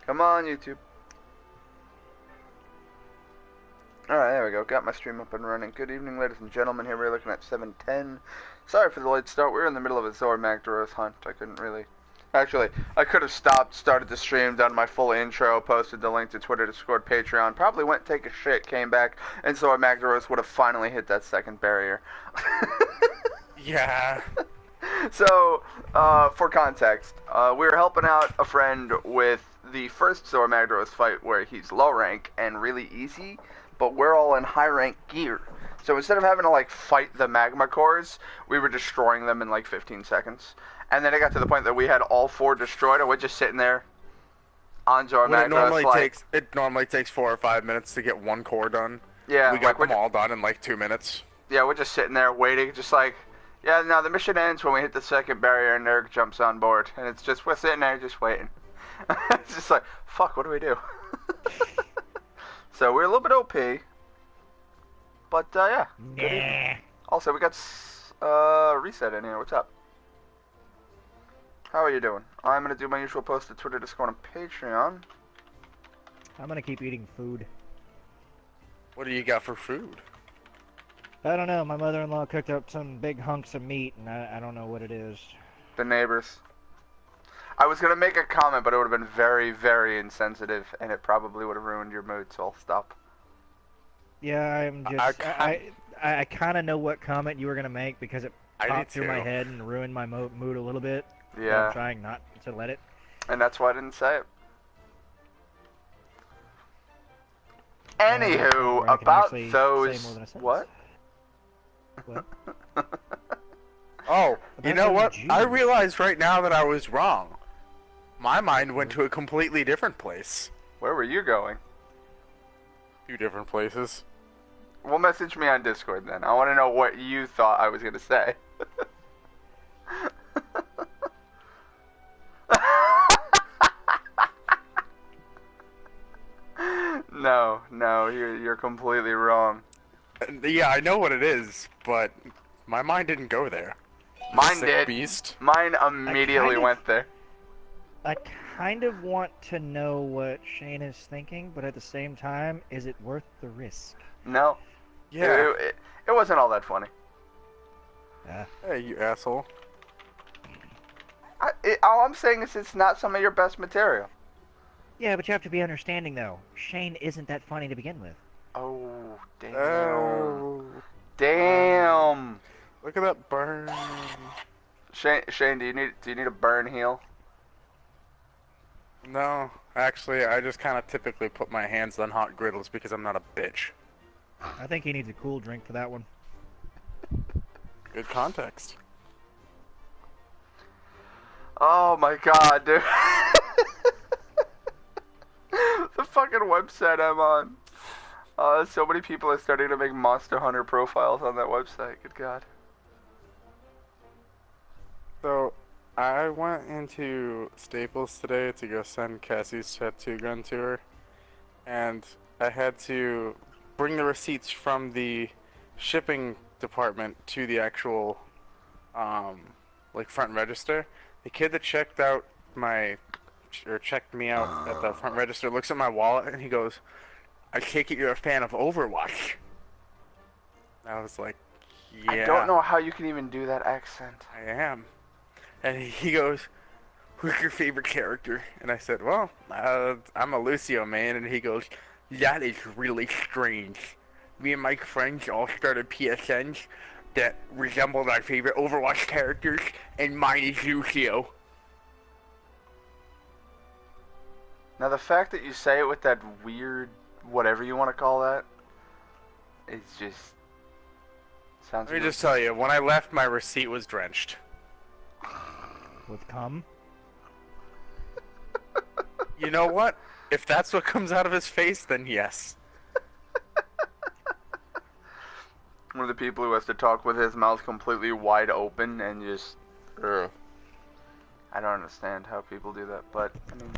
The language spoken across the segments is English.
Come on, YouTube. Alright, there we go. Got my stream up and running. Good evening, ladies and gentlemen. Here we're looking at 7:10. Sorry for the late start. We were in the middle of a Zor Magdaros hunt. I couldn't really... Actually, I could have stopped, started the stream, done my full intro, posted the link to Twitter, Discord, Patreon, probably went to take a shit, came back, and Zor Magdaros would have finally hit that second barrier. Yeah. So, for context, we were helping out a friend with the first Zor Magdaros fight where he's low rank and really easy, but we're all in high rank gear. So instead of having to like fight the magma cores, we were destroying them in like 15 seconds. And then it got to the point that we had all 4 destroyed, and we're just sitting there on Zor Magdaros. It normally takes 4 or 5 minutes to get 1 core done. Yeah, we got them all done in like 2 minutes. Yeah, we're just sitting there waiting, just like, yeah, no, the mission ends when we hit the second barrier and Nurg jumps on board. And it's just, we're sitting there just waiting. It's just like, fuck, what do we do? So we're a little bit OP. But, yeah. Nah. Also, we got Reset in here. What's up? How are you doing? I'm going to do my usual post to Twitter, Discord, and Patreon. I'm gonna keep eating food. What do you got for food? I don't know. My mother-in-law cooked up some big hunks of meat, and I don't know what it is. The neighbors. I was going to make a comment, but it would have been very, very insensitive, and it probably would have ruined your mood, so I'll stop. Yeah, I'm just... I kind of know what comment you were gonna make because it popped through my head and ruined my mood a little bit. Yeah. So I'm trying not to let it. And that's why I didn't say it. Anywho, about those... What? What? Oh, you know what? I realized right now that I was wrong. My mind went to a completely different place. Where were you going? 2 different places. Well, message me on Discord then. I want to know what you thought I was going to say. No, you're completely wrong. Yeah, I know what it is, but my mind didn't go there. Mine Sick did. Beast. Mine immediately went there. I kind of want to know what Shane is thinking, but at the same time, is it worth the risk? No. Yeah. It wasn't all that funny. Hey, you asshole. All I'm saying is it's not some of your best material. Yeah, but you have to be understanding, though. Shane isn't that funny to begin with. Oh, damn. Oh. Damn. Look at that burn. Shane, do you need a burn heal? No, actually, I just kind of typically put my hands on hot griddles because I'm not a bitch. I think he needs a cool drink for that one. Good context. Oh my god, dude. The fucking website I'm on. So many people are starting to make Monster Hunter profiles on that website. Good god. So, I went into Staples today to go send Cassie's tattoo gun to her, and I had to bring the receipts from the shipping department to the actual, like, front register. The kid that checked me out at the front register looks at my wallet and he goes, "I take it you're a fan of Overwatch." I was like, yeah. I don't know how you can even do that accent. I am. And he goes, "Who's your favorite character?" And I said, "Well, I'm a Lucio man." And he goes, "That is really strange. Me and my friends all started PSNs that resembled our favorite Overwatch characters, and mine is Lucio." Now the fact that you say it with that weird, whatever you want to call that, it's just sounds. Let me just tell you, when I left, my receipt was drenched. With cum? You know what? If that's what comes out of his face, then yes. One of the people who has to talk with his mouth completely wide open and just... Ugh. I don't understand how people do that, but, I mean...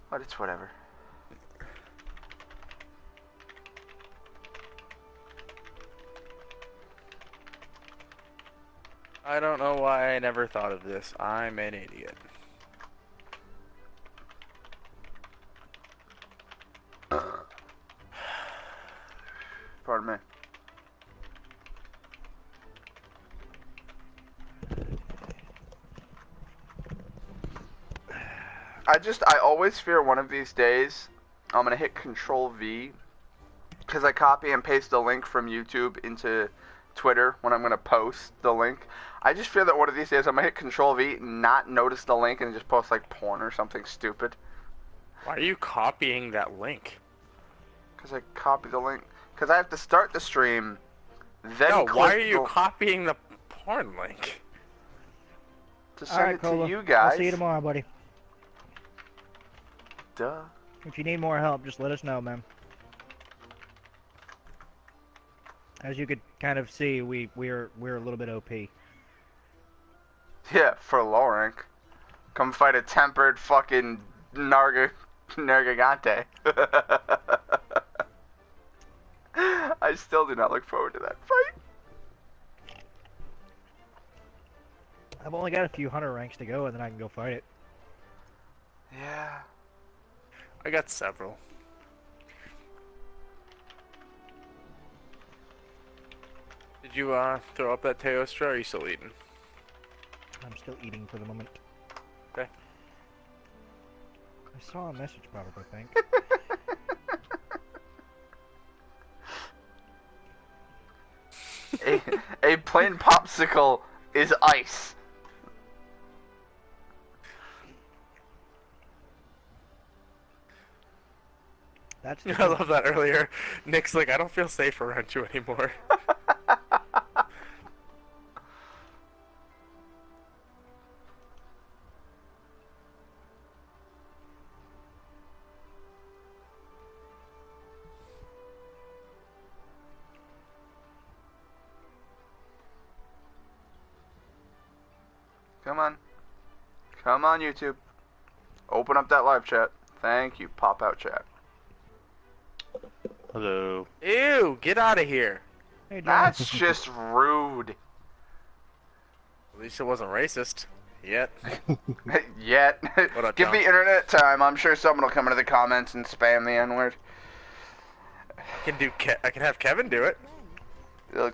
But it's whatever. I don't know why I never thought of this. I'm an idiot. I always fear one of these days I'm gonna hit Control V because I copy and paste a link from YouTube into Twitter when I'm gonna post the link. I just fear that one of these days I'm gonna hit Control V, not notice the link, and just post like porn or something stupid. Why are you copying that link? Because I copy the link. Because I have to start the stream, then no, click why are you copying the porn link? To send it to you guys. I'll see you tomorrow, buddy. Duh. If you need more help, just let us know, man. As you could kind of see, we're a little bit OP. Yeah, for low rank. Come fight a tempered fucking Nargigante. I still do not look forward to that fight. I've only got a few hunter ranks to go, and then I can go fight it. Yeah. I got several. Did you throw up that Teostra, or are you still eating? I'm still eating for the moment. Okay. I saw a message pop up, I think. a plain popsicle is ice. That's I love that earlier. Nick's like, I don't feel safe around you anymore. Come on. Come on, YouTube. Open up that live chat. Thank you, pop out chat. Hello. Ew, get out of here. Hey, John. That's just rude. At least it wasn't racist. Yet. Yet. What up, Give John? the internet time. I'm sure someone will come into the comments and spam the N-word. I can have Kevin do it.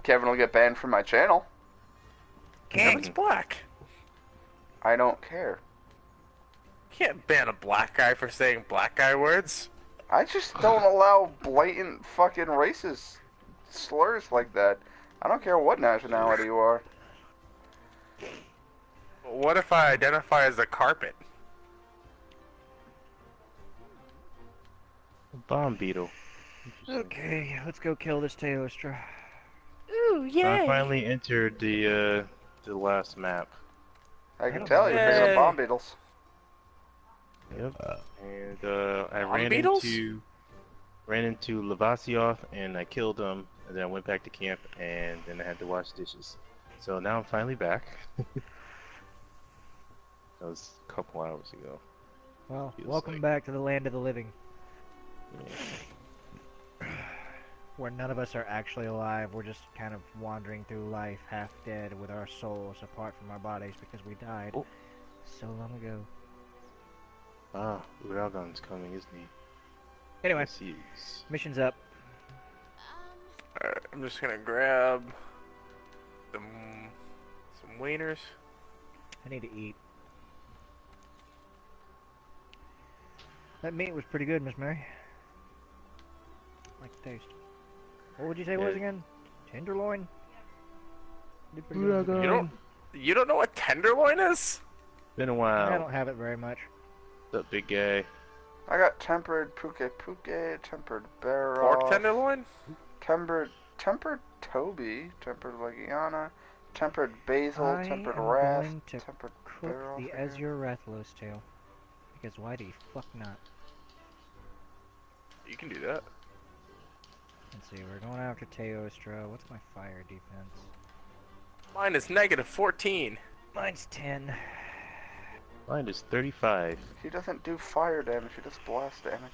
Kevin will get banned from my channel. Kevin's black. I don't care. Can't ban a black guy for saying black guy words. I just don't allow blatant fucking racist slurs like that. I don't care what nationality you are. What if I identify as a carpet? Bomb beetle. Okay, let's go kill this Teostra. Ooh, So I finally entered the last map. I can tell you're picking up bomb beetles. Yep. And I ran into Lavasioth and I killed him, and then I went back to camp, and then I had to wash dishes. So now I'm finally back. That was a couple hours ago. Well, Feels welcome like... back to the land of the living. Yeah. Where none of us are actually alive. We're just kind of wandering through life, half dead, with our souls apart from our bodies because we died so long ago. Ah, Uragon's coming, isn't he? Anyway, Yes, he is. mission's up. Alright, I'm just gonna grab some wieners. I need to eat. That meat was pretty good, Miss Mary. I like the taste. What would you say it was again? Tenderloin? Did pretty good. Uragon. You don't know what tenderloin is? Been a while. I don't have it very much. What's up, big guy? I got tempered puke, tempered bear Pork tenderloin? tempered Toby, tempered Legiana, tempered basil, I tempered am wrath, going to tempered cook bear the Azure Rathlos tail. Because why the fuck not? You can do that. Let's see, we're going after Teostra. What's my fire defense? Mine is -14. Mine's 10. Mine is 35. He doesn't do fire damage, he does blast damage.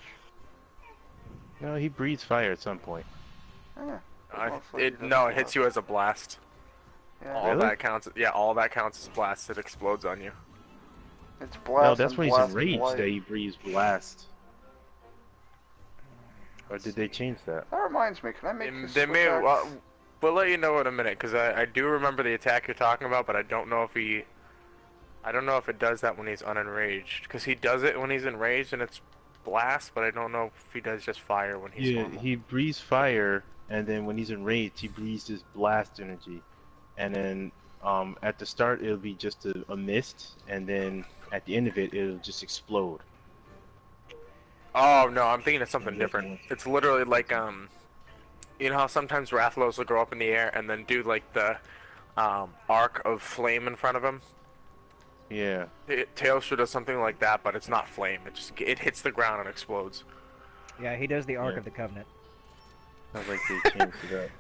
No, he breathes fire at some point. It hits you as a blast. Yeah, All that counts. Yeah, all that counts as blast. It explodes on you. it's blast. No, that's and when he's blast enraged blight. that he breathes blast. Or did they change that? That reminds me, can I make this They may. attacks? We'll let you know in a minute, because I do remember the attack you're talking about, but I don't know if he I don't know if it does that when he's unenraged, because he does it when he's enraged and it's blast, but I don't know if he does just fire when he's Yeah, normal. he breathes fire, and then when he's enraged, he breathes this blast energy. And then at the start, it'll be just a mist, and then at the end of it, it'll just explode. Oh no, I'm thinking of something And that's different. one. It's literally like you know how sometimes Rathlos will go up in the air and then do like the arc of flame in front of him. Yeah. Tailshrew does something like that, but it's not flame. It hits the ground and explodes. Yeah, he does the Ark Yeah. of the Covenant. Sounds like they changed it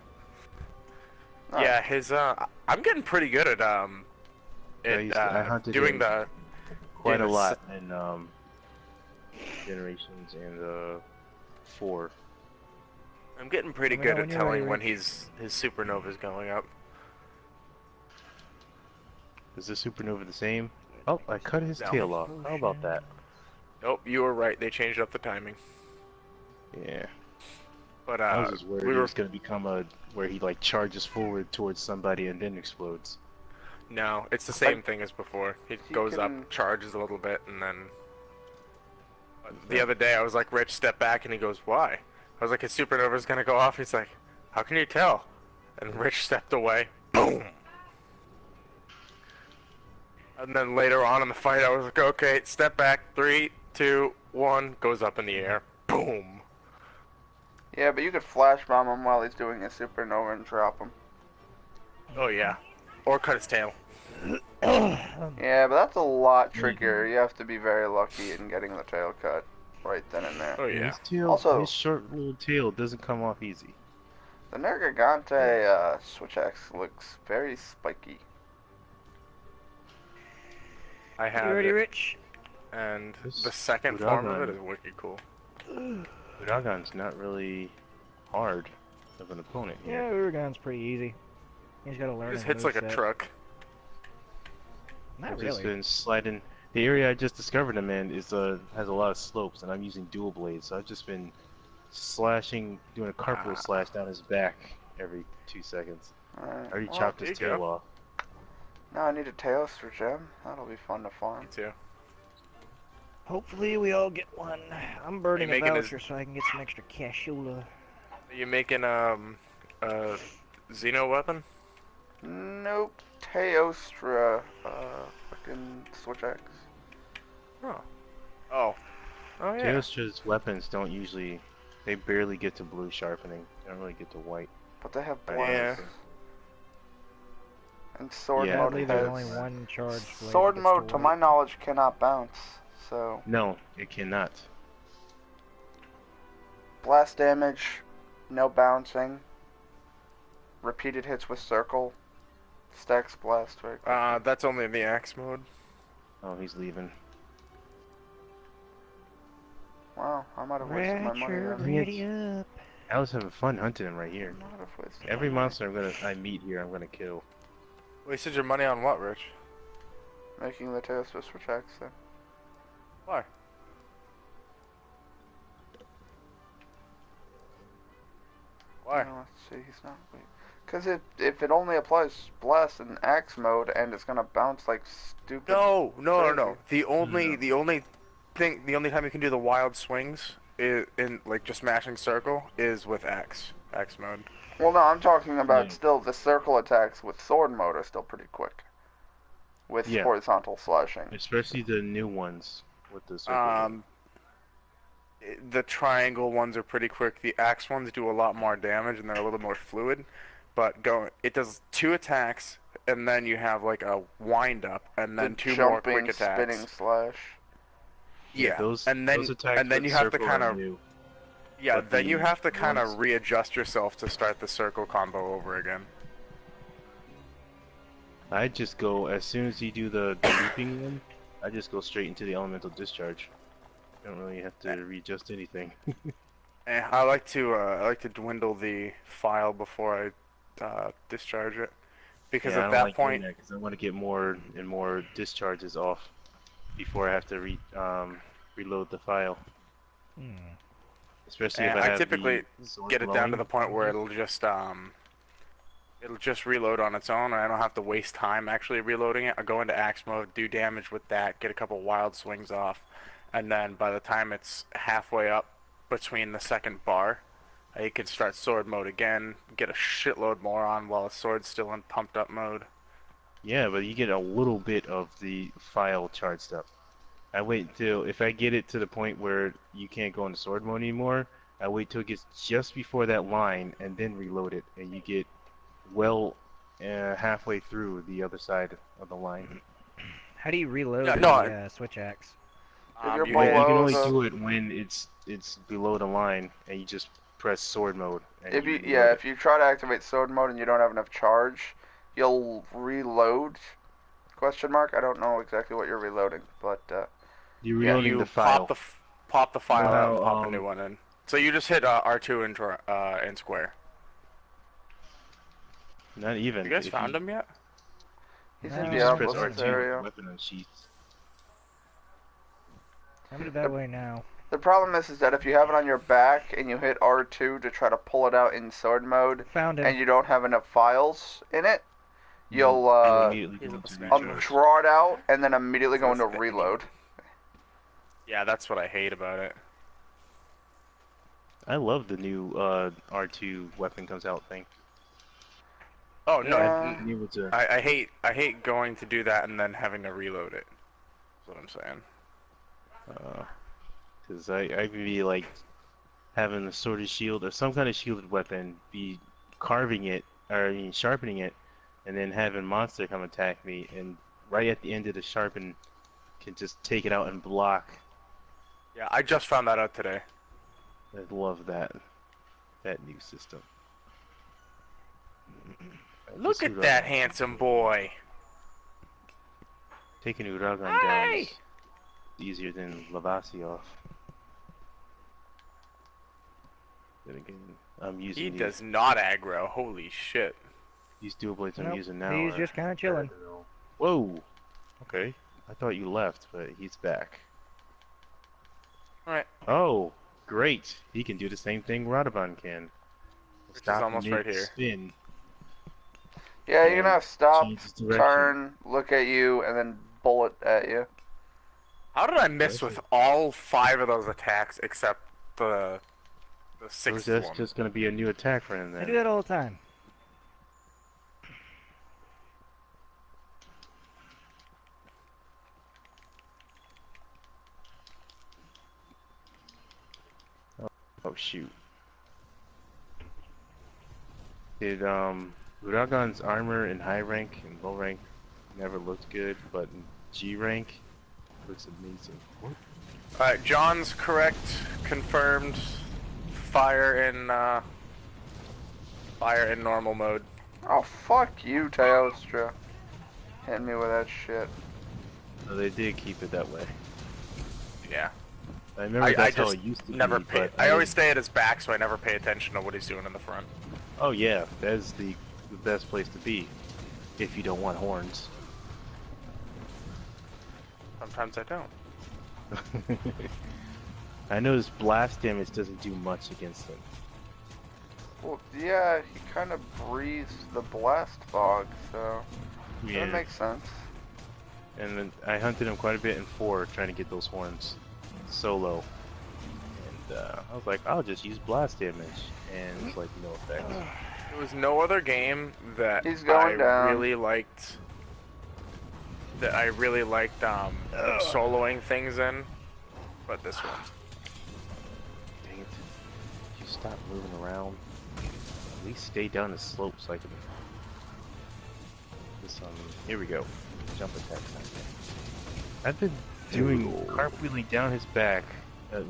up. Yeah, his I'm getting pretty good at I hunted doing him the quite yeah, a lot in Generations and 4. I'm getting pretty Let me know good when at you're ready, telling when Rich. his supernova's going up. Is the supernova the same? Oh, I cut his No. tail off. How about that? Nope, you were right. They changed up the timing. Yeah. But I was just worried we it were was gonna become where he like charges forward towards somebody and then explodes. no, it's the same thing as before. He goes can- up, charges a little bit, and then. The other day, I was like, "Rich, step back," and he goes, "Why?" I was like, "His supernova's gonna go off." He's like, "How can you tell?" And Rich stepped away. Boom. And then later on in the fight, I was like, "Okay, step back. 3, 2, 1." Goes up in the air. Boom. Yeah, but you could flash bomb him while he's doing a supernova and drop him. Oh yeah. Or cut his tail. Yeah, but that's a lot trickier. You have to be very lucky in getting the tail cut right then and there. Oh yeah. His tail, Also- his short little tail doesn't come off easy. The Nergigante switch axe looks very spiky. I have You ready, it, Rich? and This the second form of it Uragan- is wicked cool. Uragan's not really hard of an opponent Yeah, here. Uragan's pretty easy. He's got to learn Just his hits like a moveset. truck. Not I've just really. been sliding. The area I just discovered him in has a lot of slopes, and I'm using dual blades, so I've just been slashing, doing a cartwheel slash down his back every 2 seconds. Alright. I already Well, chopped there his you tail go. off. now I need a Tailster gem. That'll be fun to farm. Me too. Hopefully we all get one. I'm burning a making voucher so I can get some extra cashola. Are you making a Xeno weapon? Nope. Teostra, fucking switch axe. Oh. Oh. Oh yeah. Teostra's weapons don't usually, they barely get to blue sharpening. They don't really get to white. But they have Yeah. blast. And sword Yeah. mode Sadly, has... there's only one charge blade. Sword that's mode, still to white. my knowledge, cannot bounce. So, No, it cannot. blast damage, no bouncing. Repeated hits with circle. Stacks blast very quick. That's only in the axe mode. Oh, he's leaving. Wow, I might have wasted my money Ratchet, then. ready up. I was having fun hunting him right here. I might have wasted Every my money. monster I meet here, I'm gonna kill. Wasted your money on what, Rich? Making the Teostra switch axe then. Why? Why? Let's see, he's not. Because if it only applies blast in axe mode and it's gonna bounce like stupid. No. Crazy. The only time you can do the wild swings is in like just mashing circle is with axe mode. Well, no, I'm talking about Yeah. still the circle attacks with sword mode are still pretty quick. With Yeah. horizontal slashing. Especially the new ones with the circle. The triangle ones are pretty quick. The axe ones do a lot more damage and they're a little more fluid. But it does 2 attacks and then you have like a wind up and then The 2 more quick jumping, attacks. spinning slash. Yeah, those and then those attacks and then with you have to circle kind are of new. yeah. but Then you the have to kind ones- of readjust yourself to start the circle combo over again. I just go as soon as you do the leaping one. I just go straight into the elemental discharge. You don't really have to readjust anything. I like to dwindle the file before I discharge it because Yeah, I at don't that like point because I want to get more and more discharges off before I have to reload the file. Especially if and I I have typically the sword get it down to glowing. the point where it'll just It'll just reload on its own, and I don't have to waste time actually reloading it. I go into axe mode, do damage with that, get a couple wild swings off, and then by the time it's halfway up between the second bar, I can start sword mode again, get a shitload more on while the sword's still in pumped up mode. Yeah, but you get a little bit of the file charged up. I wait until, if I get it to the point where you can't go into sword mode anymore, I wait till it gets just before that line and then reload it, and you get well halfway through the other side of the line. How do you reload Yeah, the no, switch axe? If you're You, Well, you can below only the, do it when it's below the line, and you just press sword mode. And if you you reload yeah, it. if you try to activate sword mode and you don't have enough charge, you'll reload. Question mark. I don't know exactly what you're reloading, but You're yeah, reloading you the file. pop the file out and No, pop a new one in. So you just hit R2 in square. Not even. You guys If found him yet? he's No, in you the just press Diablo's office R2, area. weapon unsheathed. I'm it that way now. The problem is that if you have it on your back and you hit R2 to try to pull it out in sword mode, Found him. and you don't have enough files in it, you'll You'll immediately He's go at the into snatch. recharge. draw it out and then immediately go into That's the reload. Yeah, that's what I hate about it. I love the new R2 weapon comes out thing. Oh no, Yeah. Being able to, I hate going to do that and then having to reload it. That's what I'm saying. because I could be like having a sword of shield or some kind of shielded weapon, be carving it, or I mean sharpening it, and then having monster come attack me, and right at the end of the sharpen, can just take it out and block. Yeah, I just found that out today. I love that new system. Look This at Uragan that is handsome boy. Taking Uragan down Hey! is easier than Lavasioff. Then again, I'm using He these, does not aggro. Holy shit. these dual blades I'm Nope, using now. he's are just kind of chilling. better than- Whoa! Okay. I thought you left, but he's back. Alright, Oh, great. He can do the same thing Radhavan can. Which is almost right here. Spin. Yeah, you're And gonna have stop, change its direction. turn, look at you, and then bullet at you. how did I miss with all 5 of those attacks except the So 6th that's one? just going to be a new attack for him I do then. that all the time. Oh shoot. Did Uragan's armor in high rank and low rank never looked good, but in G rank looks amazing. Alright, John's correct. Confirmed. Fire in normal mode. Oh, fuck you, Teostra. Hitting me with that shit. So they did keep it that way. Yeah. I remember I that's how just it used to never be, pay. but I always stay at his back, so I never pay attention to what he's doing in the front. Oh yeah, that's the best place to be if you don't want horns. Sometimes I don't. I noticed blast damage doesn't do much against him. Well, yeah, he kind of breathes the blast fog, so Yeah. that makes sense. And then I hunted him quite a bit in 4, trying to get those horns solo. And I was like, I'll just use blast damage, and it's like no effect. There was no other game that He's going down. really liked. That I really liked soloing things in, but this one. Dang it! You stop moving around. At least stay down the slope so I can. This here we go. Jump attack. I've been doing cartwheeling down his back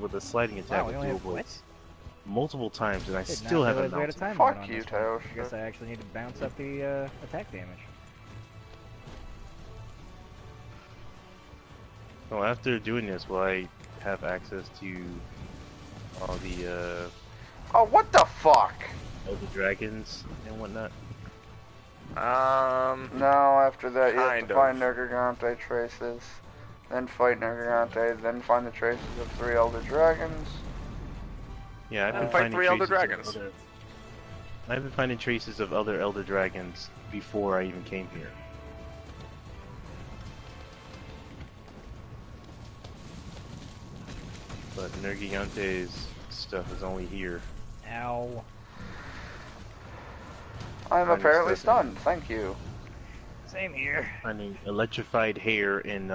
with a sliding attack Wow, we with only dual have what? blades multiple times, and I Did still not haven't realize we had a mounted. time Fuck limit on you, this one. Teostra. I guess I actually need to bounce up the attack damage. Well, after doing this, will I have access to all the Oh, what the fuck? dragons and whatnot? No, after that you have Kind to of. find Nergigante traces, then fight Nergigante, then find the traces of 3 Elder Dragons. Yeah, I've been fight finding 3 Elder traces of Dragons. I've been finding traces of other Elder Dragons before I even came here. But Nergigante's stuff is only here. Ow. I'm Finding apparently stuff stunned. Thank you. Same here. Finding electrified hair in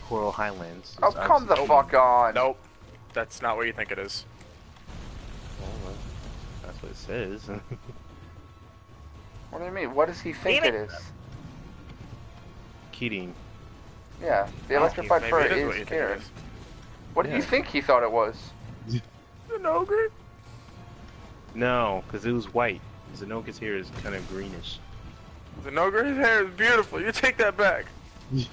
Coral Highlands. Oh, It's come the obviously fuck on. Nope. That's not what you think it is. well, that's what it says. What do you mean? What does he think Damn it it. is? Keating. Yeah, the Oh, electrified maybe fur it is what is you think it Karen. is. What do you Yeah. think he thought it was? An ogre? No, because it was white. Zenoka's hair is kind of greenish. The ogre's hair is beautiful. You take that back. The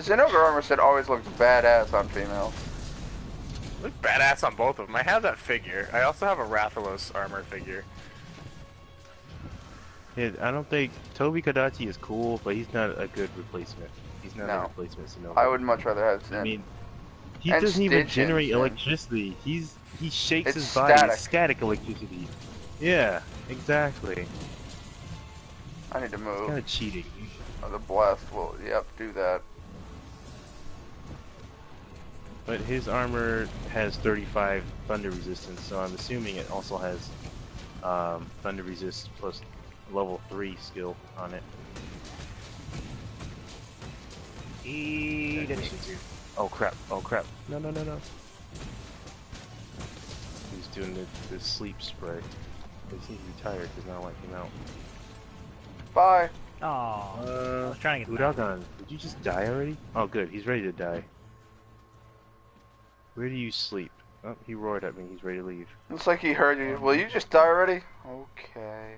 Zenogre armor set always looks badass on females. Look badass on both of them. I have that figure. I also have a Rathalos armor figure. Yeah, I don't think Toby Kadachi is cool, but he's not a good replacement. He's not a No. replacement Zenoka. I would much rather have Zen. I mean, he And doesn't even Stitch generate and- electricity. He shakes It's his body. static. It's static electricity. Yeah, exactly. I need to It's move. kind of cheating. Oh, the blast will, yep, do that. But his armor has 35 thunder resistance, so I'm assuming it also has thunder resist plus level 3 skill on it. Eat it. Oh crap! Oh crap! No! He's doing the sleep spray. He seems to be tired because now I came out. Bye. Aw. I was trying to get the Udagan, did you just die already? Oh good, he's ready to die. Where do you sleep? Oh, he roared at me. He's ready to leave. Looks like he heard you. Will you just die already? Okay.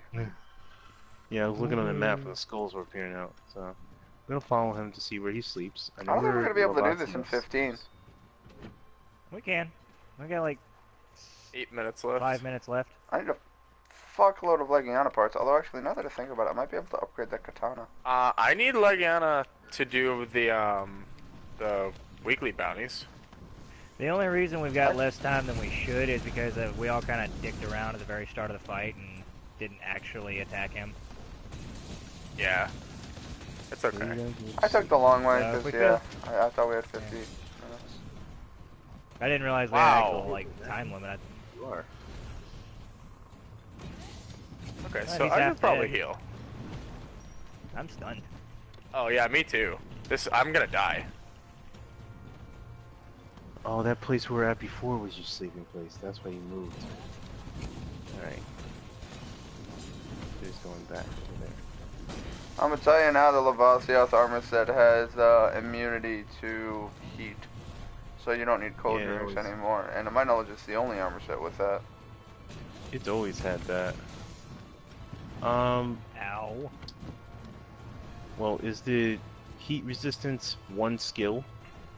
Yeah, I was looking on the map and the skulls were appearing out, so I'm gonna follow him to see where he sleeps. I don't think we're gonna be able to do this in Lavacios 15. We can. We got like 8 minutes left. 5 minutes left. I need a fuckload of Legiana parts, although actually, now that I think about it, I might be able to upgrade that katana. I need Legiana to do the weekly bounties. The only reason we've got less time than we should is because we all kind of dicked around at the very start of the fight and didn't actually attack him. Yeah. It's okay. I took the long way, Yeah, because, we yeah, I thought we had 50 minutes. I didn't realize we had an Wow. actual like time limit. You are. Okay, Well, so he's I half should probably dead. heal. I'm stunned. Oh yeah, me too. I'm gonna die. Oh, that place we were at before was your sleeping place. That's why you moved. Alright. Just going back over there. I'm gonna tell you now, the Lavacios armor set has immunity to heat. So you don't need cold Yeah, drinks it was- anymore. And to my knowledge, it's the only armor set with that. It's always had that. Ow. Well, is the heat resistance one skill?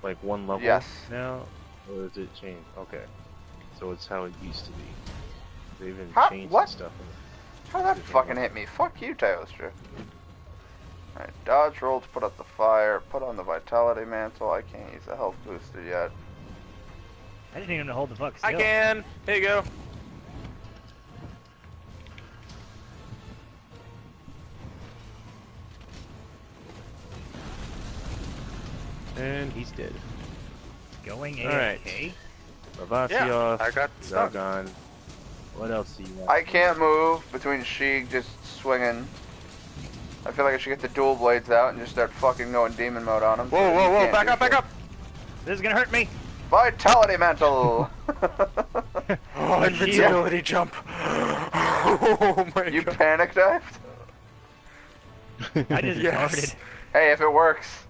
Like one level Yes. now? Or is it changed? Okay. So it's how it used to be. They even How- changed what? the stuff. How that fucking hit me? Fuck you, Teostra. Alright, dodge roll to put out the fire, put on the vitality mantle. I can't use the health booster yet. I just need him to hold the fuck still. I can. Here you go. And he's dead. Going Alright. AFK. Lavacios, I got stuck. Zagon. What else do you want? I can't move between Sheik just swinging. I feel like I should get the dual blades out and just start fucking going demon mode on him. Whoa, whoa, whoa! Back up, back up! This is gonna hurt me. Vitality mantle! Oh, invincibility jump! Oh my You god! panic dived? I just Yes. darted. Hey, if it works.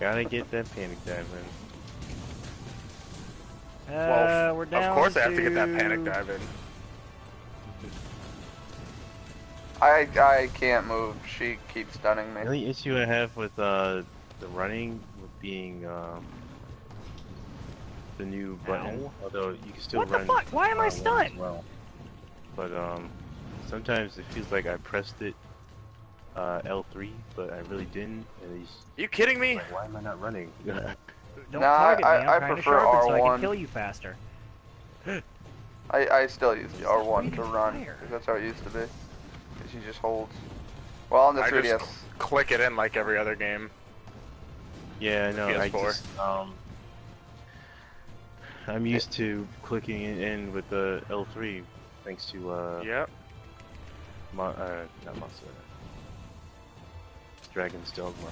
Gotta get that panic dive in. Well, We're down of course I have to get that panic dive in. I can't move. She keeps stunning The me. only issue I have with the running with being the new button, Ow. although you can still What the run. fuck? Why am I one as stunned? Well. But sometimes it feels like I pressed it L3, but I really didn't. And it's You kidding me? like, why am I not running? Don't Nah, target me. I I'm trying to prefer sharpen so I R1. can kill you faster. I still use the R1 to run, because that's how it used to be. Because he just holds. Well, on the I 3DS. just click it in like every other game. Yeah, I know. I PS4. just I'm used to clicking it in with the L3, thanks to Yep. not Monster, Dragon's Dogma.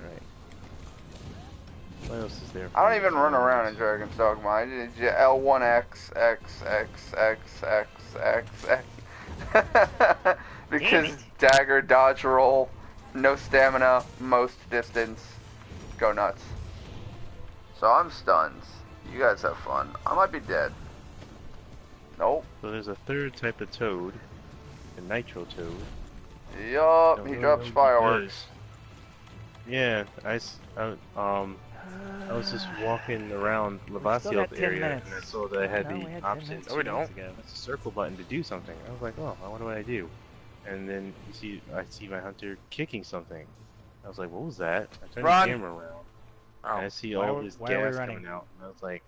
Alright. What else is there? I don't even run around in Dragon's Dogma. I did L1X, X, X, X, X, X, X. Because dagger, dodge roll, no stamina, most distance, go nuts. So I'm stunned. You guys have fun. I might be dead. Nope. So there's a third type of toad, the nitro toad. Yup, Don't he really drops know what fireworks. he does. Yeah, I was just walking around still Lavasioth got 10 area minutes. and I saw that I had No, we the had 10 option minutes. No, we don't. That's a circle button to do something. I was like, oh, I wonder what I do. And then I see my hunter kicking something. I was like, what was that? I turned Run! the camera around. Oh. And I see Why all are- this why are we gas running? coming out. And I was like,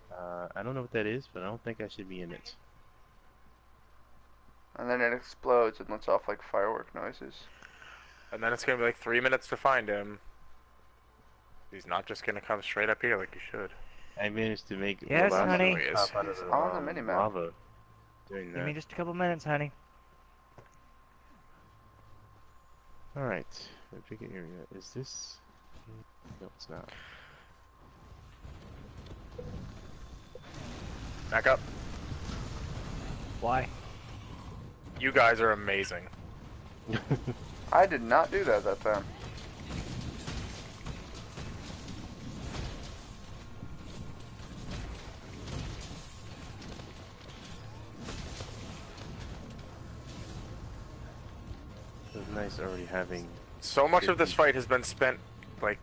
I don't know what that is, but I don't think I should be in it. And then it explodes and lets off like firework noises. And then it's gonna be like 3 minutes to find him. He's not just gonna come straight up here like he should. I managed to make Yes, Lavasioth honey. pop out of He's the, on the minimap. lava doing Give me that. just a couple minutes, honey. Alright, picket area. Is this? No, it's not. Back up. Why? You guys are amazing. I did not do that time. It was nice already having. So much of this fight has been spent, like,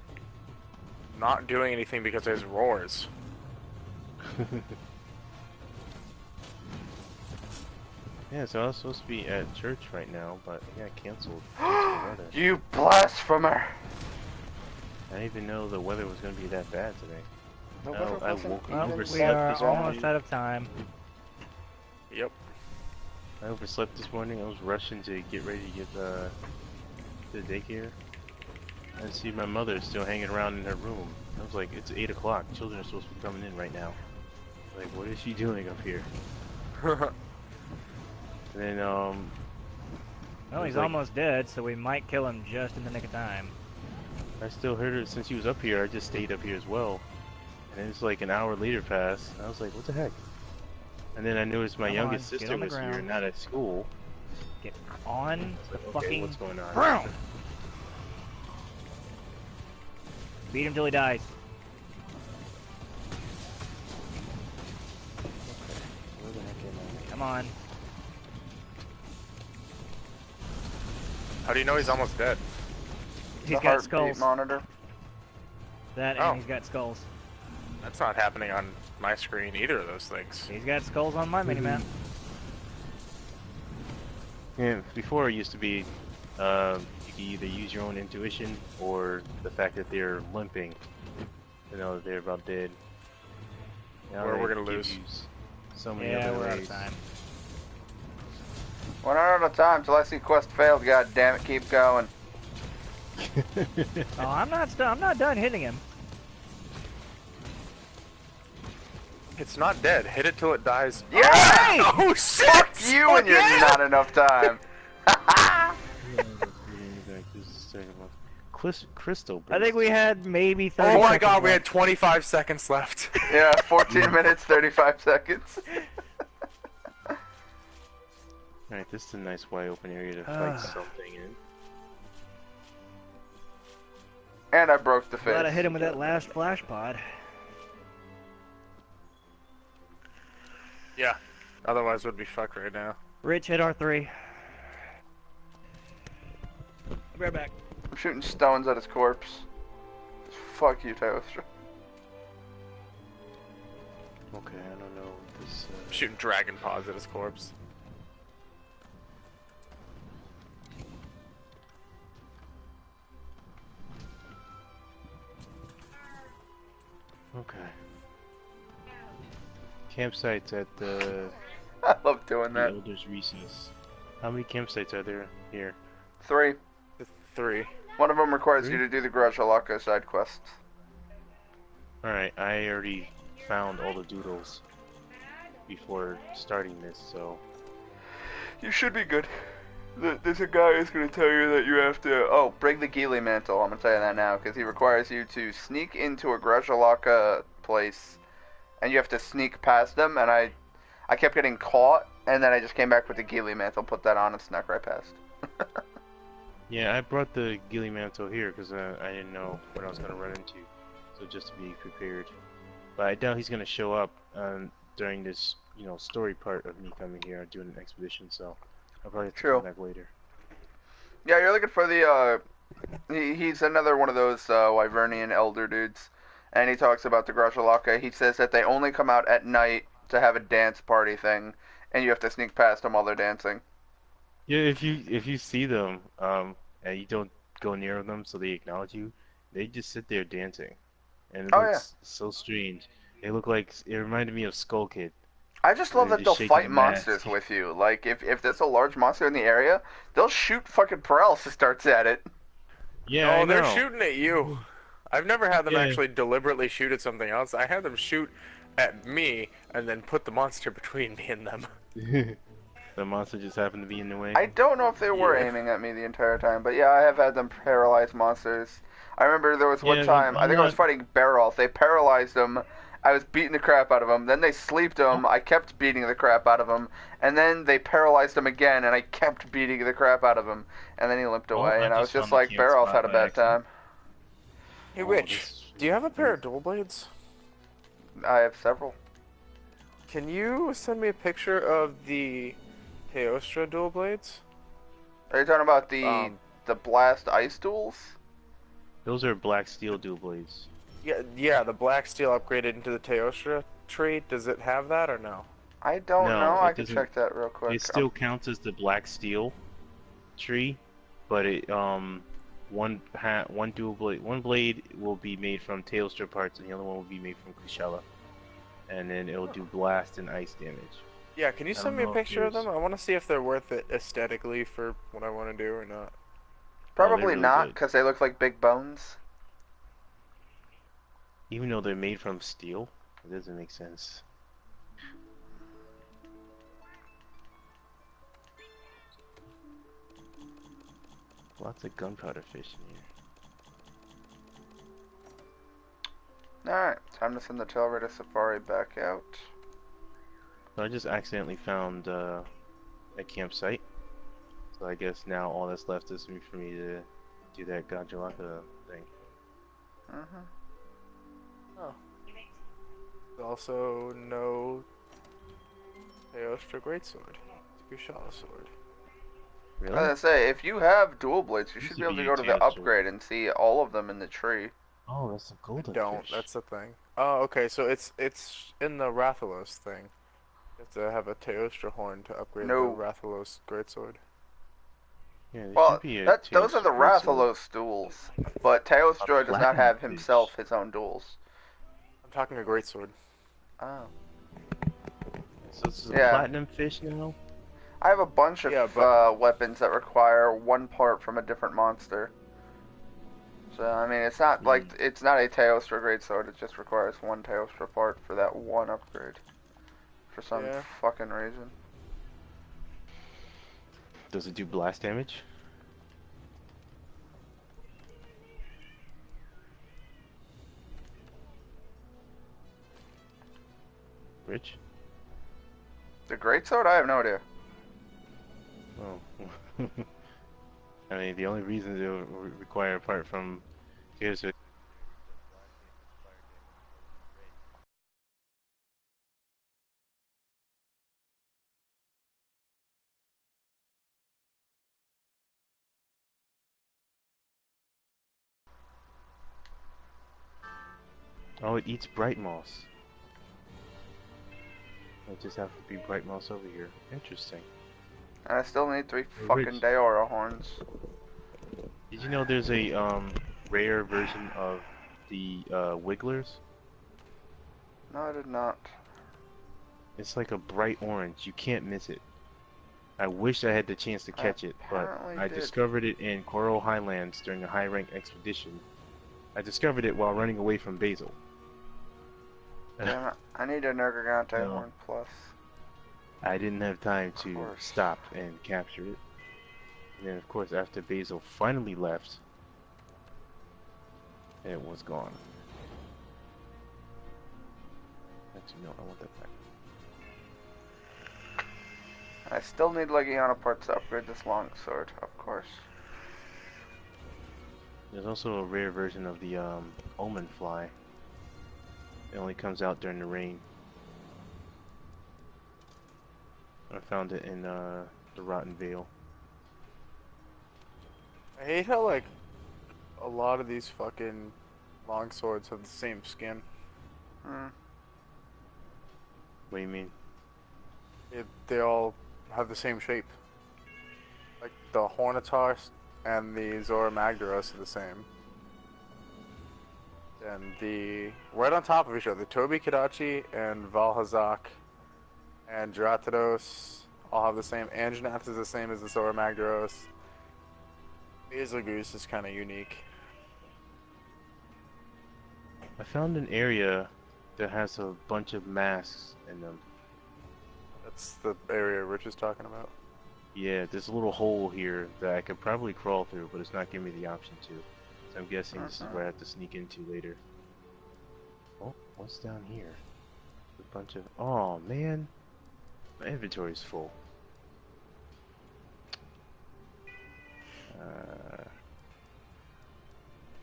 not doing anything because there's roars. Yeah, so I was supposed to be at church right now, but it got canceled. due to the weather. You blasphemer! I didn't even know the weather was going to be that bad today. The No, weather I wasn't woke even up Well, overslept we are this almost morning. out of time. Yep. I overslept this morning. I was rushing to get ready to get to the daycare. I see my mother still hanging around in her room. I was like, it's 8 o'clock. Children are supposed to be coming in right now. Like, what is she doing up here? And then, Well, It he's was like- almost dead, so we might kill him just in the nick of time. I still heard her since she was up here. I just stayed up here as well. And it's like an hour later passed. I was like, what the heck? And then I noticed my Come youngest on, get sister on the was here, ground. not at school. Get on the Okay, fucking what's going on? ground! Beat him till he dies. Where the heck am Come on. How do you know he's almost dead? He's The got heartbeat skulls. monitor. That Oh. and he's got skulls. That's not happening on my screen, either of those things. He's got skulls on my minimap. Yeah, before it used to be, you could either use your own intuition or the fact that they're limping. You know, they're about dead. Now Or they we're gonna give lose. you So many Yeah, other we're out ways. of time. We're not out of time till I see quest failed. God damn it, keep going. Oh, I'm not done hitting him. It's not dead. Hit it till it dies. Yeah! Oh shit! Fuck you and your yeah! not enough time. Crystal. I think we had maybe 30 Oh my seconds god, we had left. 25 seconds left. Yeah, 14 minutes, 35 seconds. Alright, this is a nice wide open area to fight something in. And I broke the Glad I face. hit him with that last flash pod. Yeah. Otherwise, we'd be fucked right now. Rich hit R3. I'll be right back. I'm shooting stones at his corpse. Fuck you, Toaster. Okay, I don't know. This, Shooting dragon paws at his corpse. Okay. campsites at the I love doing that. Elder's Recess. How many campsites are there here? 3. 3. One of them requires 3? you to do the Garage Alaka side quests. Alright, I already found all the doodles before starting this, so... You should be good. There's a guy who's going to tell you that you have to... Oh, bring the Geely Mantle. I'm going to tell you that now, because he requires you to sneak into a Garage Alaka place, and you have to sneak past them, and I kept getting caught, and then I just came back with the Geely Mantle, put that on, and snuck right past. Yeah, I brought the Gilly Mantle here because I didn't know what I was going to run into, so just to be prepared. But I doubt he's going to show up during this, you know, story part of me coming here doing an expedition, so I'll probably have to come back later. Yeah, you're looking for the, he's another one of those Wyvernian elder dudes, and he talks about the Garage Alaka. He says that they only come out at night to have a dance party thing, and you have to sneak past them while they're dancing. Yeah, if you see them, and you don't go near them so they acknowledge you, they just sit there dancing, and it looks so strange. They look like, it reminded me of Skull Kid. I just love that they'll fight monsters with you. Like, if there's a large monster in the area, they'll shoot fucking paralysis darts at it. Yeah, I know. They're shooting at you. I've never had them actually deliberately shoot at something else. I had them shoot at me and then put the monster between me and them. The monster just happened to be in the way. I don't know if they were aiming at me the entire time, but yeah, I have had them paralyze monsters. I remember there was one time, I think I was fighting Barolf. They paralyzed him. I was beating the crap out of him. Then they sleeped him. I kept beating the crap out of him. And then they paralyzed him again, and I kept beating the crap out of him. And then he limped away, and I was just like, Barolf had a bad time. Hey, Rich, do you have a pair of dual blades? I have several. Can you send me a picture of the Teostra dual blades? Are you talking about the Blast Ice duels? Those are black steel dual blades. Yeah, the black steel upgraded into the Teostra tree. Does it have that or no? I don't know. I can check that real quick. It still counts as the black steel tree, but it one blade will be made from Teostra parts, and the other one will be made from Kushala, and then it'll do blast and ice damage. Yeah, can you send me a picture of them? I want to see if they're worth it aesthetically for what I want to do or not. Probably not, because they look like big bones. Even though they're made from steel, it doesn't make sense. Lots of gunpowder fish in here. Alright, time to send the Tail Raider Safari back out. So I just accidentally found a campsite. So I guess now all that's left is for me to do that Gajalaka thing. Oh. Also, no Teostra Greatsword. Kushala sword. Really? I was gonna say, if you have dual blades, you should be able to go to the upgrade and see all of them in the tree. Oh, that's a golden Don't. fish. That's the thing. Oh, okay. So it's in the Rathalos thing. You have to have a Teostra horn to upgrade the Rathalos Greatsword. Yeah, well, those are the Rathalos duels, but Teostra does not have himself his own duels. I'm talking a Greatsword. Oh. So this is a platinum fish now? I have a bunch of weapons that require one part from a different monster. So, I mean, it's not like, it's not a Teostra Greatsword, it just requires one Teostra part for that one upgrade. For some fucking reason. Does it do blast damage? Rich? The Greatsword? I have no idea. Oh. I mean, the only reason they require apart from here's a Oh, it eats bright moss. I just have to be bright moss over here. Interesting. And I still need 3 fucking Daora horns. Did you know there's a rare version of the Wigglers? No, I did not. It's like a bright orange. You can't miss it. I wish I had the chance to catch it, but apparently I did. discovered it in Coral Highlands during a high rank expedition. I discovered it while running away from Basil. Damn it. I need a Nergigante No. horn plus. I didn't have time Of to course. stop and capture it. And then, of course, after Basil finally left, it was gone. Actually, no, I want that back. I still need Legiana parts to upgrade this longsword, of course. There's also a rare version of the Omen Fly. It only comes out during the rain. I found it in the Rotten Vale. I hate how, like, a lot of these fucking longswords have the same skin. Hmm. What do you mean? They all have the same shape. Like, the Hornitar and the Zora Magdaros are the same. And the... right on top of each other, the Tobi Kadachi and Valhazak and Dratados all have the same. Anjanath is the same as the Zora Magdaros. Betelgeuse is kind of unique. I found an area that has a bunch of masks in them. That's the area Rich is talking about. Yeah, there's a little hole here that I could probably crawl through, but it's not giving me the option to. So I'm guessing this is where I have to sneak into later. Oh, what's down here? A bunch of... oh, man. My inventory's full.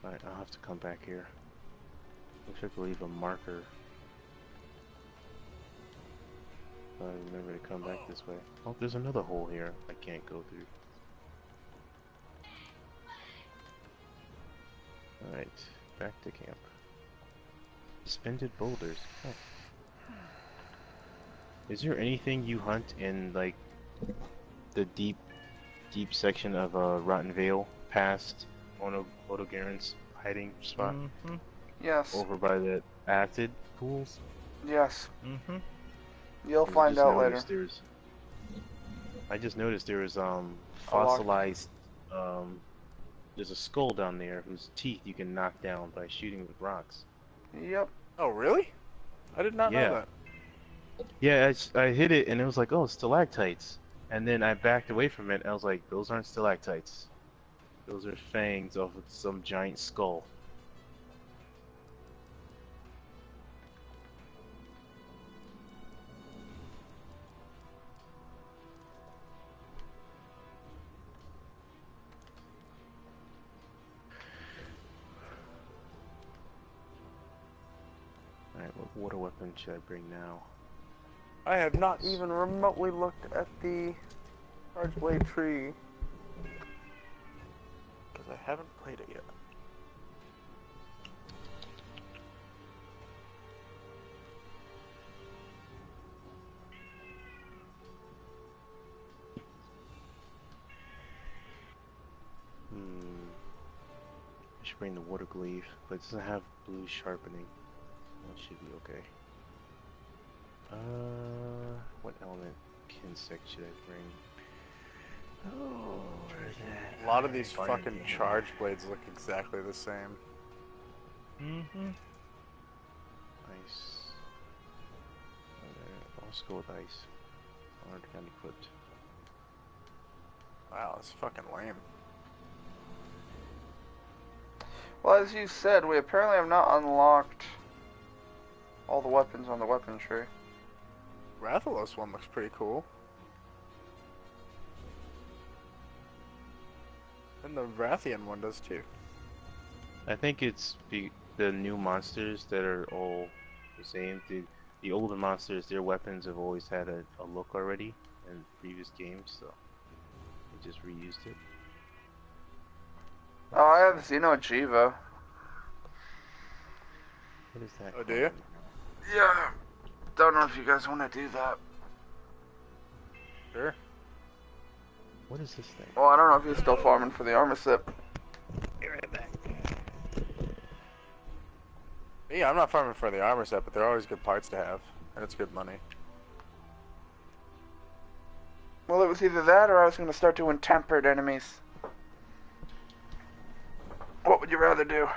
Alright, I'll have to come back here. Wish I could leave a marker. I remember to come back this way. Oh, there's another hole here I can't go through. Alright, back to camp. Suspended boulders. Oh. Is there anything you hunt in, like, the deep section of Rotten Vale past Odogaren's hiding spot? Mm-hmm. Yes. Over by the acid pools? Yes. Mm-hmm. You'll I find just out later. noticed I just noticed there was lock. fossilized there's a skull down there whose teeth you can knock down by shooting with rocks. Yep. Oh, really? I did not know Yeah. that. Yeah, I hit it and it was like, oh, stalactites. And then I backed away from it and I was like, those aren't stalactites. Those are fangs of some giant skull. Alright, what water weapon should I bring now? I have not even remotely looked at the Charge Blade tree. Because I haven't played it yet. I should bring the water glaive, but it doesn't have blue sharpening. That should be okay. What element insect should I bring? Oh, where's that? A lot of these Fire fucking damage. Charge Blades look exactly the same. Mm-hmm. Ice. Let's go with ice. Already got equipped. Wow, that's fucking lame. Well, as you said, we apparently have not unlocked all the weapons on the weapon tree. Rathalos one looks pretty cool. And the Rathian one does too. I think it's the new monsters that are all the same. The older monsters, their weapons have always had a look already in previous games, so we just reused it. Oh, I have Xenojiva. What is that? Oh, do you? Yeah. Don't know if you guys want to do that. Sure. What is this thing? Well, I don't know if you're still farming for the armor sip. Be right back. Yeah, I'm not farming for the armor set, but they're always good parts to have. And it's good money. was either that or I was going to start doing tempered enemies. What would you rather do?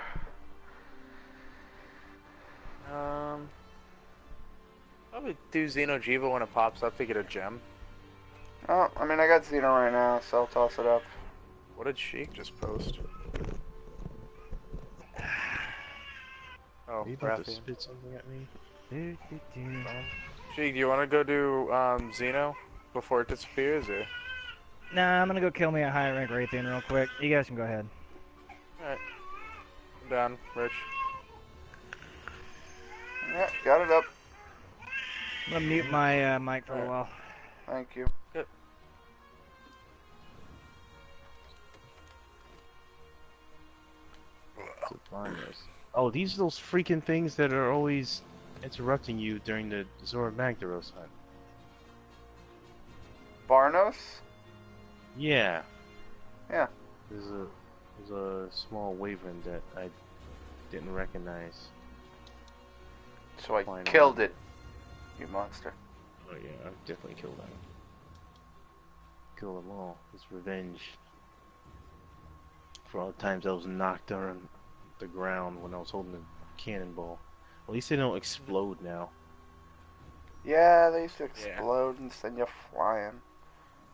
Probably do Xeno'jiva when it pops up to get a gem. Oh, I mean, I got Xeno right now, so I'll toss it up. What did Sheik just post? Oh, Are you about to Rathian. spit something at me? Sheik, do you want to go do Xeno before it disappears, or? Nah, I'm gonna go kill me a high rank Rathian real quick. You guys can go ahead. Alright. I'm down, Rich. Yeah, got it up. I'm gonna mute my mic for a Alright. while. Thank you. Good. Oh, these are those freaking things that are always interrupting you during the Zora Magdaros hunt. Barnos? Yeah. Yeah. There's a small wyvern that I didn't recognize. So I Fine, killed it. You monster. Oh yeah, I've definitely killed them. Kill them all. It's revenge for all the times I was knocked on the ground when I was holding the cannonball. At least they don't explode now. Yeah, they used to explode and send you flying.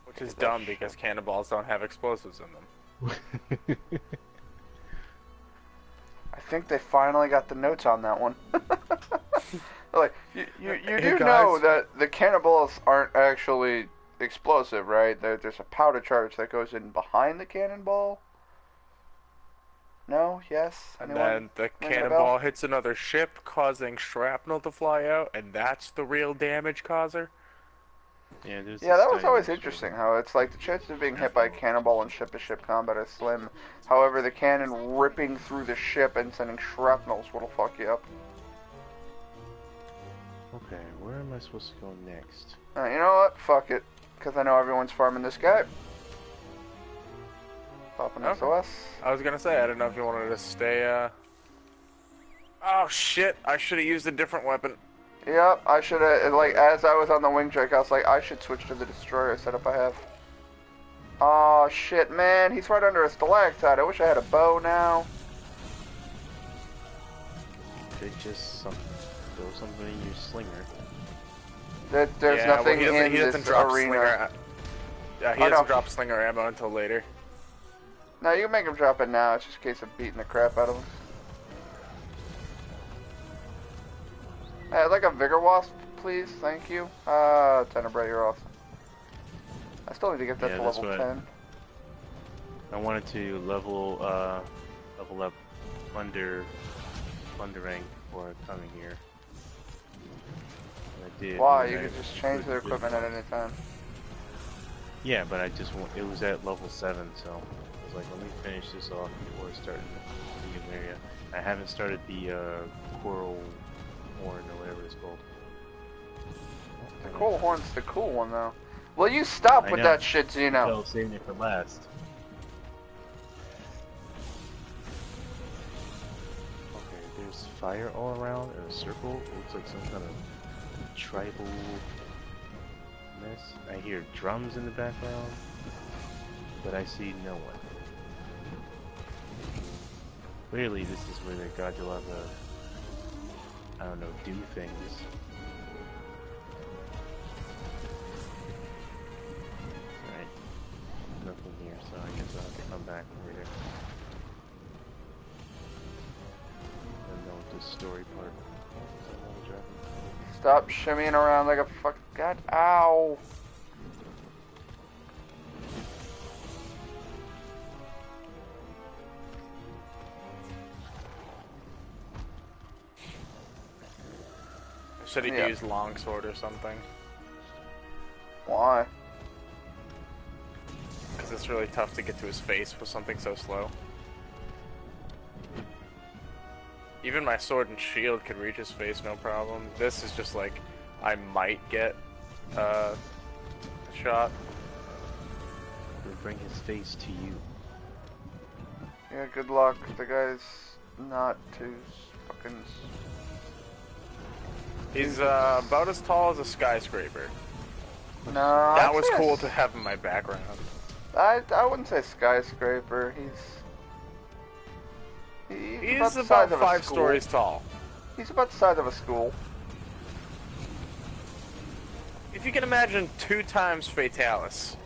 Which is dumb because cannonballs don't have explosives in them. I think they finally got the notes on that one. Like, you Hey, do guys. know that the cannonballs aren't actually explosive, right? There's a powder charge that goes in behind the cannonball. No? Yes? And Anyone? then the ring a bell? cannonball hits another ship, causing shrapnel to fly out, and that's the real damage causer. Yeah, there's Yeah, this that was guy always who interesting, showed how it's like the chances of being hit by a cannonball in ship-to-ship combat are slim. However, the cannon ripping through the ship and sending shrapnels will fuck you up. Okay, where am I supposed to go next? You know what? Fuck it. Because I know everyone's farming this guy. Popping Okay. SOS. I was gonna say, I don't know if you wanted to stay, Oh shit, I should've used a different weapon. Yep, I should have, like, as I was on the wing drake, I was like, I should switch to the destroyer setup I have. Oh shit, man, he's right under a stalactite. I wish I had a bow now. They just throw something in your slinger. There's nothing well, in he doesn't this drop arena. Slinger. Yeah, he Oh, doesn't no. drop slinger ammo until later. No, you can make him drop it now. It's just a case of beating the crap out of him. Hey, I'd like a Vigor Wasp, please. Thank you. Tenebrae, you're awesome. I still need to get that Yeah, to that's level what 10. I wanted to level up Thundering before coming here. And I did. Why? and You I could just change their couldn't- equipment at any time. Yeah, but I just want. It was at level 7, so I was like, let me finish this off before starting the new area. I haven't started the Coral Horn or whatever it's called. The cool horn's the cool one, though. Will you stop I with know. that shit, Zeno? No, saving it for last. Okay, there's fire all around in a circle. It looks like some kind of tribal mess. I hear drums in the background, but I see no one. Clearly, this is where the Gajalaga, I don't know, do things. Alright. Nothing here, so I guess I'll have to come back later. And know what this story part. Is that another dragon? Stop shimmying around like a fuck. God, ow. Should he Yeah. use longsword or something? Why? Because it's really tough to get to his face with something so slow. Even my sword and shield could reach his face no problem. This is just like, I might get a shot. He'll bring his face to you. Yeah, good luck. The guy's not too fucking... He's about as tall as a skyscraper. No, That I'd was say cool to have in my background. I wouldn't say skyscraper. He's the size about of a 5 school. stories tall. He's about the size of a school. If you can imagine 2 times Fatalis.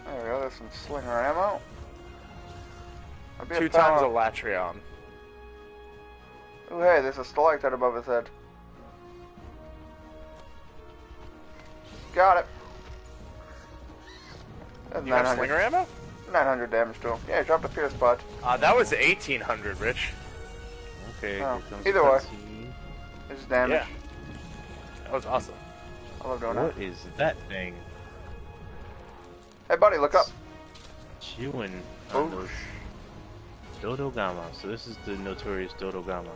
There we go. There's some slinger ammo. 2 times a Latreon. Oh, hey, there's a stalactite above his head. Got it. That's You have slinger ammo? 900 damage to him. Yeah, he dropped a pierce pod. That was 1800, Rich. Okay, Oh, here comes either the way. cutscene. There's damage. Yeah. That was awesome. I love doing that. What is that thing? Hey, buddy, look up. Chewing Oh, on those Dodogama. So this is the notorious Dodogama.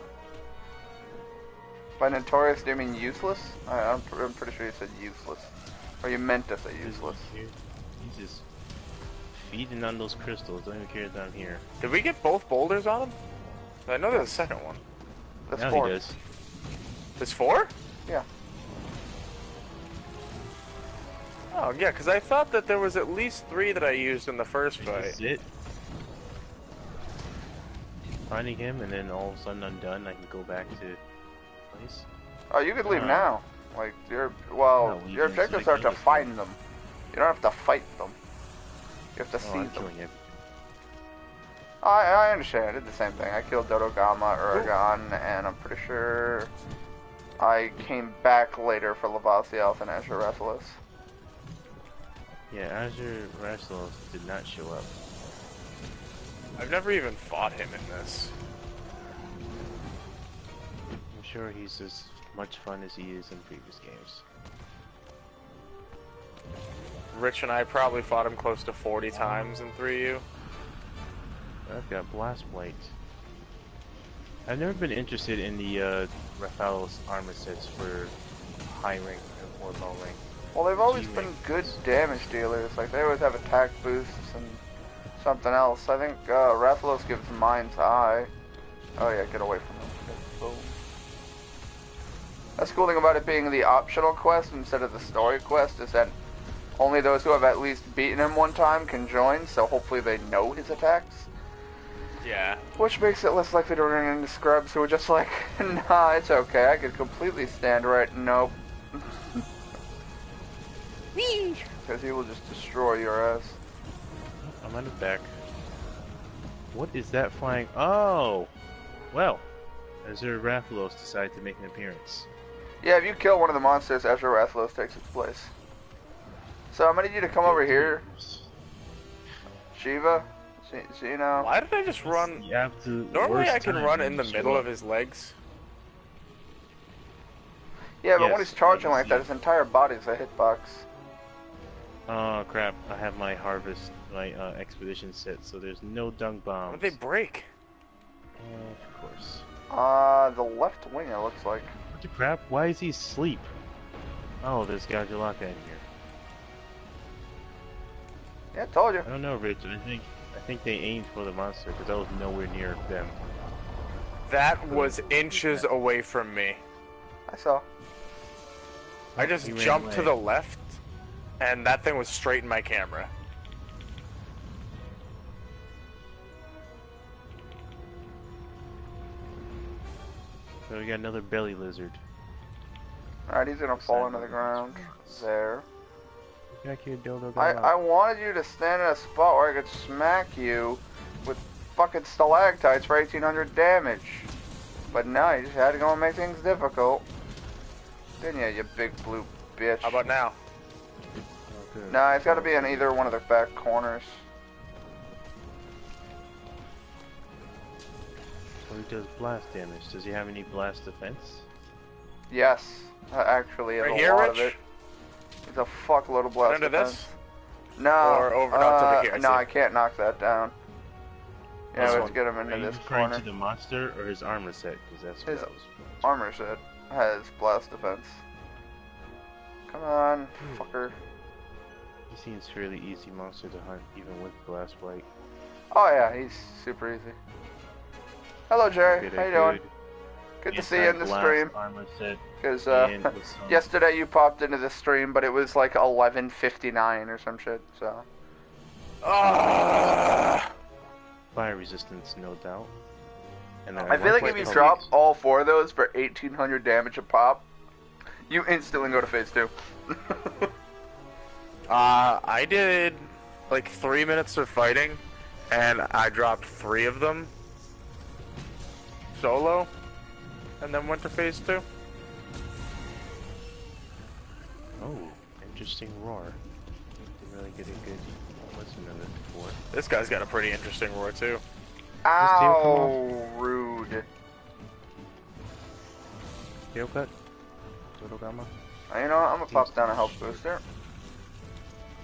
By notorious, do you mean useless? I'm pretty sure you said useless. Or you meant to say useless. He's just feeding on those crystals. Don't even care that I'm here. Did we get both boulders on him? I know there's a second one. That's Now 4. he does. There's 4? Yeah. Oh, yeah, because I thought that there was at least 3 that I used in the first fight. That's it. Finding him, and then all of a sudden I'm done. I can go back to place. Oh, you could leave Uh, now. Like, your No, we your can objectives select are to other find them. You don't have to fight them. You have to Oh, see I'm them. killing him. I understand. I did the same thing. I killed Dodogama, Uragan, and I'm pretty sure I came back later for Lavasios and Azure Rathalos. Yeah, Azure Raslos did not show up. I've never even fought him in this. I'm sure he's as much fun as he is in previous games. Rich and I probably fought him close to 40 times in 3U. I've got Blast Blight. I've never been interested in the Rathalos armor sets for high rank or low rank. Well, they've always G been rank. good damage dealers. Like, they always have attack boosts and something else. I think Rathalos gives Mind's Eye. Oh yeah, get away from them. Boom. That's the cool thing about it being the optional quest instead of the story quest is that only those who have at least beaten him one time can join, so hopefully they know his attacks. Yeah. Which makes it less likely to run into scrubs who are just like, nah, it's okay, I could completely stand right. Nope. Because he will just destroy your ass. I'm on his back. What is that flying? Oh! Well, Azure Rathalos decided to make an appearance. Yeah, if you kill one of the monsters, Azure Rathalos takes its place. So I'm gonna need you to come over here, Shiva. So, you know. Why did I just run? You have to. Normally I can run in the middle of his legs. Yeah, but Yes, when he's charging I like that, see. his entire body's a hitbox. Oh crap! I have my harvest, my expedition set, so there's no dung bombs. What did they break? Of course. The left wing, it looks like. What the crap? Why is he asleep? Oh, there's Gajalaka in here. Yeah, I told you. I don't know, Rich. I think they aimed for the monster because I was nowhere near them. That was inches away from me. I saw. I just He ran jumped to away. the left, and that thing was straight in my camera. So we got another belly lizard. Alright, he's gonna fall into the ground. There. Back here, Dodo. I wanted you to stand in a spot where I could smack you with fucking stalactites for 1800 damage. But no, you just had to go and make things difficult. Didn't you, you big blue bitch? How about now? No, it's gotta be in either one of the back corners. So he does blast damage. Does he have any blast defense? Yes, actually, Right a here, lot of Rich? it. It's a fuckload of blast Under defense. this? No. Or over knocked over here, I No, see. I can't knock that down. Yeah, This let's one. get him into Are you this referring corner. to the monster or his armor set? Because that's what His I was. armor set has blast defense. Come on, fucker. He seems fairly easy monster to hunt, even with blast blight. Oh yeah, he's super easy. Hello, Jerry. Good, How you doing? Good to see you in the stream. Armor set Because and with some yesterday you popped into the stream, but it was like 11:59 or some shit. So. fire resistance, no doubt. And then I feel like if you drop all 4 of those for 1,800 damage a pop, you instantly go to phase 2. I did like 3 minutes of fighting, and I dropped 3 of them solo, and then went to phase 2. Oh, interesting roar. Didn't really get a good listen of it before. This guy's got a pretty interesting roar too. Ow, rude. Tail cut? Total gamma? You know what? I'm gonna pop down a health booster.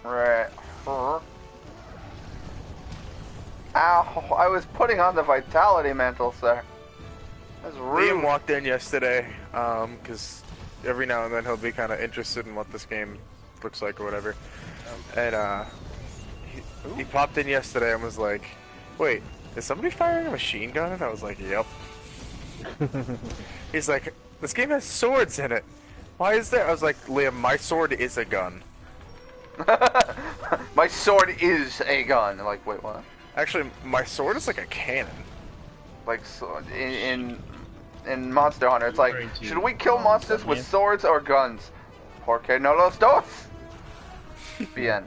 Right. Ow, I was putting on the vitality mantle, sir. That's rude. Liam walked in yesterday, because every now and then he'll be kind of interested in what this game looks like or whatever. And he popped in yesterday and was like, "Wait, is somebody firing a machine gun?" And I was like, "Yep." He's like, "This game has swords in it. Why is there?" I was like, "Liam, my sword is a gun." My sword is a gun. Like, wait, what? Actually, my sword is like a cannon. Like, so in Monster Hunter, it's like, should we kill monsters with swords or guns? Porque no los dos. Bien.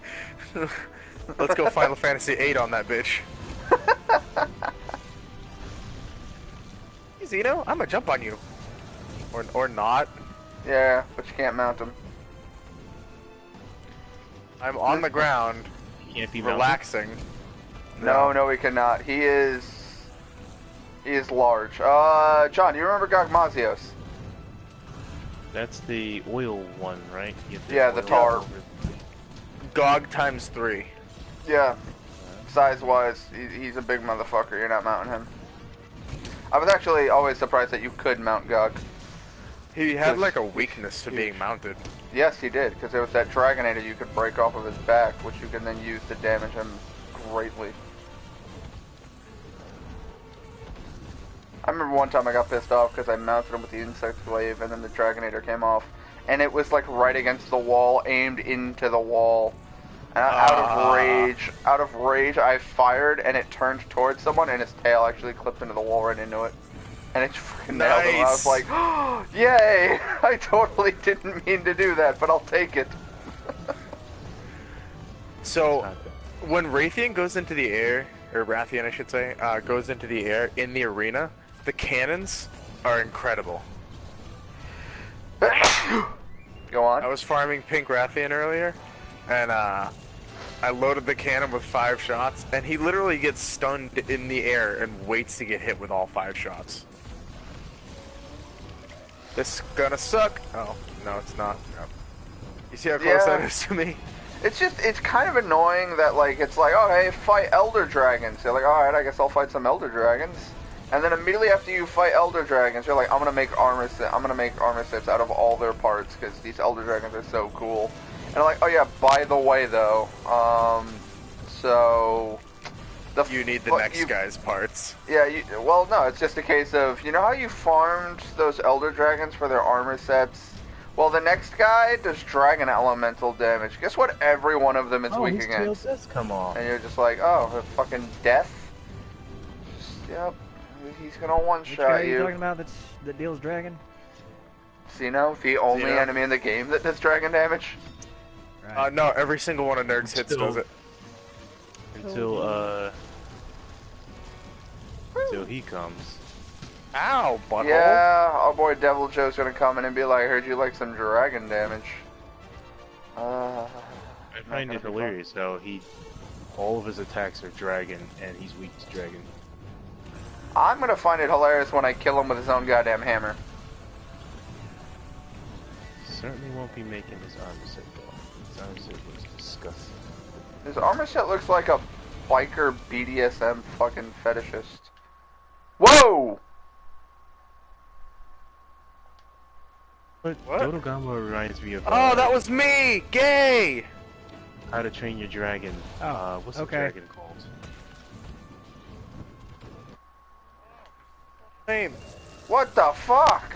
Let's go Final Fantasy VIII on that bitch. Hey, Zeno, I'm gonna jump on you. Or not. Yeah, but you can't mount them. I'm on the ground, Can't be relaxing. No, he cannot. He is large. John, do you remember Gogmazios? That's the oil one, right? Yeah, the tar. GOG times 3. Yeah. Size-wise, he's a big motherfucker. You're not mounting him. I was actually always surprised that you could mount Gog. He had like a weakness to being mounted. Yes, he did, because there was that Dragonator you could break off of his back, which you can then use to damage him greatly. I remember one time I got pissed off because I mounted him with the Insect Glaive, and then the Dragonator came off, and it was like right against the wall, aimed into the wall. And out of rage, I fired, and it turned towards someone, and its tail actually clipped into the wall right into it. And it fucking nailed him. I was like, oh, yay! I totally didn't mean to do that, but I'll take it. So, when Raytheon goes into the air, or Rathian I should say, goes into the air in the arena, the cannons are incredible. Go on. I was farming Pink Rathian earlier, and I loaded the cannon with 5 shots, and he literally gets stunned in the air and waits to get hit with all 5 shots. This is gonna suck. Oh, no, it's not. No. You see how close that is to me? It's kind of annoying that, like, it's like, oh, hey, fight Elder Dragons. You're like, alright, I guess I'll fight some Elder Dragons. And then immediately after you fight Elder Dragons, you're like, I'm gonna make armor sets out of all their parts, because these Elder Dragons are so cool. And I'm like, oh yeah, by the way, though, so... You need the next guy's parts. Yeah, well, no, it's just a case of, you know how you farmed those Elder Dragons for their armor sets? Well, the next guy does Dragon Elemental damage. Guess what every one of them is weak against? Does come off. And you're just like, oh, fucking death? Yep, he's gonna one-shot you. Which guy are you talking about that deals dragon? Xeno, the only enemy in the game that does dragon damage? Right. No, every single one of Nerd's hits does it. Until he comes. Ow, butthole. Yeah, our boy Devil Joe's gonna come in and be like, heard you like some dragon damage. I find it hilarious how all of his attacks are dragon, and he's weak to dragon. I'm gonna find it hilarious when I kill him with his own goddamn hammer. Certainly won't be making his armor set though. His armor set looks disgusting. His armor set looks like a biker BDSM fucking fetishist. Whoa! But Dodogama reminds me of Oh, that was me! Gay! How to Train Your Dragon. Oh, what's the dragon called? Name. What the fuck?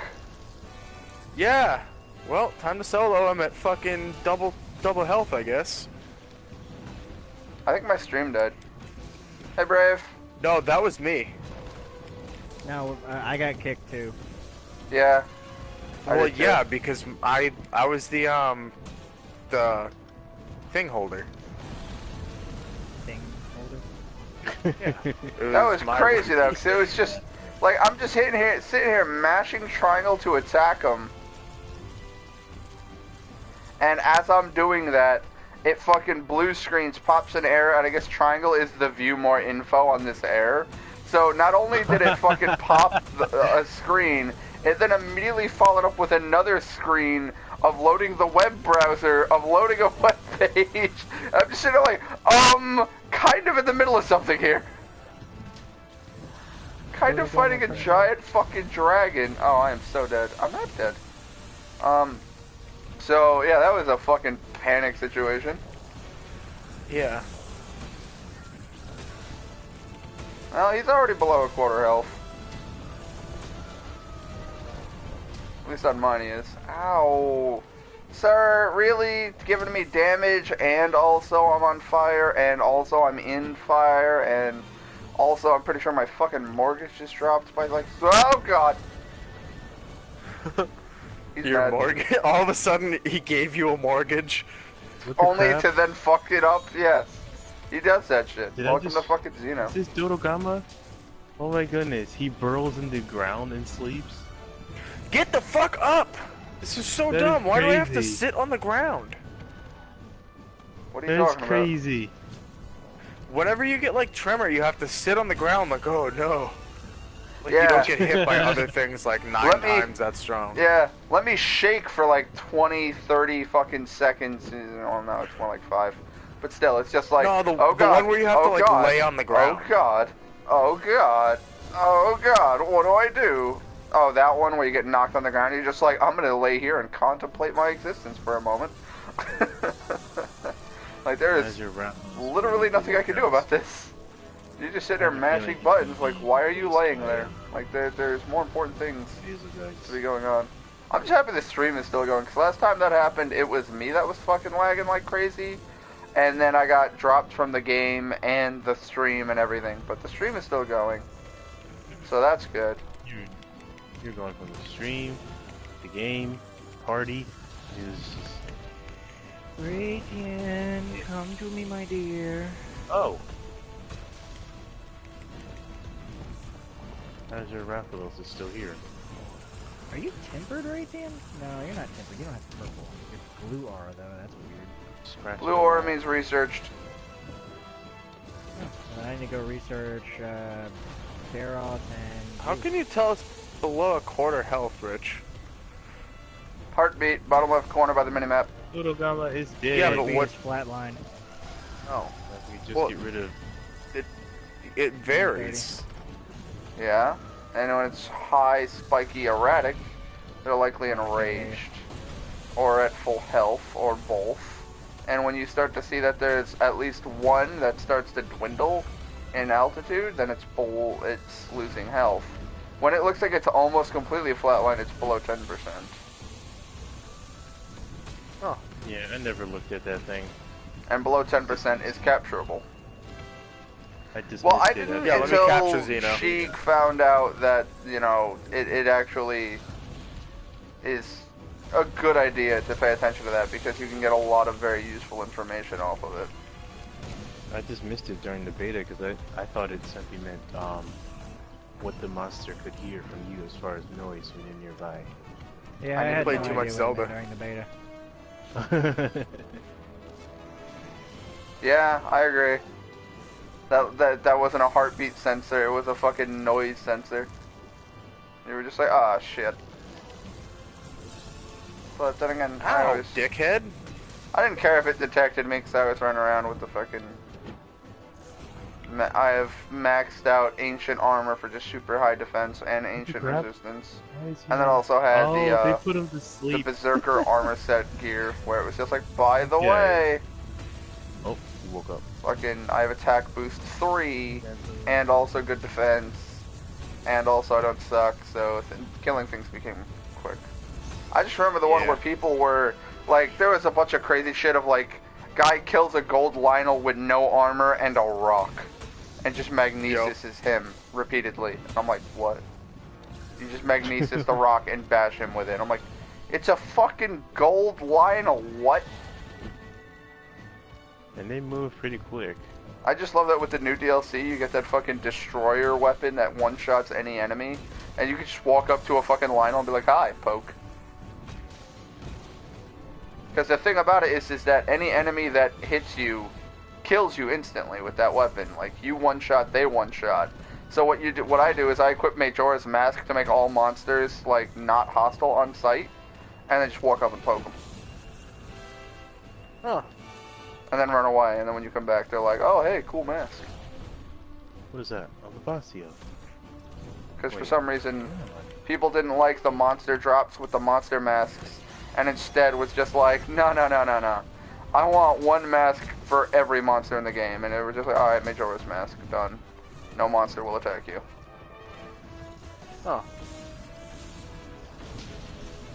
Yeah. Well, time to solo. I'm at fucking double health, I guess. I think my stream died. Hey, Brave. No, that was me. No, I got kicked too. Yeah. I Well, did too. yeah, because I was the thing holder. Thing holder. Yeah. That was crazy though, because it was just like I'm just sitting here mashing triangle to attack him, and as I'm doing that, it fucking blue screens, pops an error, and I guess triangle is the view more info on this error. So not only did it fucking pop a screen, it then immediately followed up with another screen of loading the web browser, of loading a web page. I'm just sitting there like, kind of in the middle of something here. Kind of fighting a giant fucking dragon. Oh, I am so dead. I'm not dead. So, yeah, that was a fucking panic situation. Yeah. Well, he's already below a quarter health. At least on mine he is. Ow. Sir, really? Giving me damage, and also I'm on fire, and also I'm in fire, and also I'm pretty sure my fucking mortgage just dropped by like... Oh, God! He's Your mad. mortgage? All of a sudden, he gave you a mortgage? Only to then fuck it up? Yes. He does that shit. Did I Welcome just- to fucking Xeno. Is this Dodogama? Oh my goodness, he burrows in the ground and sleeps? Get the fuck up! This is so That is dumb. Why do I have to crazy. sit on the ground? What are you That's talking crazy. Whenever you get like tremor, you have to sit on the ground like, oh no. Like Yeah. you don't get hit by other things like 9 Let me- times that strong. about? Yeah, let me shake for like 20, 30 fucking seconds. Oh no, it's more like 5. But still, it's just like, No, the oh god, one where you have oh to like god, lay on the ground. Oh god, oh god, oh god, what do I do? Oh, that one where you get knocked on the ground, you're just like, I'm gonna lay here and contemplate my existence for a moment. Like, there is literally nothing I can do about this. You just sit there mashing buttons, like, why are you laying there? Like, there's more important things to be going on. I'm just happy the stream is still going, because last time that happened, it was me that was fucking lagging like crazy, and then I got dropped from the game and the stream and everything, but the stream is still going, so that's good. You're going from the stream, the game, party, is Radiant, come to me, my dear. oh. How's your Raphaelos is still here? Are you tempered, Radiant? No, you're not tempered. You don't have purple. You're blue aura, though. That's weird. Scratch Blue it aura out. means researched. I need to go research Karos and... How can you tell it's below a quarter health, Rich? Heartbeat, bottom left corner by the minimap. Dodogama is dead. Yeah, but what- Flatline. Oh. We just Well- get rid of. It varies. Yeah, and when it's high, spiky, erratic, they're likely enraged, or at full health, or both. And when you start to see that there's at least one that starts to dwindle in altitude, then it's losing health. When it looks like it's almost completely flatline, it's below 10%. Yeah, I never looked at that thing. And below 10% is capturable. I just Well, I missed it. didn't Yeah, let me until capture Xeno. Sheik found out that, you know, it actually is a good idea to pay attention to that because you can get a lot of very useful information off of it. I just missed it during the beta because I thought it simply meant what the monster could hear from you as far as noise when you're nearby. Yeah, I I, need to had play no too idea much what it Zelda. meant during the beta. Yeah, I agree. That wasn't a heartbeat sensor, it was a fucking noise sensor. You were just like, ah, shit. But then again, Ow, dickhead. I didn't care if it detected me because I was running around with the fucking... I have maxed out ancient armor for just super high defense and ancient Grab- resistance. And then also had oh, the they put him to the sleep. Berserker armor set gear, where it was just like, by the Yeah. way, Oh, he woke up. fucking, I have attack boost 3, and also good defense, and also I don't suck, so killing things became quick. I just remember the one where people were, like, there was a bunch of crazy shit of, like, guy kills a gold Lionel with no armor and a rock, and just magnesis him repeatedly. And I'm like, what? You just magnesis the rock and bash him with it. I'm like, it's a fucking gold Lionel, what? And they move pretty quick. I just love that with the new DLC, you get that fucking destroyer weapon that one-shots any enemy, and you can just walk up to a fucking Lionel and be like, hi, poke. Because the thing about it is that any enemy that hits you kills you instantly with that weapon. Like, you one-shot, they one-shot. So what I do is I equip Majora's Mask to make all monsters, like, not hostile on sight, and then just walk up and poke them. Huh. And then run away, and then when you come back, they're like, oh, hey, cool mask. What is that? A Levasio. Because for some reason, people didn't like the monster drops with the monster masks, and instead was just like, no. I want one mask for every monster in the game, and it was just like, alright, Majora's Mask, done. No monster will attack you. Oh.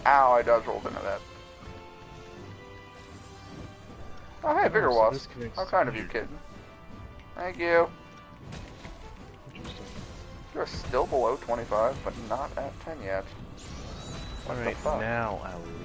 Ow, I dodge rolled into that. Oh, hey, bigger wasp. How kind of you, kitten. Thank you. Interesting. You're still below 25, but not at 10 yet. What the Alright, fuck? now I will leave.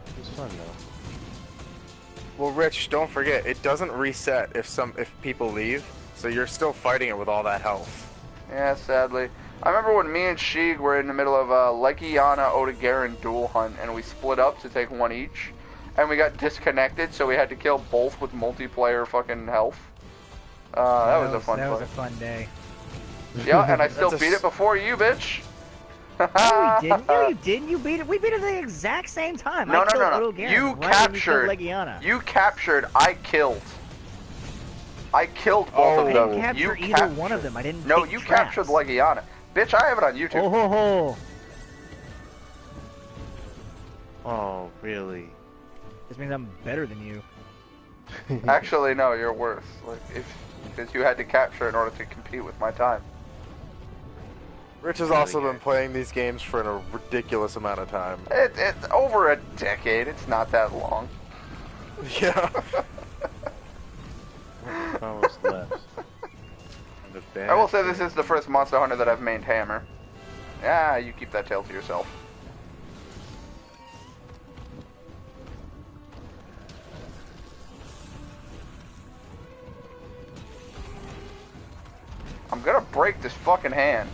It was fun though. Well, Rich, don't forget, it doesn't reset if people leave, so you're still fighting it with all that health. Yeah, sadly. I remember when me and Sheeg were in the middle of a Legiana Otogaron duel hunt, and we split up to take one each, and we got disconnected, so we had to kill both with multiplayer fucking health. That was a fun fight. That was a fun day. Yeah, and I still beat it before you, bitch. No, you didn't. No, you didn't. You beat it. We beat it at the exact same time. No. Otogaron You right captured. when you killed Legiana. You captured. I killed. I killed both of I them. didn't capture You either one of them. I didn't. No, take you traps. captured Legiana. Bitch, I have it on YouTube. Oh ho ho! Oh, really? This means I'm better than you. Actually, no, you're worse. Like, because you had to capture in order to compete with my time. Rich has also been playing these games for a ridiculous amount of time. It's over a decade. It's not that long. Yeah. Almost left. I will say this is the first Monster Hunter that I've mained hammer. Yeah, you keep that tail to yourself. I'm gonna break this fucking hand.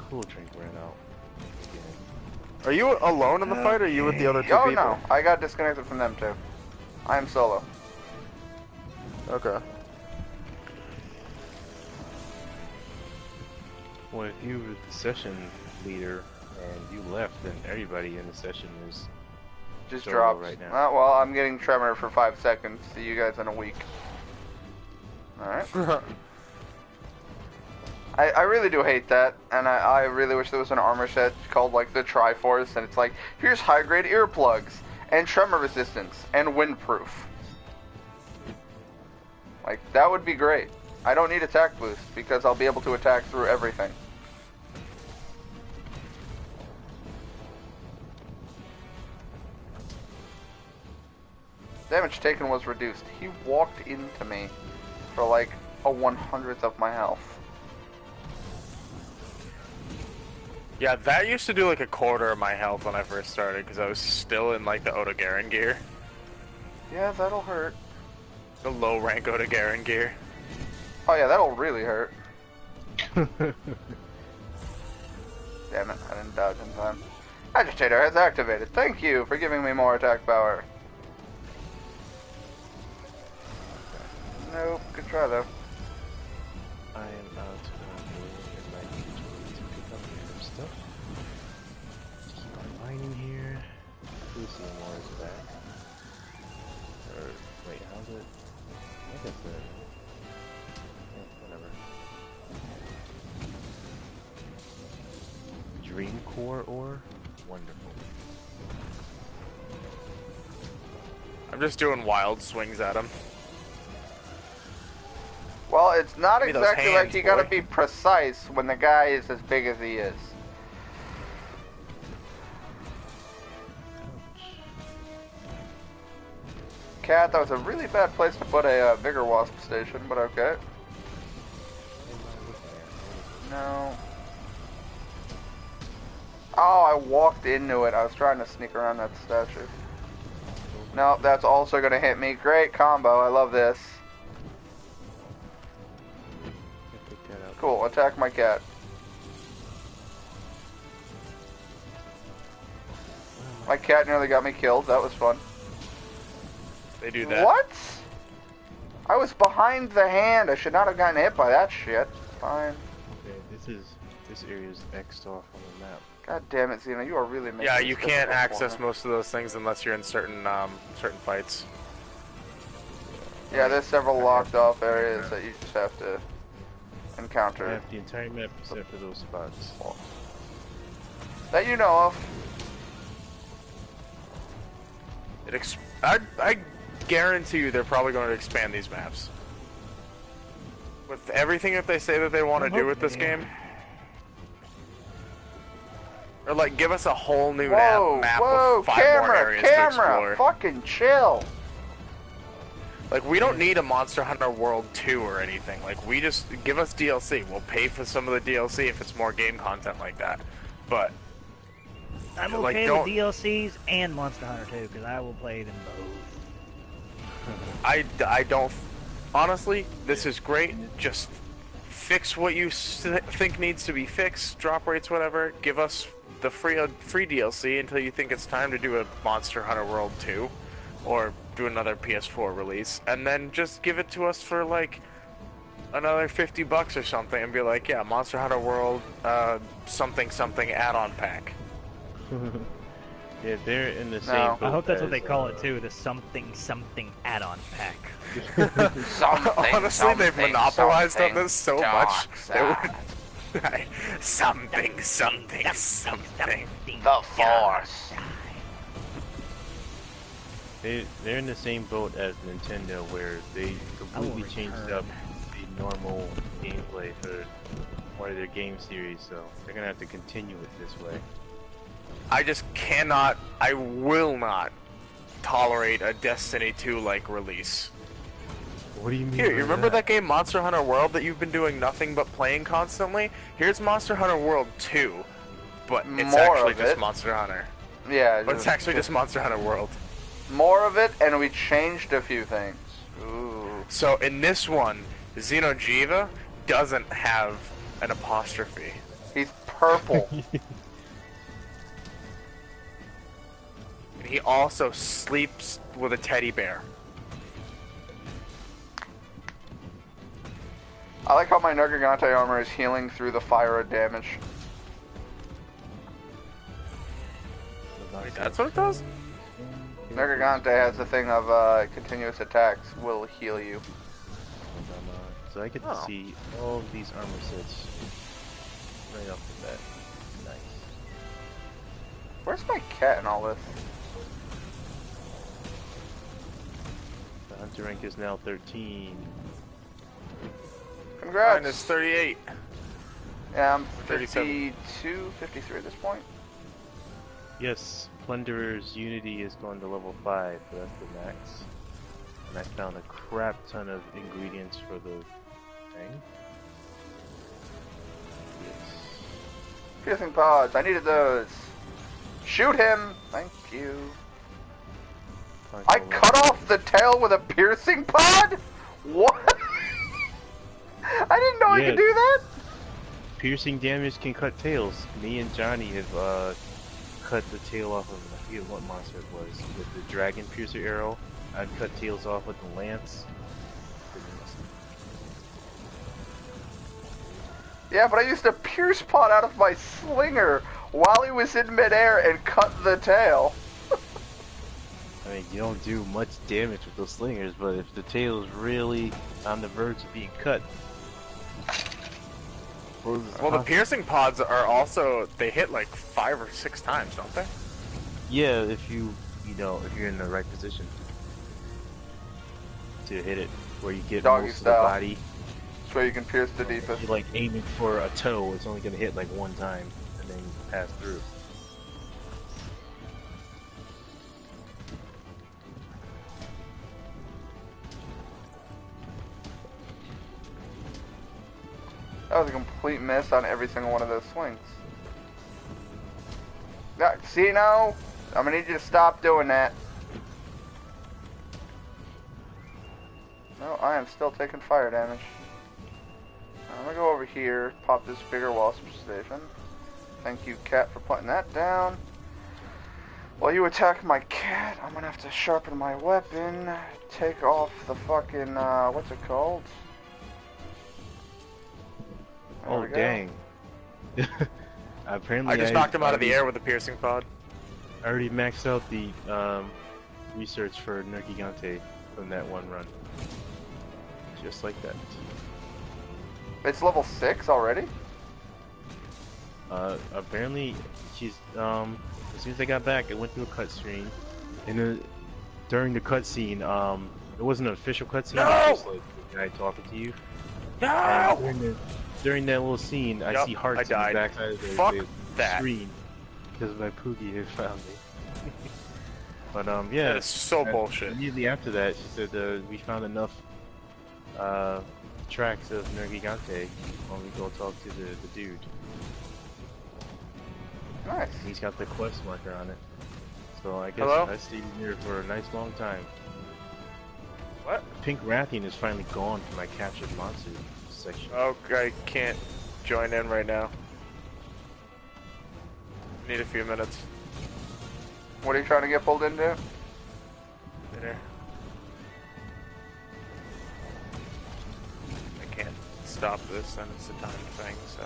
Cool drink ran out. Are you alone in the fight, or are you with the other two Oh people? no, I got disconnected from them too. I am solo. Okay. Well, if you were the session leader and you left, then everybody in the session is Just solo dropped. right now. Well, I'm getting Tremor for 5 seconds. See you guys in a week. Alright. I really do hate that, and I really wish there was an armor set called, like, the Triforce, and it's like, here's high-grade earplugs, and tremor resistance, and windproof. Like, that would be great. I don't need attack boost, because I'll be able to attack through everything. Damage taken was reduced. He walked into me for, like, a 100th of my health. Yeah, that used to do like a quarter of my health when I first started, because I was still in like the Otogaron gear. Yeah, that'll hurt. The low rank Otogaron gear. Oh yeah, that'll really hurt. Damn it, I didn't dodge in time. Agitator has activated. Thank you for giving me more attack power. Nope, good try though. I am out and I need to pick up your stuff. Keep on mining here. Lucy more is back. Or wait, how's it? I guess whatever. Dream core ore? Wonderful. I'm just doing wild swings at him. Well, Well, it's not Give me those exactly like hands, you gotta boy. be precise when the guy is as big as he is. Cat, that was a really bad place to put a bigger wasp station, but okay. No. Oh, I walked into it. I was trying to sneak around that statue. No, that's also gonna hit me. Great combo. I love this. Cool. Attack my cat. My cat nearly got me killed. That was fun. They do that. What? I was behind the hand. I should not have gotten hit by that shit. Fine. Okay, this area is X'd off on the map. God damn it, Xena. You are really making Yeah, this you can't difficult for access me. most of those things unless you're in certain fights. Yeah, there's several locked off areas that you just have to I encounter. have the entire map except for those spots. That you know of. I guarantee you they're probably going to expand these maps. With everything that they say that they want to do with this game. Or like, give us a whole new map with 5 more areas to explore. Fucking chill. Like, we don't need a Monster Hunter World 2 or anything. Like, we just give us DLC. We'll pay for some of the DLC if it's more game content like that. But I'm like, okay don't- with DLCs and Monster Hunter 2 because I will play them both. I don't. Honestly, this is great. Just fix what you think needs to be fixed. Drop rates, whatever. Give us the free DLC until you think it's time to do a Monster Hunter World 2, or do another PS4 release, and then just give it to us for like another $50 or something, and be like, yeah, Monster Hunter World something add-on pack. Yeah, they're in the same No. boat I hope that's what as, they call it too, the something add-on pack. Honestly, they've monopolized on this so much. Dark Something. The Force. They're in the same boat as Nintendo, where they completely changed up the normal gameplay for one of their game series, so they're gonna have to continue it this way. I just cannot, I will not tolerate a Destiny 2-like release. What do you mean? Here, by you remember that game Monster Hunter World that you've been doing nothing but playing constantly? Here's Monster Hunter World 2, but it's More actually of just it. Monster Hunter. Yeah. But it's actually just Monster Hunter World. More of it, and we changed a few things. Ooh. So in this one, Xeno'jiva doesn't have an apostrophe. He's purple. And he also sleeps with a teddy bear. I like how my Nergigante armor is healing through the fire damage. Wait, that's what it does? Nergigante has the thing of continuous attacks will heal you. So I get to Oh. see all of these armor sets right off the bat. Nice. Where's my cat in all this? The hunter rank is now 13. Congrats. Mine is 38. Yeah, I'm 37. 52, 53 at this point. Yes, Plunderer's Unity is going to level 5, so that's the max. And I found a crap ton of ingredients for the thing. Yes. Piercing pods, I needed those. Shoot him! Thank you. I cut off the tail with a piercing pod? What? I didn't know I Yeah. could do that! Piercing damage can cut tails. Me and Johnny have cut the tail off of, I forget what monster it was, with the dragon piercer arrow. I'd cut tails off with the lance. Yeah, but I used a pierce pod out of my slinger while he was in midair and cut the tail. I mean, you don't do much damage with those slingers, but if the tail is really on the verge of being cut... Well, the piercing pods are also, they hit like 5 or 6 times, don't they? Yeah, if you know, if you're in the right position to hit it, where you get Doggy most style. of the body. So you can pierce the deepest. If you're like aiming for a toe, it's only gonna hit like one time and then pass through. That was a complete miss on every single one of those swings. See now? I'm gonna need you to stop doing that. No, I am still taking fire damage. I'm gonna go over here, pop this bigger wasp station. Thank you, cat, for putting that down. While you attack my cat, I'm gonna have to sharpen my weapon, take off the fucking, what's it called? There Oh we go. dang. Apparently I just knocked him out of the air with a piercing pod. I already maxed out the research for Nergigante from that one run. Just like that. It's level 6 already? Apparently she's as soon as I got back, I went through a cutscene, and then during the cutscene, it wasn't an official cutscene. No! It was just like the guy talking to you. No! And during that little scene, I see hearts I on the died. backside of Fuck the that. screen because my Poogie had found me. But yeah, That is so bullshit. Immediately after that, she said we found enough tracks of Nergigante when we go talk to the dude. Nice. He's got the quest marker on it. So I guess Hello? I stayed here for a nice long time. What? Pink Rathian is finally gone from my captured monster section. Okay, I can't join in right now. Need a few minutes. What are you trying to get pulled into? Dinner. I can't stop this, and it's a timed thing, so.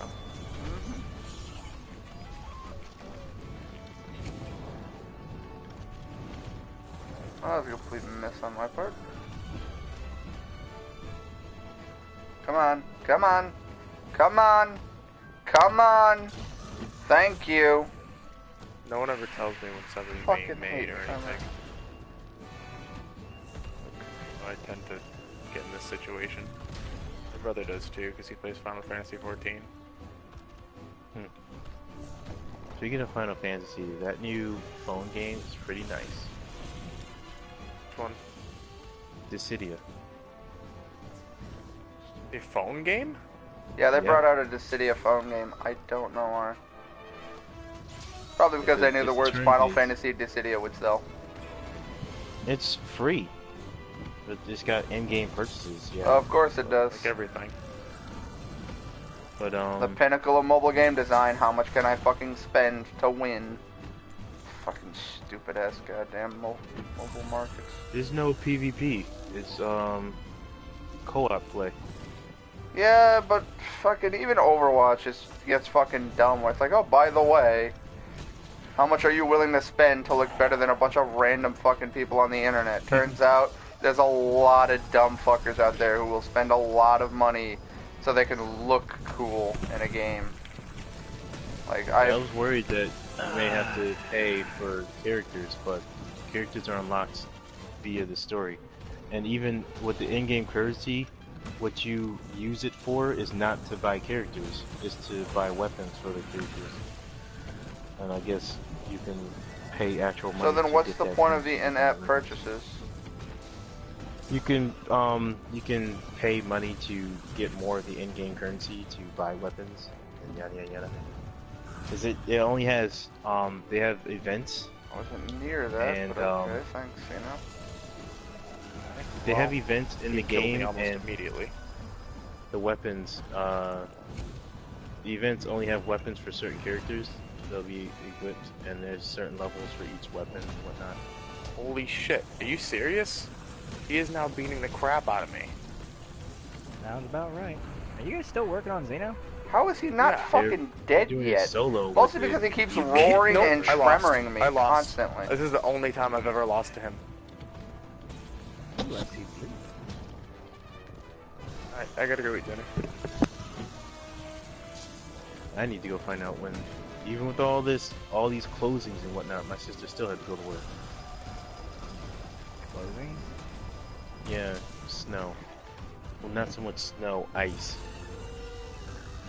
Oh, that was a complete miss on my part. Come on, come on, come on, come on. Thank you. No one ever tells me when something's Fucking being made hate or Tremor. anything. I tend to get in this situation. My brother does too, because he plays Final Fantasy 14. Speaking of Final Fantasy, that new phone game is pretty nice. Which one? Dissidia. A phone game? Yeah, they Yeah. brought out a Dissidia phone game. I don't know why. Probably because they knew the It's words turn-based. Final Fantasy Dissidia would sell. It's free, but it's got in-game purchases. Yeah, Of course it does. Like everything. but The pinnacle of mobile game design. How much can I fucking spend to win? Fucking stupid ass goddamn mobile markets. there's no PvP. It's co-op play. Yeah, but fucking even Overwatch gets fucking dumb. Where it's like, oh, by the way, how much are you willing to spend to look better than a bunch of random fucking people on the internet? Turns out there's a lot of dumb fuckers out there who will spend a lot of money so they can look cool in a game. Like I was worried that you may have to pay for characters, but characters are unlocked via the story. And even with the in-game currency, what you use it for is not to buy characters, it's to buy weapons for the characters. And I guess you can pay actual money. So then to what's get the that point of the currency. in-app purchases? You can pay money to get more of the in-game currency to buy weapons and yada yada yada. Cause it only has they have events. I wasn't near that, And, but okay, thanks, you know. They have events in the Killed me game, almost and immediately. the weapons. The events only have weapons for certain characters. They'll be equipped, and there's certain levels for each weapon and whatnot. Holy shit, are you serious? He is now beating the crap out of me. Sounds about right. Are you guys still working on Xeno? How is he not Yeah, fucking dead Doing it yet? solo. Mostly with because the- he keeps You- roaring Nope, and I lost. tremoring me I lost. constantly. This is the only time I've ever lost to him. Ooh, I see blue. I gotta go eat dinner. I need to go find out when, even with all these closings and whatnot, my sister still had to go to work. Closing. Yeah, snow. Well, not so much snow, ice.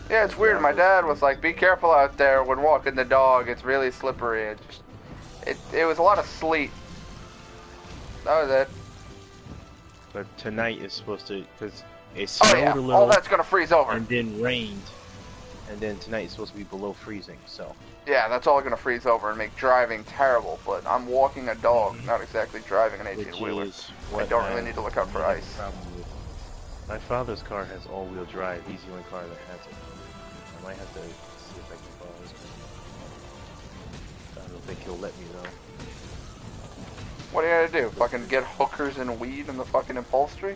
Yeah, it's weird. My dad was like, "Be careful out there when walking the dog. It's really slippery." It was a lot of sleet. That was it. But tonight is supposed to, because it Oh snowed yeah, a little, all that's gonna freeze over. and then rained, and then tonight is supposed to be below freezing. So. Yeah, that's all gonna freeze over and make driving terrible. But I'm walking a dog, not exactly driving an 18-wheeler. I don't really need to look out for ice. My father's car has all-wheel drive. He's the only car that has it. I might have to see if I can borrow his car. I don't think he'll let me though. What are you gonna do? Fucking get hookers and weed in the fucking upholstery?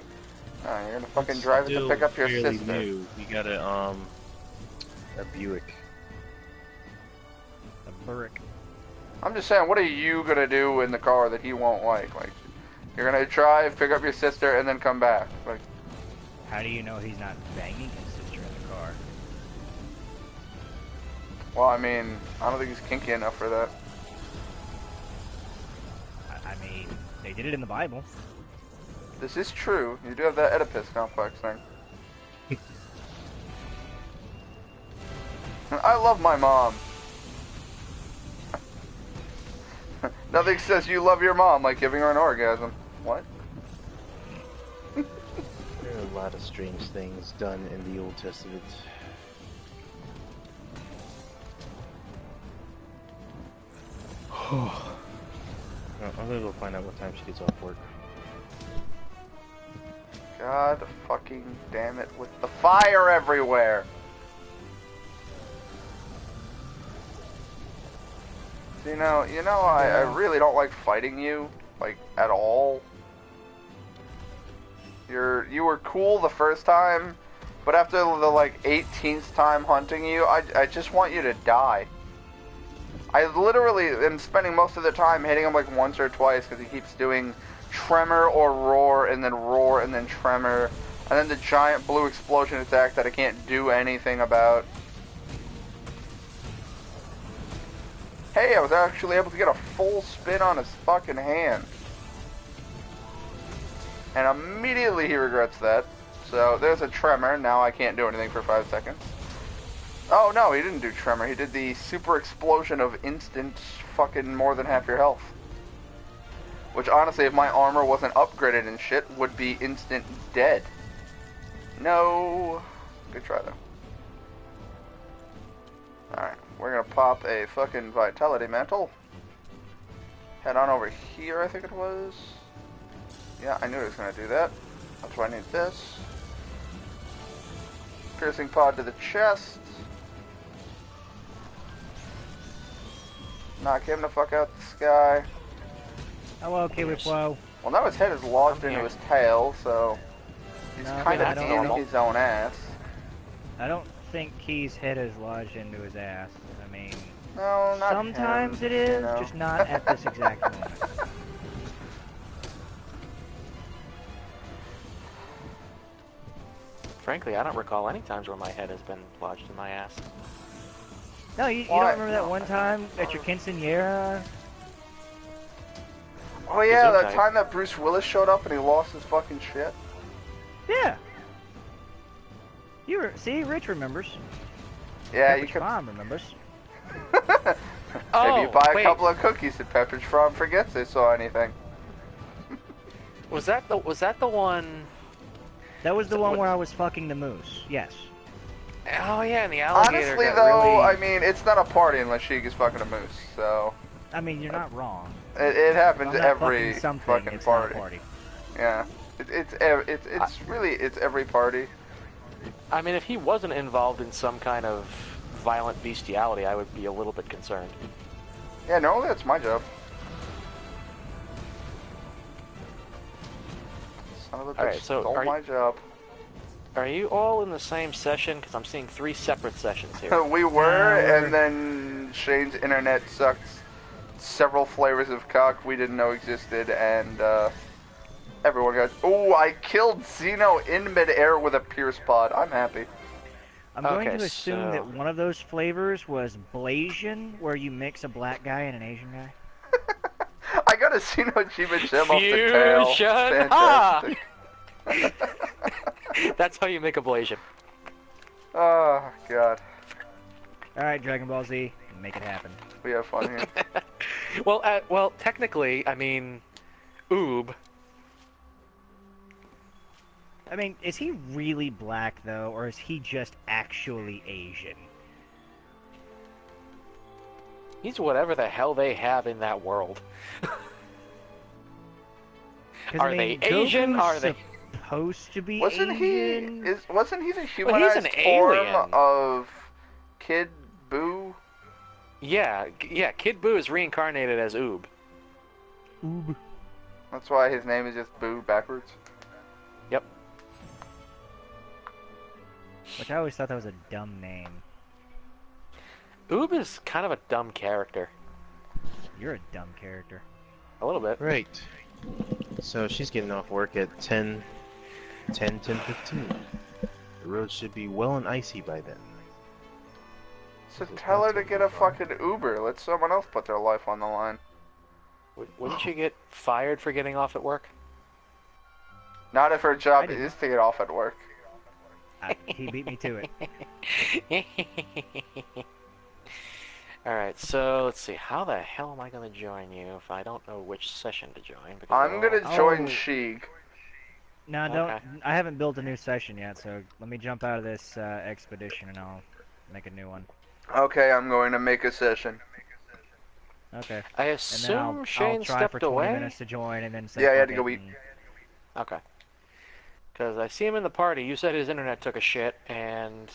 No, you're gonna fucking drive it to pick up your fairly sister. New. You got a Buick. A Burrick. I'm just saying, what are you gonna do in the car that he won't like? Like, you're gonna drive, pick up your sister, and then come back. Like, How do you know he's not banging his sister in the car? well, I mean, I don't think he's kinky enough for that. I mean, they did it in the Bible. This is true. You do have that Oedipus complex thing. I love my mom. Nothing says you love your mom like giving her an orgasm. What? There are a lot of strange things done in the Old Testament. I'm gonna go find out what time she gets off work. God fucking damn it with the fire everywhere. You know, I really don't like fighting you, like, at all. You were cool the first time, but after the, like, 18th time hunting you, I just want you to die. I literally am spending most of the time hitting him, like, once or twice, because he keeps doing tremor or roar, and then tremor, and then the giant blue explosion attack that I can't do anything about. Hey, I was actually able to get a full spin on his fucking hand. And immediately he regrets that. So there's a tremor. Now I can't do anything for 5 seconds. Oh no, he didn't do tremor. He did the super explosion of instant fucking more than half your health. Which honestly, if my armor wasn't upgraded and shit, would be instant dead. No. Good try though. Alright, we're gonna pop a fucking vitality mantle. Head on over here, I think it was. Yeah, I knew it was gonna do that. That's why I need this. Piercing pod to the chest. Knock him the fuck out the sky. Hello, Kiwi Flow. Well, now his head is lodged into his tail, so he's No, kind I of don't in know. his own ass. I don't think Key's head is lodged into his ass. I mean, No, not sometimes him, it is, you know. just not at this exact moment. Frankly, I don't recall any times where my head has been lodged in my ass. No, you don't Why? remember that one time at your quinceanera? Oh yeah, that Gesundheit. time that Bruce Willis showed up and he lost his fucking shit. Yeah. See, Rich remembers. Yeah, Pepperidge you could. Farm remembers. Maybe you buy a wait. couple of cookies at Pepperidge Farm forgets they saw anything. Was that the one? That was the So one what- where I was fucking the moose. Yes. Oh yeah, and the alligator Honestly got though, really... I mean, it's not a party unless she gets fucking a moose, so I mean, you're not wrong. it happens I'm not every fucking something. fucking It's party. not a party. Yeah, it's every party. I mean, if he wasn't involved in some kind of violent bestiality, I would be a little bit concerned. Yeah, no, that's my job. Son of a bitch, Alright, so stole are my job. Are you all in the same session? Because I'm seeing 3 separate sessions here. We were, and then Shane's internet sucked several flavors of cock we didn't know existed, and everyone got. Oh, I killed Xeno in midair with a Pierce pod. I'm happy. I'm going Okay, to assume so- that one of those flavors was Blasian, where you mix a black guy and an Asian guy. I got a Xeno achievement gem off the tail. Fusion! Ha! Fantastic. That's how you make ablation. Oh, God. Alright, Dragon Ball Z, make it happen. We have fun here. Well, technically, I mean, Oob. I mean, is he really black, though, or is he just actually Asian? He's whatever the hell they have in that world. 'Cause, Are I mean, they Asian? Goku's Are they? supposed to be Wasn't Asian? wasn't he the Well, humanized he's an form alien. of Kid Buu? Yeah. Kid Buu is reincarnated as Oob. Oob. That's why his name is just Boo backwards. Yep. Which I always thought that was a dumb name. Oob is kind of a dumb character. You're a dumb character. A little bit. Right. So she's getting off work at 10:15. The road should be well and icy by then. So tell her to get a fucking Uber. Let someone else put their life on the line. Wouldn't you get fired for getting off at work? Not if her job I didn't. is to get off at work. He beat me to it. Alright, so let's see. How the hell am I going to join you if I don't know which session to join? Because I'm gonna Oh. join Sheik. No, don't. Okay. I haven't built a new session yet, so let me jump out of this expedition and I'll make a new one. Okay, I'm going to make a session. Okay. I And then assume I'll Shane try stepped for 20 away? minutes to join and then say Yeah, I had fuck to go it eat. and- Okay. Because I see him in the party. You said his internet took a shit, and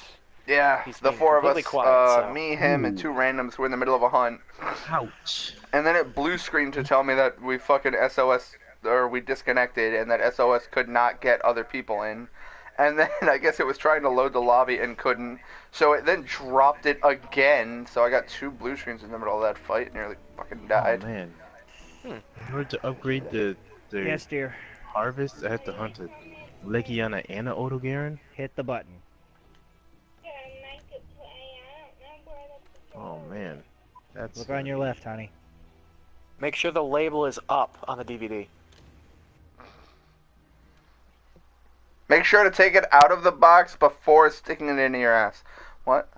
Yeah, He's the being four of us, completely quiet, so. me, him, and two randoms were in the middle of a hunt. Ouch. And then it blue screened to tell me that we fucking SOS, or we disconnected, and that SOS could not get other people in. And then I guess it was trying to load the lobby and couldn't. So it then dropped it again. So I got two blue screens in the middle of that fight and nearly fucking died. Oh man. In order to upgrade the Yes, dear. harvest, I have to hunt a Legiana and a Odogaron. Hit the button. Oh man. That's Look on your left, honey. make sure the label is up on the DVD. Make sure to take it out of the box before sticking it into your ass. What?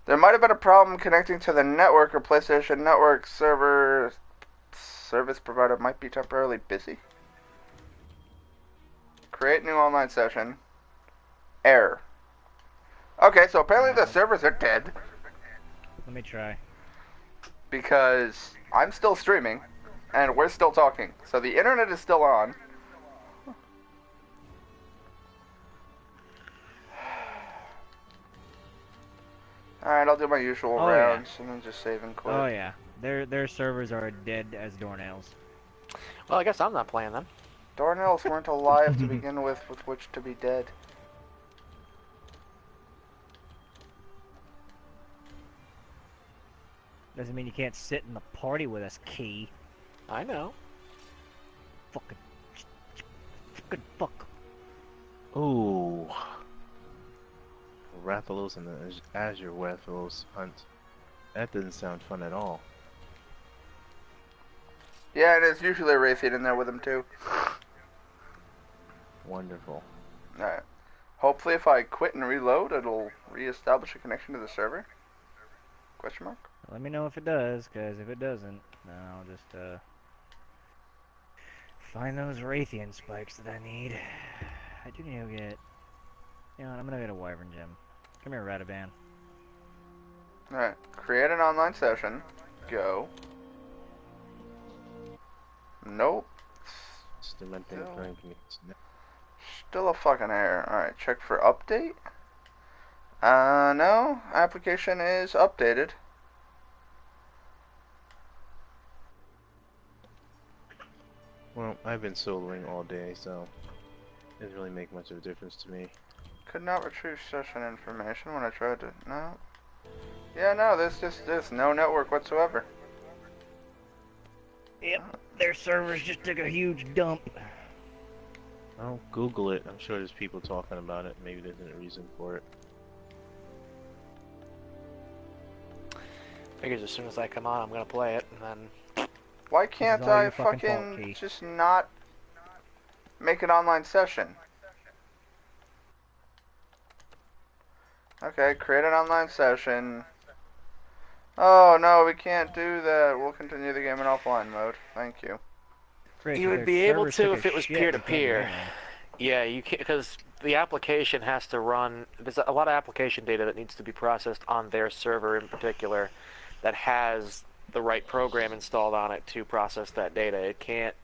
There might have been a problem connecting to the network or PlayStation Network server. Service provider might be temporarily busy. Create new online session. Error. Okay, so apparently the servers are dead Let me try. because I'm still streaming and we're still talking. So the internet is still on. Alright, I'll do my usual Oh, yeah. rounds and then just save and quit. Oh yeah, their servers are dead as doornails. Well, I guess I'm not playing them. Doornails weren't alive to begin with which to be dead. Doesn't mean you can't sit in the party with us, Key. I know. Fucking fuck. Ooh. Rathalos and the Azure Rathalos hunt. That doesn't sound fun at all. Yeah, and there's usually a Raytheon in there with him too. Wonderful. Alright. Hopefully if I quit and reload, it'll reestablish a connection to the server? Question mark? Let me know if it does, because if it doesn't, then I'll just find those Raytheon spikes that I need. I do need to get. You know what, I'm gonna get a Wyvern Gem. Come here, Rataban. Alright. Create an online session. Go. Nope. Still a fucking error. Alright, check for update. No. Application is updated. Well, I've been soloing all day, so it doesn't really make much of a difference to me. Could not retrieve session information when I tried to. No. Yeah, no, there's no network whatsoever. Yep, their servers just took a huge dump. I'll Google it. I'm sure there's people talking about it. Maybe there's a reason for it. Figures as soon as I come on, I'm gonna play it, and then Why can't all I your fucking fault, fucking Keith. just not make an online session? Okay, create an online session. Oh no, we can't do that. We'll continue the game in offline mode. Thank you. Great, You 'cause would their be able servers to took if a it was shit, we can't do peer-to-peer. that. Yeah, you can't, because the application has to run. There's a lot of application data that needs to be processed on their server in particular, that has the right program installed on it to process that data. It can't,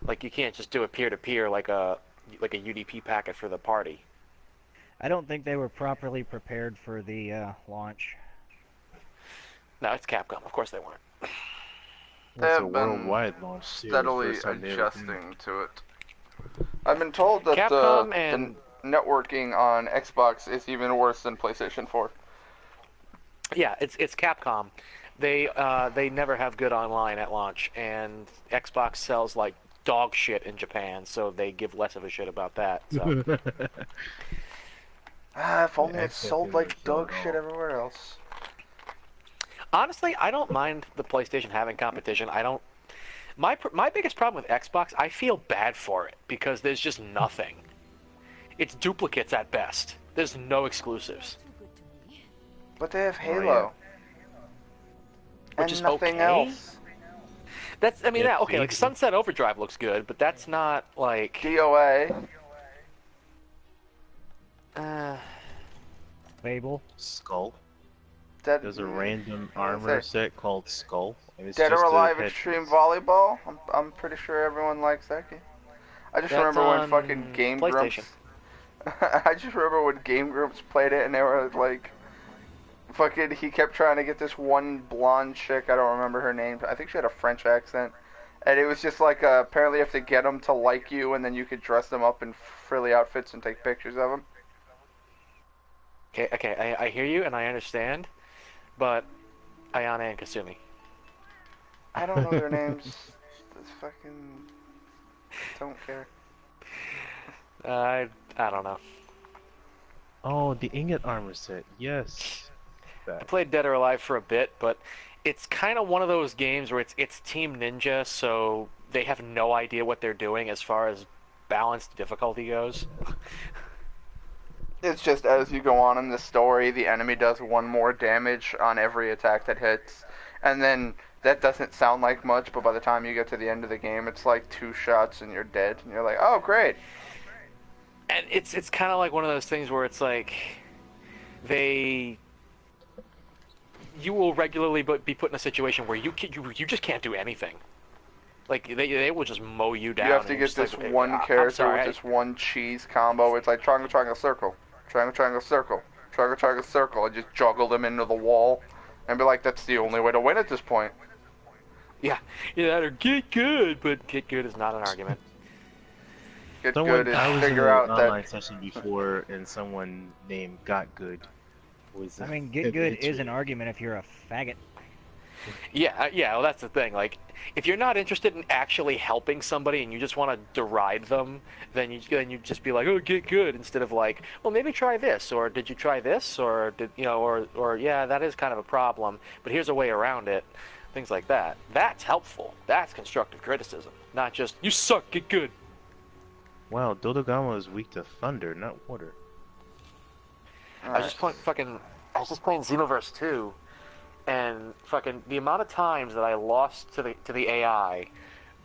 like, you can't just do a peer-to-peer like a UDP packet for the party. I don't think they were properly prepared for the launch. No, it's Capcom. Of course they weren't. They It's a have been worldwide launch too. steadily First time they ever did. adjusting to it. I've been told that Capcom the and networking on Xbox is even worse than PlayStation 4. yeah, it's Capcom. They never have good online at launch, and Xbox sells like dog shit in Japan, so they give less of a shit about that. So If only Yeah, it Xbox sold didn't like really sell dog at shit all. everywhere else. honestly, I don't mind the PlayStation having competition. I don't. My biggest problem with Xbox, I feel bad for it because there's just nothing. It's duplicates at best. There's no exclusives. But they have Oh, yeah. Halo. Which and is nothing okay. else. That's, I mean, Yeah, yeah, okay, like Fable. Sunset Overdrive looks good, but that's not like. DOA. Fable. Skull. Dead, There's a random what did I armor say? set called Skull, and it's Dead just or a Alive headpiece. Extreme Volleyball. I'm pretty sure everyone likes that game. I just That's remember when on fucking Game PlayStation. Grumps. I just remember when Game Grumps played it and they were like, fucking, he kept trying to get this one blonde chick. I don't remember her name. I think she had a French accent. And it was just like, apparently you have to get them to like you, and then you could dress them up in frilly outfits and take pictures of them. Okay, I hear you and I understand, but Ayana and Kasumi. I don't know their names. This fucking... don't care. I don't know. Oh, the ingot armor set. Yes. I That. played Dead or Alive for a bit, but it's kind of one of those games where it's Team Ninja, so they have no idea what they're doing as far as balanced difficulty goes. It's just as you go on in the story, the enemy does one more damage on every attack that hits. And then that doesn't sound like much, but by the time you get to the end of the game, it's like 2 shots and you're dead. And you're like, oh, great. And it's kind of like one of those things where it's like you will regularly be put in a situation where you just can't do anything. Like they will just mow you down. You have to and you're get just this like, one I'm character sorry, with this one cheese combo. It's like triangle, triangle, circle. Triangle, triangle, circle. Triangle, triangle, circle. And just juggle them into the wall. And be like, that's the only way to win at this point. Yeah, either get good, but get good is not an argument. Get Someone, good is I was in figure an out online that... session before, and someone named Got Good was. I mean, get good is an argument if you're a faggot. Yeah, well, that's the thing. Like, if you're not interested in actually helping somebody and you just want to deride them, then you just be like, oh, get good, instead of like, well, maybe try this, or did you try this, or did or yeah, that is kind of a problem, but here's a way around it. Things like that. That's helpful. That's constructive criticism, not just you suck, get good. Wow, Dodogama is weak to thunder, not water. I was just playing Xenoverse 2. And fucking the amount of times that I lost to the AI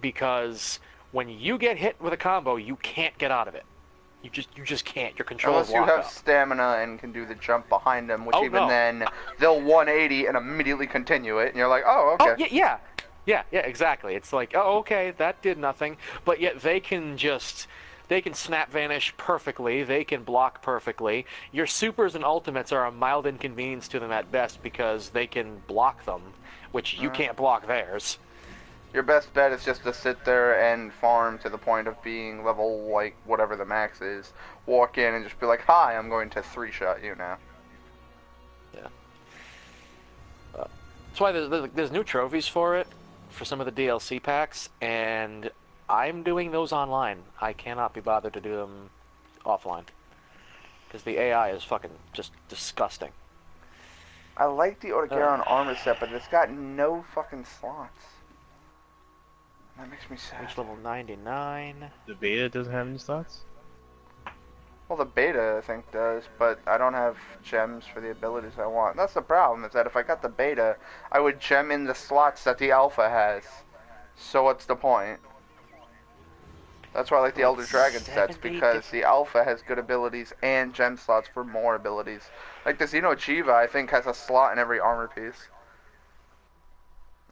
because when you get hit with a combo, you can't get out of it. You just can't. Your controls Unless you lock have up. stamina and can do the jump behind them, which Oh, then they'll 180 and immediately continue it, and you're like, oh, okay. Oh yeah, exactly. It's like, oh, okay, that did nothing, but yet they can snap vanish perfectly. They can block perfectly. Your supers and ultimates are a mild inconvenience to them at best because they can block them, which you can't block theirs. Your best bet is just to sit there and farm to the point of being level, like, whatever the max is. Walk in and just be like, hi, I'm going to 3-shot you now. Yeah. That's why there's new trophies for it, for some of the DLC packs, and I'm doing those online. I cannot be bothered to do them offline. Because the AI is fucking just disgusting. I like the Otogaron armor set, but it's got no fucking slots. That makes me sad. Reach level 99. The beta doesn't have any slots? Well, the beta, I think, does, but I don't have gems for the abilities I want. That's the problem, is that if I got the beta, I would gem in the slots that the alpha has. So what's the point? That's why I like the Elder Dragon sets, because the alpha has good abilities and gem slots for more abilities. Like the Xeno'jiiva, I think, has a slot in every armor piece.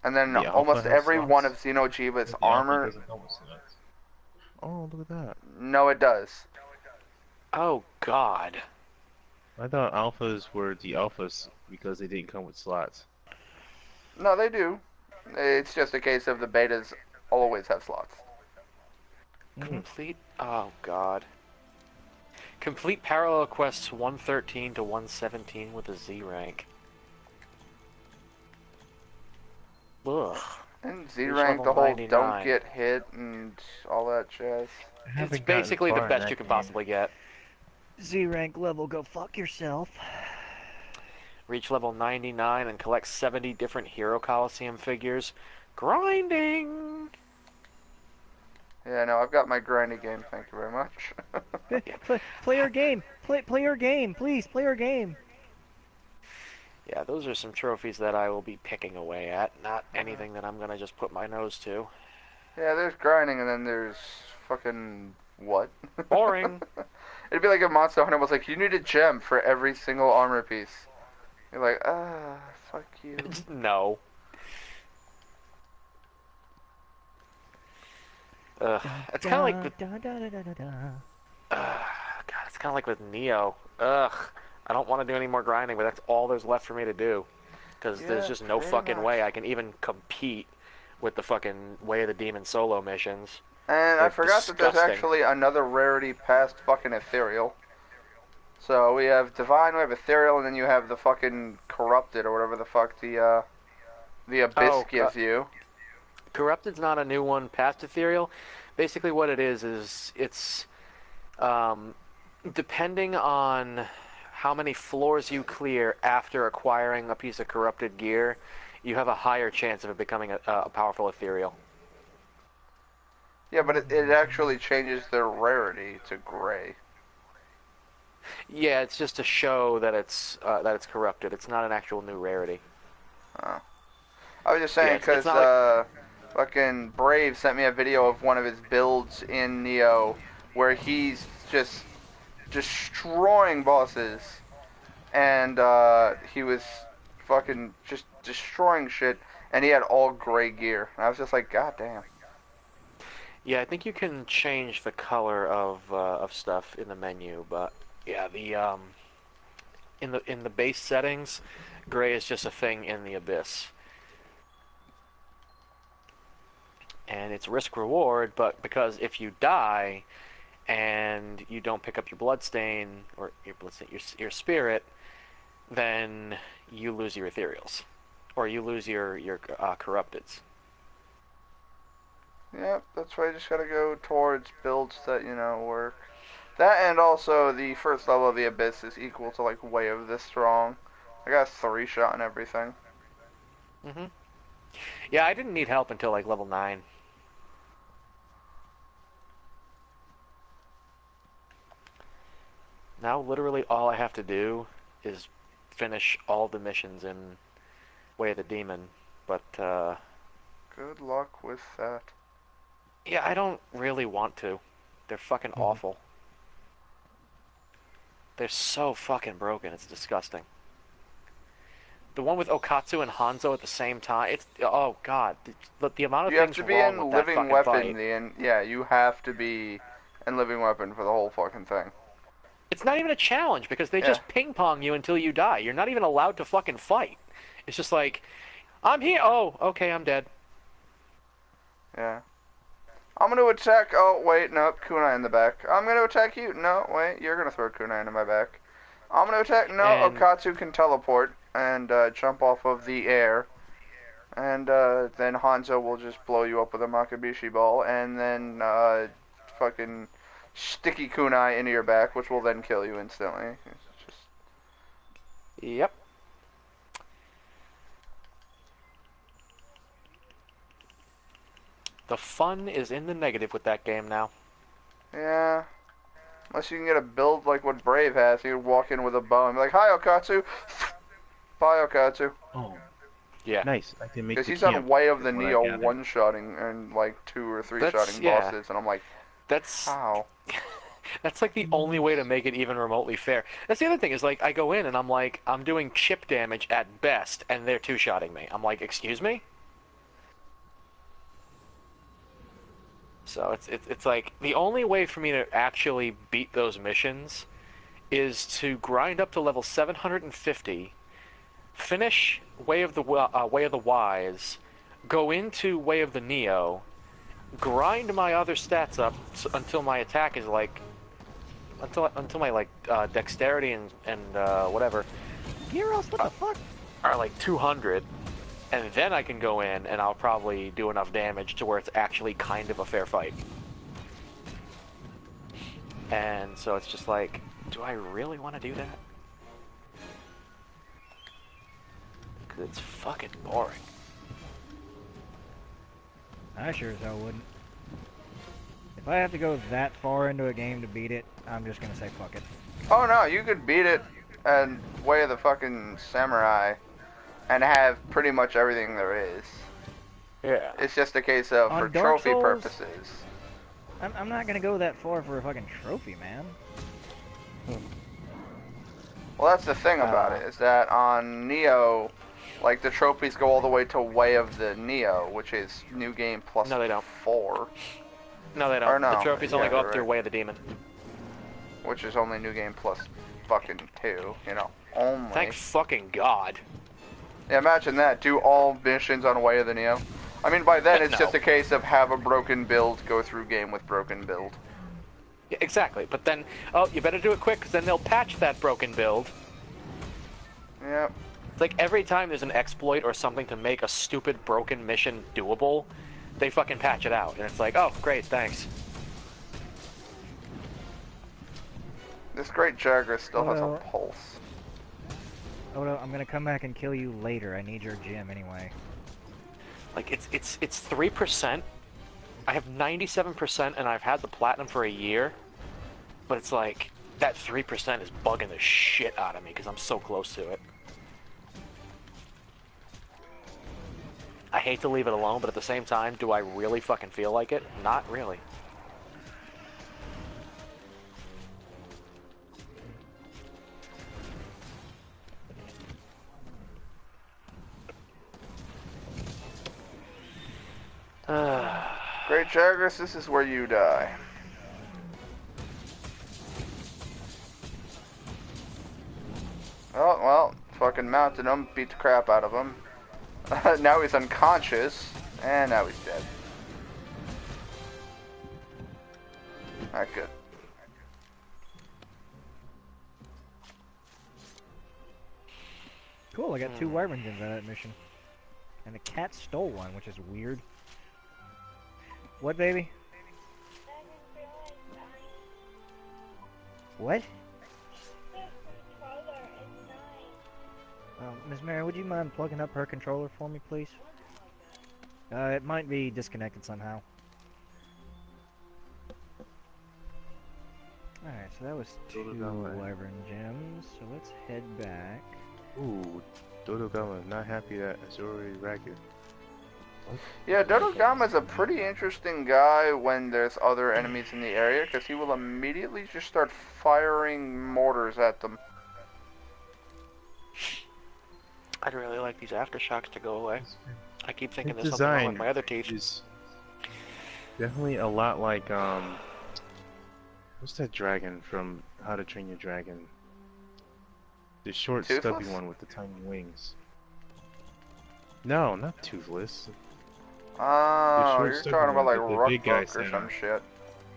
And then The alpha almost has every slots? one of Xeno'jiiva's The alpha armor... doesn't come with slots. Oh, look at that. No, it does. Oh God. I thought alphas were the alphas because they didn't come with slots. No, they do. It's just a case of the betas always have slots. Complete. Oh God. Complete parallel quests 113 to 117 with a Z rank. Ugh. And Z Reach rank, level the whole 99. don't get hit and all that jazz. It's basically the best you can possibly get. Z rank level, go fuck yourself. Reach level 99 and collect 70 different Hero Coliseum figures. Grinding! Yeah, no, I've got my grindy game, thank you very much. Play your game. Play your game, please. Play your game. Yeah, those are some trophies that I will be picking away at. Not anything that I'm gonna just put my nose to. Yeah, there's grinding and then there's fucking what? Boring. It'd be like if Monster Hunter was like, you need a gem for every single armor piece. You're like, fuck you. No. It's kind of like with... God, it's kind of like with Neo. Ugh. I don't want to do any more grinding, but that's all there's left for me to do. Because there's just no fucking way I can even compete with the fucking Way of the Demon solo missions. And I forgot that there's actually another rarity past fucking Ethereal. So we have Divine, we have Ethereal, and then you have the fucking Corrupted, or whatever the fuck the Abyss gives you. Corrupted's not a new one past Ethereal. Basically what it is it's depending on how many floors you clear after acquiring a piece of corrupted gear, you have a higher chance of it becoming a powerful Ethereal. Yeah, but it actually changes the rarity to gray. Yeah, it's just to show that it's corrupted. It's not an actual new rarity. Oh. I was just saying, because fucking Brave sent me a video of one of his builds in Neo where he's just destroying bosses, and he was fucking just destroying shit, and he had all gray gear. And I was just like, god damn. Yeah, I think you can change the color of stuff in the menu, but yeah, the in the base settings, gray is just a thing in the Abyss. And it's risk reward, but because if you die and you don't pick up your bloodstain or your spirit, then you lose your ethereals, or you lose your corrupteds. Yep, that's why you just gotta go towards builds that, you know, work. That, and also the first level of the Abyss is equal to like Way of the Strong. I got a 3-shot and everything. Yeah, I didn't need help until like level 9. Now literally all I have to do is finish all the missions in Way of the Demon, but good luck with that. Yeah, I don't really want to. They're fucking awful. They're so fucking broken, it's disgusting. The one with Okatsu and Hanzo at the same time, it's, oh god, the amount of things wrong with that fucking fight. You have to be in Living Weapon, yeah, you have to be in Living Weapon for the whole fucking thing. It's not even a challenge, because they just ping-pong you until you die. You're not even allowed to fucking fight. It's just like, I'm here, oh, okay, I'm dead. Yeah. I'm gonna attack, oh, wait, nope, kunai in the back. I'm gonna attack you, no, wait, you're gonna throw kunai into my back. I'm gonna attack, no, and Okatsu can teleport and jump off of the air. And then Hanzo will just blow you up with a Makabishi ball, and then fucking sticky kunai into your back, which will then kill you instantly. It's just... Yep. The fun is in the negative with that game now. Yeah. Unless you can get a build like what Brave has, you walk in with a bow and be like, "Hi, Okatsu." Bye, Okatsu. Oh, Yeah. nice. I can make Because the he's on camp. Way of is the what I Neo gathered. one-shotting and like 2 or 3 That's- shotting yeah. bosses, and I'm like, That's how? that's like the only way to make it even remotely fair. That's the other thing is like I go in and I'm like I'm doing chip damage at best, and they're two-shotting me. I'm like, excuse me. So it's like the only way for me to actually beat those missions is to grind up to level 750, finish Way of the Wise, go into Way of the Neo, grind my other stats up until my attack is like until my like dexterity and whatever Gyros, what the fuck? are like 200, and then I can go in and I'll probably do enough damage to where it's actually kind of a fair fight. And so it's just like, do I really want to do that? Because it's fucking boring. I sure as hell wouldn't. If I have to go that far into a game to beat it, I'm just gonna say fuck it. Oh no, you could beat it and Way of the fucking Samurai and have pretty much everything there is. Yeah. It's just a case of, On for Dark trophy Souls? purposes. I'm not gonna go that far for a fucking trophy, man. Well, that's the thing about it, is that on Neo, like, the trophies go all the way to Way of the Neo, which is New Game plus No, they don't. 4, No, they don't. Or no, The trophies only yeah, go up you're through right. Way of the Demon. which is only New Game plus fucking 2, you know, only. Thank fucking God. Yeah, imagine that, do all missions on Way of the Neo. I mean, by then, it's No. just a case of have a broken build, go through game with broken build. Yeah, exactly. But then, oh, you better do it quick, because then they'll patch that broken build. Yep. It's like every time there's an exploit or something to make a stupid broken mission doable, they fucking patch it out. And it's like, oh, great, thanks. This great Jagger still has Well- a pulse. Oh no, I'm gonna come back and kill you later. I need your gem anyway. Like, it's 3%. I have 97%, and I've had the platinum for a year. But it's like, that 3% is bugging the shit out of me, because I'm so close to it. I hate to leave it alone, but at the same time, do I really fucking feel like it? Not really. Great Jagger, this is where you die. Oh, well, fucking mounted him, beat the crap out of him. Now he's unconscious, and now he's dead. Alright, good. Cool, I got 2 wyvern gems out of that mission. And the cat stole one, which is weird. What, baby? What? Miss Mary, would you mind plugging up her controller for me, please? It might be disconnected somehow. Alright, so that was 2 wyvern gems, so let's head back. Ooh, Dodo Gama not happy that Azuri is ragged. Yeah, Dodogama's a pretty interesting guy when there's other enemies in the area, because he will immediately just start firing mortars at them. I'd really like these aftershocks to go away. I keep thinking His there's something wrong with design my other teeth. is definitely a lot like what's that dragon from How to Train Your Dragon? The short, stubby Toothless? one with the tiny wings. No, not Toothless. Oh, short, you're stubby talking about one, like the big guy Rookbook or Santa. some shit.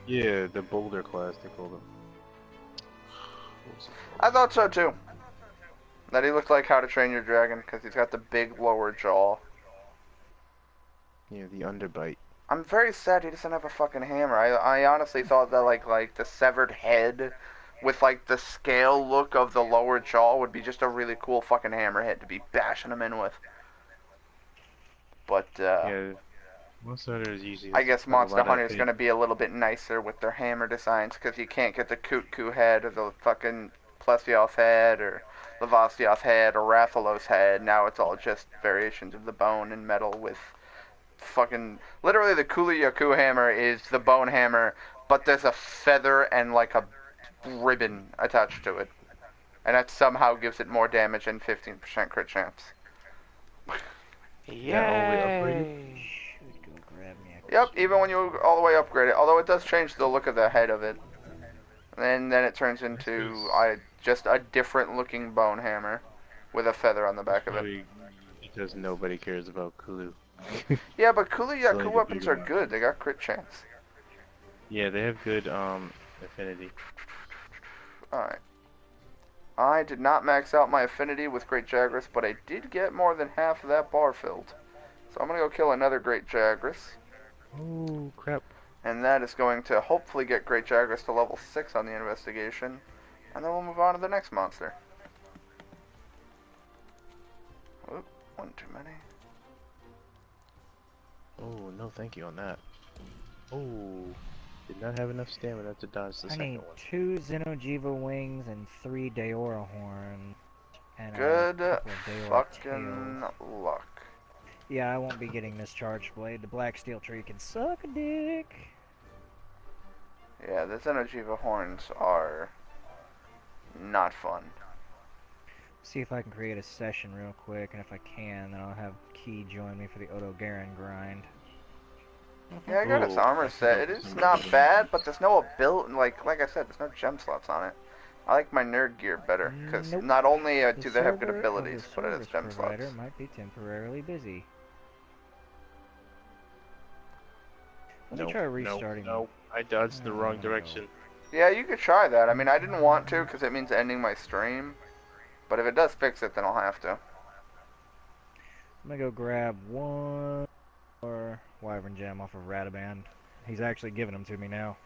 Yeah, the boulder class they called him. What was it called? I thought so too. That he looked like How to Train Your Dragon, because he's got the big lower jaw. Yeah, the underbite. I'm very sad he doesn't have a fucking hammer. I honestly thought that like the severed head with like the scale look of the lower jaw would be just a really cool fucking hammerhead to be bashing him in with. But Yeah, Most starters usually I guess have a Monster lot Hunter of is going to be a little bit nicer with their hammer designs because you can't get the Kutku head or the fucking Plesioth head or Lavasioth head or Rathalos head. Now it's all just variations of the bone and metal with fucking... Literally the Kuliyaku hammer is the bone hammer, but there's a feather and like a ribbon attached to it. And that somehow gives it more damage and 15% crit chance. that all the way upgraded. Yay! Should go grab me a Yep, even when you all the way upgrade it. Although it does change the look of the head of it. And then it turns into just a different looking bone hammer with a feather on the back of it. Probably because nobody cares about Kulu. Yeah, but So Kuliyaku like a weapons bigger are one. good. They got crit chance. Yeah, they have good affinity. Alright. I did not max out my affinity with Great Jagras, but I did get more than half of that bar filled. So I'm going to go kill another Great Jagras. Oh crap! And that is going to hopefully get Great Jagras to level 6 on the investigation. And then we'll move on to the next monster. Oop, one too many. Oh no, thank you on that. Oh, did not have enough stamina to dodge the I second need one. 2 Xenojiva wings and 3 Deora horns. And Good a couple of Deora fucking tails. luck. Yeah, I won't be getting this charged blade. The black steel tree can suck a dick. Yeah, the Xenojiva horns are not fun. See if I can create a session real quick, and if I can, then I'll have Key join me for the Odo Garen grind. Yeah, I got his Oh, armor I set. forgot It to is send not you bad, but there's no ability. Like I said, there's no gem slots on it. I like my nerd gear better because Nope. not only The do they have good server of abilities, the but it has service gem provider slots. might be temporarily busy. Let me Nope, try nope, restarting. nope. I dodged the wrong No. direction. Yeah, you could try that. I mean, I didn't want to because it means ending my stream. But if it does fix it, then I'll have to. I'm gonna go grab one more Wyvern Gem off of Radaban. He's actually giving them to me now.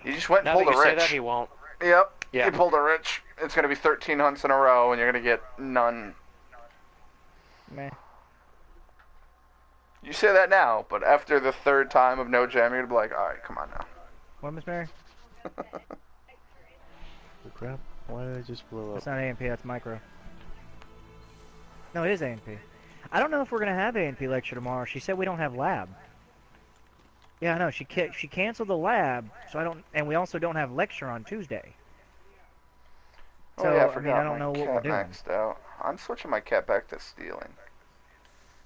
You just went and Now that pulled you a say rich. that, he won't. Yep. Yeah. You pulled a rich. It's gonna be 13 hunts in a row, and you're gonna get none. Meh. You say that now, but after the third time of no gem, you're gonna be like, all right, come on now. What, Miss Mary? Oh crap! Why did I just blow up? That's not AMP, that's micro. No, it is AMP. I don't know if we're gonna have AMP lecture tomorrow. She said we don't have lab. Yeah, I know. She canceled the lab, so I don't. And we also don't have lecture on Tuesday. Oh So yeah, I I forgot mean, I don't my know what cat we're doing. maxed out. I'm switching my cat back to stealing.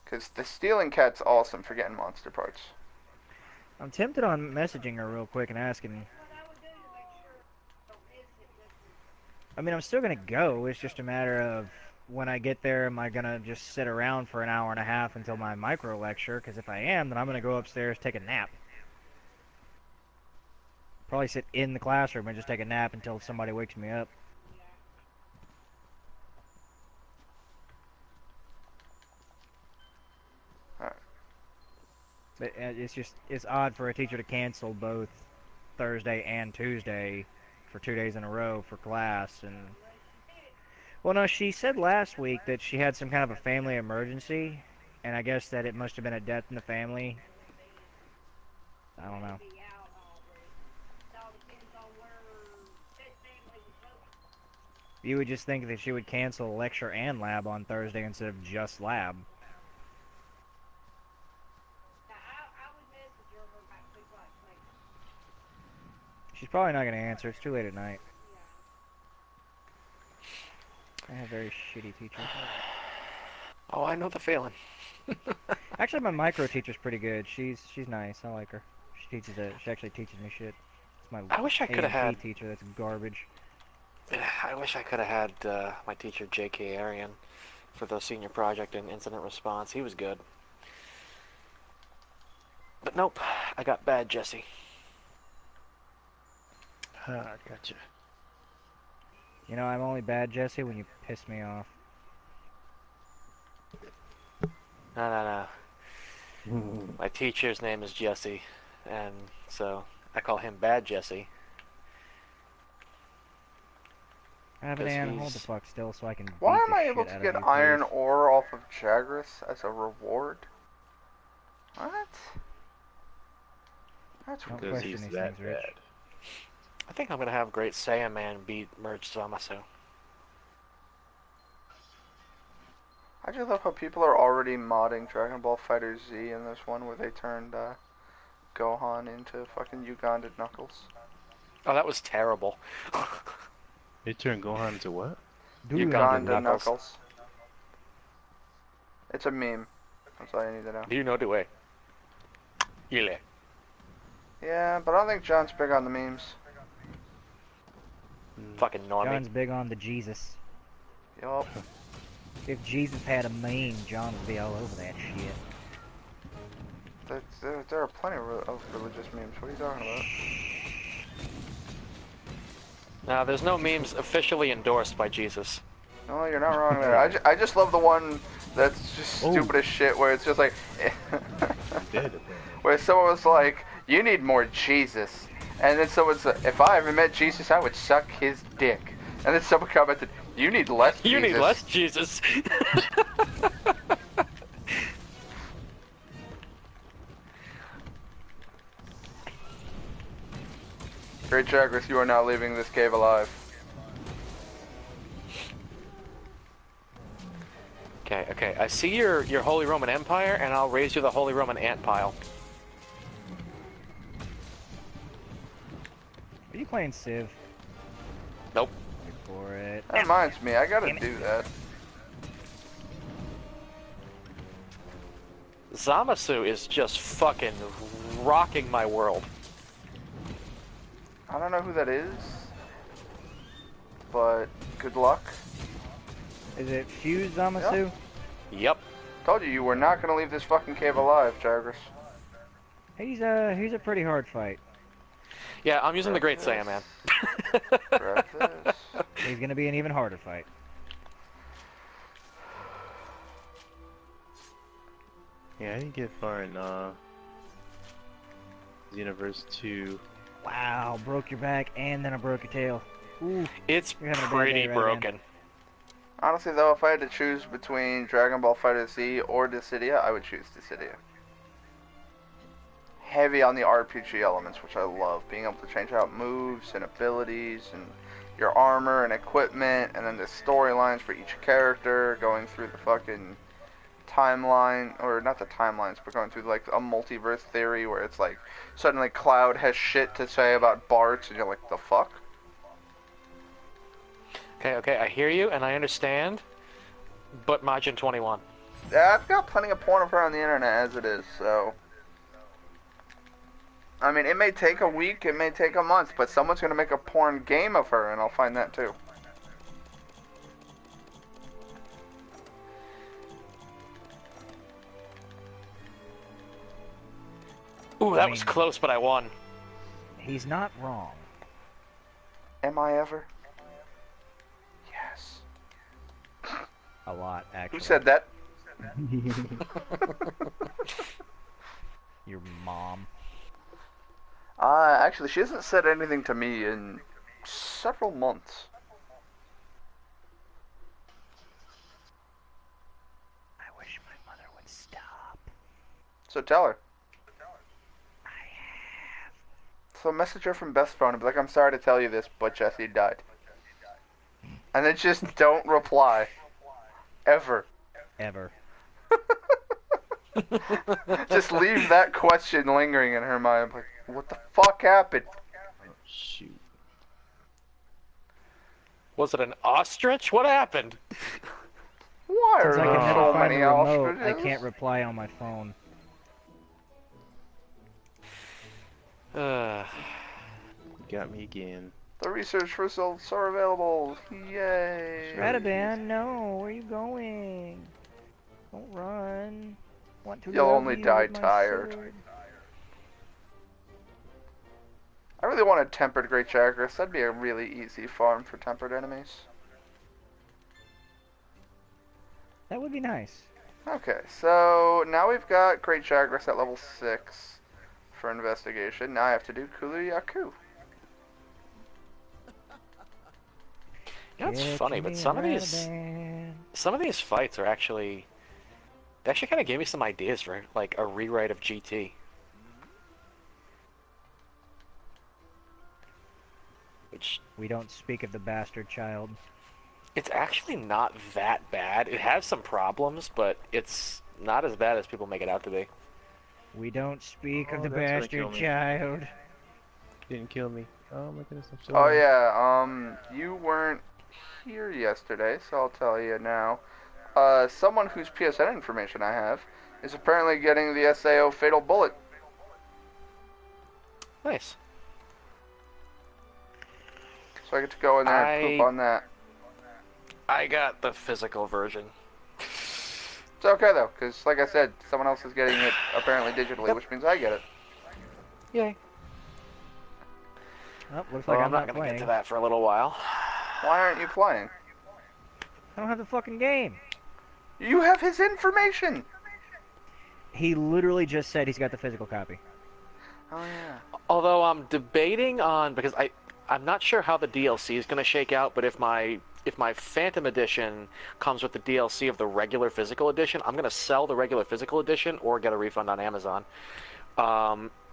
Because the stealing cat's awesome for getting monster parts. I'm tempted on messaging her real quick and asking. I mean, I'm still gonna go. It's just a matter of when I get there, am I gonna just sit around for an hour and a half until my micro lecture? Because if I am, then I'm gonna go upstairs, take a nap. Probably sit in the classroom and just take a nap until somebody wakes me up. Alright. But it's odd for a teacher to cancel both Thursday and Tuesday for 2 days in a row for class. And well, no, she said last week that she had some kind of a family emergency, and I guess that it must have been a death in the family. I don't know. You would just think that she would cancel lecture and lab on Thursday instead of just lab. She's probably not going to answer. It's too late at night. I have very shitty teachers. Oh, I know the feeling. Actually, my micro teacher's pretty good. She's nice. I like her. She actually teaches me shit. It's my I wish I could have A&P had. teacher. That's garbage. I wish I could have had my teacher J.K. Arian for the senior project and incident response. He was good. But nope, I got bad Jesse. Ah, gotcha. You know, I'm only bad, Jesse, when you piss me off. No. My teacher's name is Jesse, and so I call him Bad Jesse. Avadan, hold the fuck still so I can beat Why am the I shit able to out get of you, iron please. ore off of Jagras as a reward? What? That's Don't Because question he's these that things, Rich. bad. I think I'm gonna have Great Saiyaman beat Merge Zamasu. I just love how people are already modding Dragon Ball Fighter Z in this one where they turned Gohan into fucking Ugandan Knuckles. Oh, that was terrible. They turned Gohan into what? Uganda Knuckles. Knuckles. It's a meme. That's all you need to know. Do you know the way? Yule. Yeah, but I don't think John's big on the memes. Fucking normie. John's big on the Jesus. Yup. If Jesus had a meme, John would be all over that shit. There are plenty of religious memes. What are you talking about? Now, there's no memes officially endorsed by Jesus. No, you're not wrong there. I just love the one that's just stupid as shit where it's just like... where someone was like, you need more Jesus. And then someone's like, if I ever met Jesus, I would suck his dick. And then someone commented, you need less Jesus. You need less Jesus. Great Jaggers, you are not leaving this cave alive. Okay. I see your Holy Roman Empire, and I'll raise you the Holy Roman Ant Pile. Are you playing Civ? Nope. Wait for it. That reminds me, I gotta do that. Zamasu is just fucking rocking my world. I don't know who that is, but good luck. Is it Fuse Zamasu? Yep. Told you you were not gonna leave this fucking cave alive, Jaggers. He's a pretty hard fight. Yeah, I'm using the Great Saiyaman. Grab this. He's gonna be an even harder fight. Yeah, I didn't get far in Xenoverse 2. Wow, broke your back and then I broke your tail. Ooh, It's You're having a bad pretty day right broken. Honestly though, if I had to choose between Dragon Ball Fighter Z or Dissidia, I would choose Dissidia. Heavy on the RPG elements, which I love. Being able to change out moves and abilities and your armor and equipment, and then the storylines for each character, going through the fucking timeline, or not the timelines, but going through like a multiverse theory where it's like suddenly Cloud has shit to say about Bart, and you're like, the fuck? Okay, I hear you and I understand, but Majin 21. Yeah, I've got plenty of porn of her on the internet as it is, so... I mean, it may take a week, it may take a month, but someone's gonna make a porn game of her, and I'll find that too. Ooh, that was close, but I won. he's not wrong. Am I ever? Yes. A lot, actually. Who said that? Your mom. Actually, she hasn't said anything to me in several months. I wish my mother would stop. So tell her. I have. So message her from Beth's phone and be like, I'm sorry to tell you this, but Jesse died. And then just don't reply. Ever. Ever. Just leave that question lingering in her mind. Like, what the fuck happened? Oh, shoot. Was it an ostrich? What happened? Why are Since I there can never so find many a remote, ostriches? I can't reply on my phone. You got me again. The research results are available. Yay. Radaban, no, where are you going? Don't run. Want to You'll love only you die with my tired. sword. I really want a tempered Great Jaggers. That'd be a really easy farm for tempered enemies. That would be nice. Okay, so now we've got Great Jaggers at level 6 for investigation. Now I have to do Kuluyaku. You know, it's funny, but some of these fights are actually They actually kind of gave me some ideas for like a rewrite of GT. Which We don't speak of the bastard child. it's actually not that bad. It has some problems, but it's not as bad as people make it out to be. We don't speak of Oh, the that's gonna kill bastard me. child. Didn't kill me. Oh my goodness, I'm still Oh alive. yeah, you weren't here yesterday, so I'll tell you now. Someone whose PSN information I have is apparently getting the SAO Fatal Bullet. Nice. So I get to go in there and poop on that. I got the physical version. It's okay though, because like I said, someone else is getting it apparently digitally, Yep. which means I get it. Yay. Oh, looks Well, like I'm not going to playing. get to that for a little while. Why aren't you playing? I don't have the fucking game. You have his information! He literally just said he's got the physical copy. Oh yeah. Although I'm debating on, because I'm not sure how the DLC is going to shake out, but if my Phantom Edition comes with the DLC of the regular physical edition, I'm going to sell the regular physical edition or get a refund on Amazon.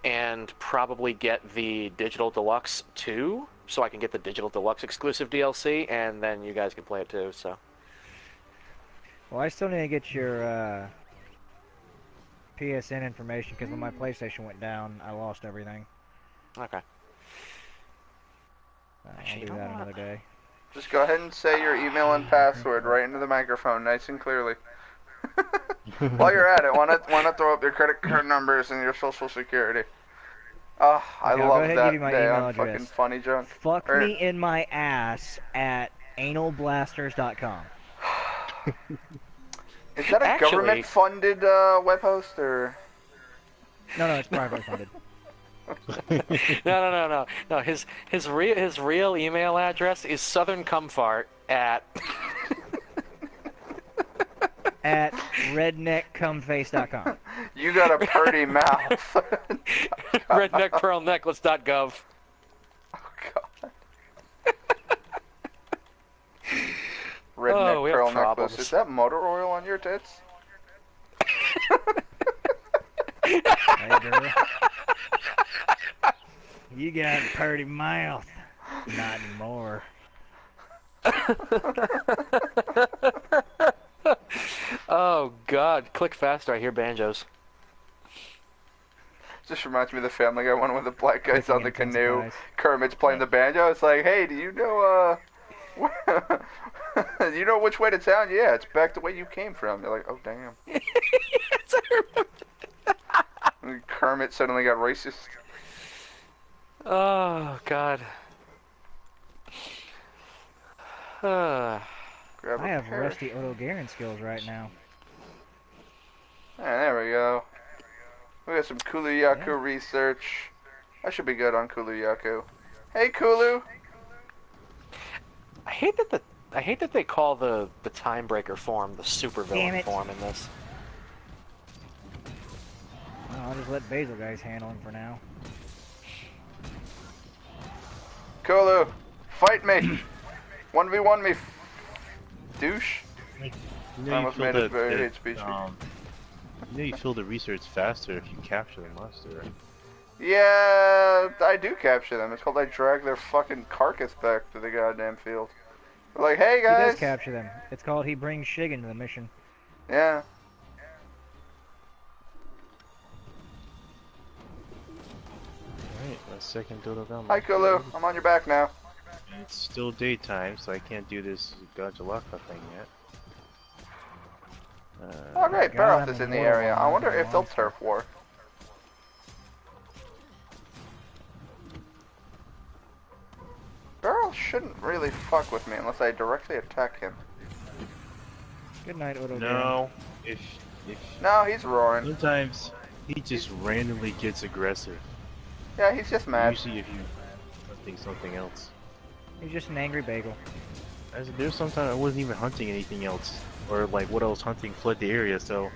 And probably get the Digital Deluxe too, so I can get the Digital Deluxe exclusive DLC, and then you guys can play it too, so. Well, I still need to get your PSN information, because when my PlayStation went down, I lost everything. Okay. I'll do that another day. Just go ahead and say your email and password right into the microphone, nice and clearly. While you're at it, why not throw up your credit card numbers and your social security? Oh, I Okay, I'll love go ahead and that give you my day email on address. fucking funny junk. Fuck Or- me in my ass at analblasters.com. Is that a Actually- government-funded web host, or? No, it's privately funded. No. His real email address is southerncomfort at At redneckcumface.com. You got a pretty mouth. redneckpearlnecklace.gov. Oh god. Redneck Oh, we have pearl problems. necklace. Is that motor oil on your tits? Hey, girl. You got a pretty mouth. Not anymore. Oh god, click faster, I hear banjos. Just reminds me of the Family Guy one with the black guys Clicking on the canoe. intensifies. Kermit's playing the banjo. It's like, hey, do you know do you know which way to town? Yeah, it's back the way you came from. You're like, oh damn. Yes, I remember. And Kermit suddenly got racist. Oh god. Grab a I have pear. rusty Oto-Garen skills right now. Yeah, there we go. We got some Kulu-Yaku Yeah. research. I should be good on Kulu-Yaku. Hey, Kulu! I hate that they call the time breaker form the super Damn villain it. form in this. Well, I'll just let Basil guys handle him for now. Kulu, fight me! 1v1 me, douche. You I know, almost made a very hate speech. you know you fill the research faster if you capture the monster, right? Yeah, I do capture them. It's called I drag their fucking carcass back to the goddamn field. We're like, hey He guys! does capture them. It's called he brings Shig into the mission. Yeah. Alright, my second dodo down. Hi Kulu, I'm on your back now. It's still daytime, so I can't do this Gajalaka thing yet. Oh great, God, Baroth I'm is in the immortal area. on I wonder the if they'll monster. turf war. Baroth shouldn't really fuck with me unless I directly attack him. Good night, Oto-Garen. No, if No, he's roaring. sometimes he just randomly gets aggressive. Yeah, he's just mad. Usually if you hunting something else. He's just an angry bagel. There's sometimes I wasn't even hunting anything else, or like what I was hunting fled the area, so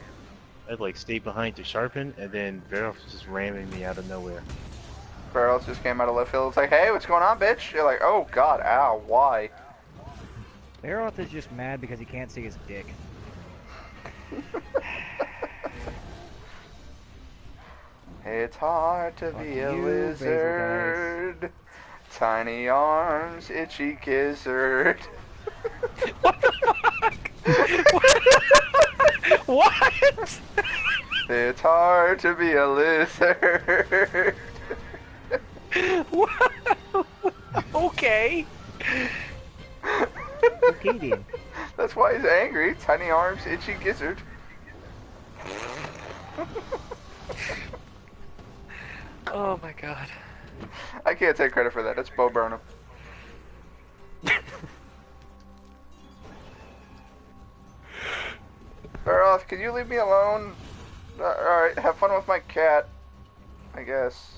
I'd like stay behind to sharpen, and then Varel's just ramming me out of nowhere. Baroth just came out of left field. It's like, hey, what's going on, bitch? You're like, oh god, ow, why? Baroth is just mad because he can't see his dick. It's hard to Fuck be a you, lizard. Tiny arms, itchy gizzard. What the fuck? What? It's hard to be a lizard. What? Okay. Comedian. That's why he's angry. Tiny arms, itchy gizzard. Oh my god. I can't take credit for that. It's Bo Burnham. Earth, can you leave me alone? Alright, have fun with my cat. I guess.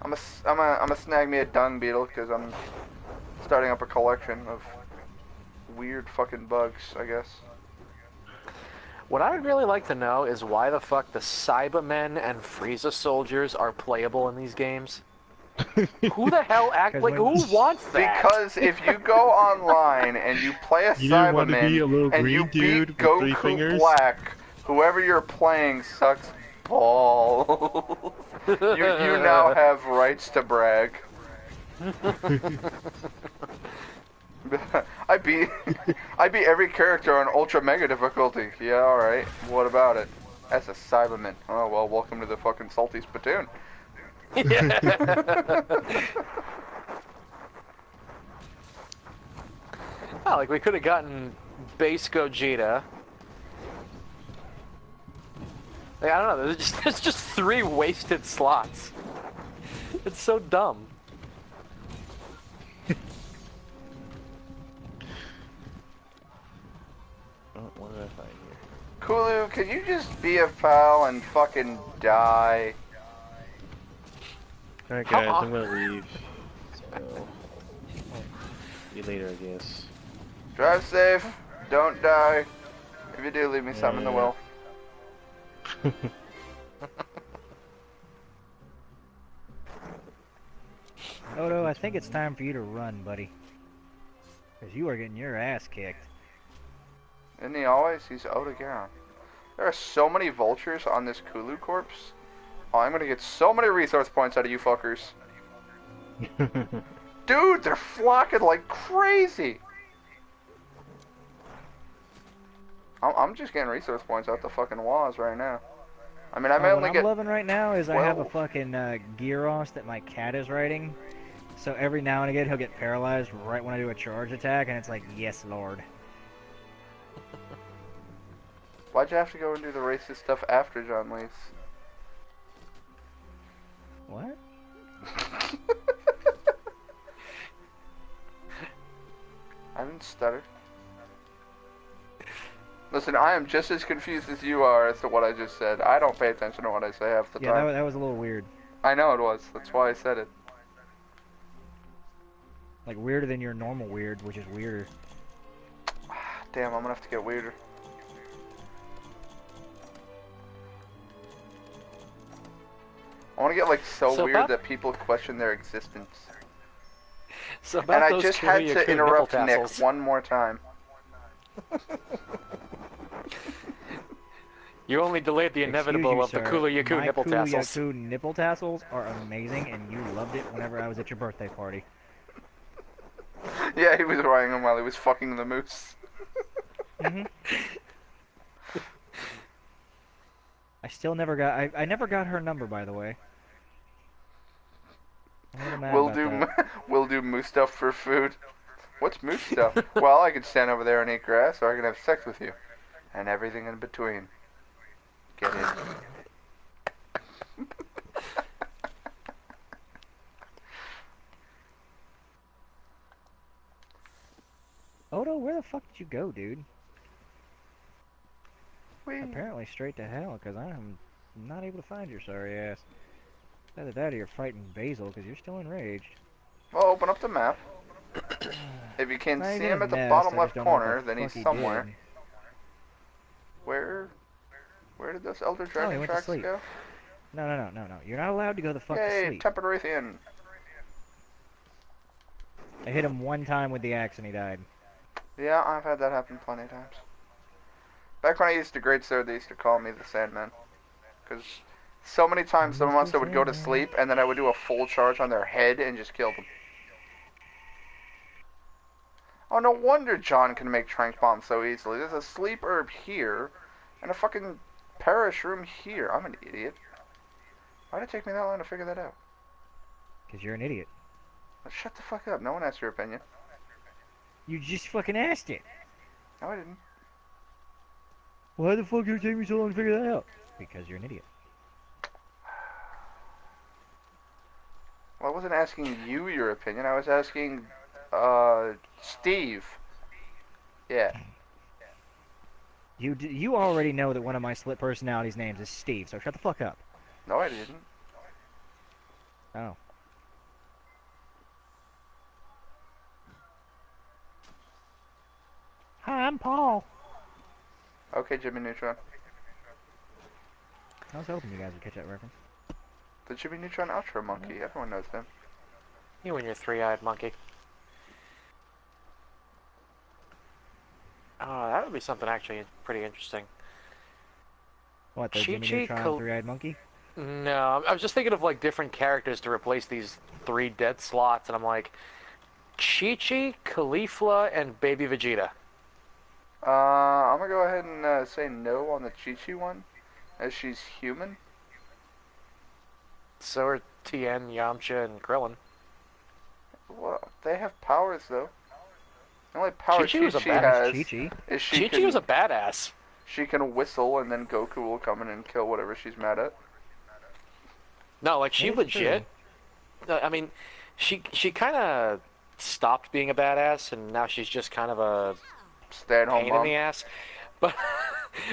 I'm a snag me a dung beetle because I'm starting up a collection of weird fucking bugs, I guess. What I would really like to know is why the fuck the Cybermen and Frieza soldiers are playable in these games. Who the hell who wants that? Because if you go online and you play a Cyberman and you beat Goku Black, whoever you're playing sucks balls. you now have rights to brag. I beat every character on Ultra Mega difficulty. Yeah, alright. What about it? That's a Cyberman. Oh well, welcome to the fucking Salty Spittoon. Oh, like we could have gotten base Gogeta. Like, I don't know, there's just 3 wasted slots. It's so dumb. What did I find here? Kulu, can you just be a pal and fucking die? Alright guys, I'm gonna leave. So, see you later, I guess. Drive safe. Don't die. If you do, leave me some in the will. Odo, I think it's time for you to run, buddy. Because you are getting your ass kicked. Isn't he always? He's Oda Garon. There are so many vultures on this Kulu corpse. Oh, I'm gonna get so many resource points out of you fuckers. Dude, they're flocking like crazy. I'm just getting resource points out the fucking walls right now. I mean, I may only what get I'm loving right now is 12. I have a fucking Gyros that my cat is riding. So every now and again he'll get paralyzed right when I do a charge attack, and it's like, yes, Lord. Why'd you have to go and do the racist stuff after John leaves? What? I didn't stutter. Listen, I am just as confused as you are as to what I just said. I don't pay attention to what I say half the time. Yeah, that was a little weird. I know it was. That's why I said it. Like, weirder than your normal weird, which is weirder. Damn, I'm gonna have to get weirder. I want to get like so weird that people question their existence. So and I just had to interrupt Nick one more time. You only delayed the inevitable of the Kulu Yaku nipple tassels. My Kulu Yaku nipple tassels are amazing, and you loved it whenever I was at your birthday party. Yeah, he was riding them while he was fucking the moose. I still never got. I never got her number, by the way. We'll do moose stuff for food. What's moose stuff? Well, I could stand over there and eat grass, or I could have sex with you, and everything in between. Get it? Odo, where the fuck did you go, dude? Whee. Apparently straight to hell, because I'm not able to find your sorry ass. Either that or you're fighting Basil, because you're still enraged. Well, open up the map. If you can see him at the bottom left corner, then he's somewhere. Did. Where did those Elder Dragon tracks go? No. You're not allowed to go the fuck to Yay, sleep. Tempered Raytheon. I hit him one time with the axe and he died. Yeah, I've had that happen plenty of times. Back when I used to grade sword, they used to call me the Sandman. Because So many times the monster would go to sleep, and then I would do a full charge on their head and just kill them. Oh, no wonder John can make trank bombs so easily. There's a sleep herb here, and a fucking perish room here. I'm an idiot. Why did it take me that long to figure that out? Because you're an idiot. Shut the fuck up. No one asked your opinion. You just fucking asked it. No, I didn't. Why the fuck did it take me so long to figure that out? Because you're an idiot. Well, I wasn't asking you your opinion. I was asking, Steve. Yeah. You already know that one of my split personalities' names is Steve, so shut the fuck up. No, I didn't. Oh. Hi, I'm Paul. Okay, Jimmy Neutron. I was hoping you guys would catch that reference. The Jimmy Neutron outro monkey. Everyone knows them. You and your three-eyed monkey. Oh, that would be something actually pretty interesting. What, the Jimmy Chi-Chi Neutron three-eyed monkey? No, I was just thinking of like different characters to replace these 3 dead slots, and I'm like, Chi-Chi, Caulifla, and Baby Vegeta. I'm gonna go ahead and say no on the Chi-Chi one, as she's human. So are Tien, Yamcha, and Krillin. Well, they have powers though. The only power Chi-Chi was a Chi-Chi badass. has Chi-Chi. is she Chi-Chi was a badass. She can whistle, and then Goku will come in and kill whatever she's mad at. No, like she It's legit. I mean, she kind of stopped being a badass, and now she's just kind of a Stay-at-home pain in mom. the ass.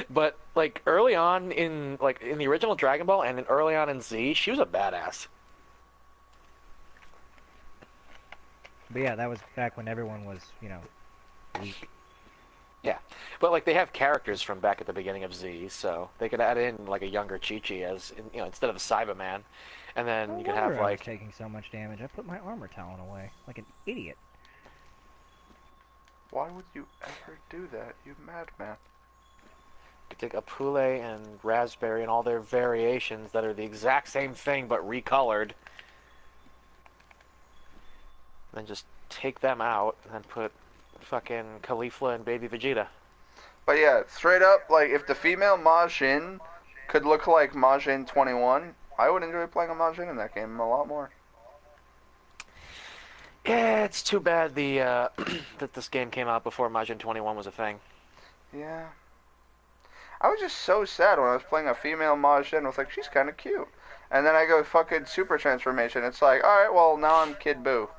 But like early on in the original Dragon Ball and early on in Z, she was a badass. But yeah, that was back when everyone was, you know, weak. Yeah, but like they have characters from back at the beginning of Z, so they could add in like a younger Chi-Chi as instead of a Cyberman, and then No you could have wonder I was like taking so much damage. I put my armor talent away like an idiot. Why would you ever do that, you madman? you could take a Pule and Raspberry and all their variations that are the exact same thing but recolored, then just take them out and then put fucking Caulifla and Baby Vegeta. But yeah, straight up, like, if the female Majin could look like Majin 21, I would enjoy playing a Majin in that game a lot more. Yeah, it's too bad the that this game came out before Majin 21 was a thing. Yeah. I was just so sad when I was playing a female Majin. I was like, she's kind of cute. And then I go fucking Super Transformation. It's like, alright, well, now I'm Kid Buu.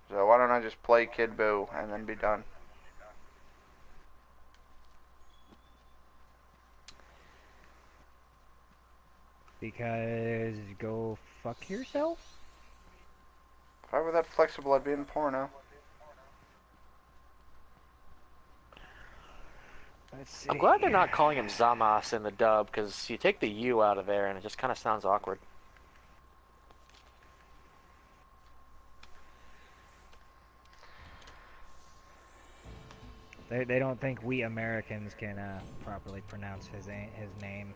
So why don't I just play Kid Buu and then be done? Because go fuck yourself? If I were that flexible, I'd be in porno. Let's see. I'm glad they're not calling him Zamas in the dub, because you take the U out of there and it just kind of sounds awkward. They don't think we Americans can properly pronounce his name.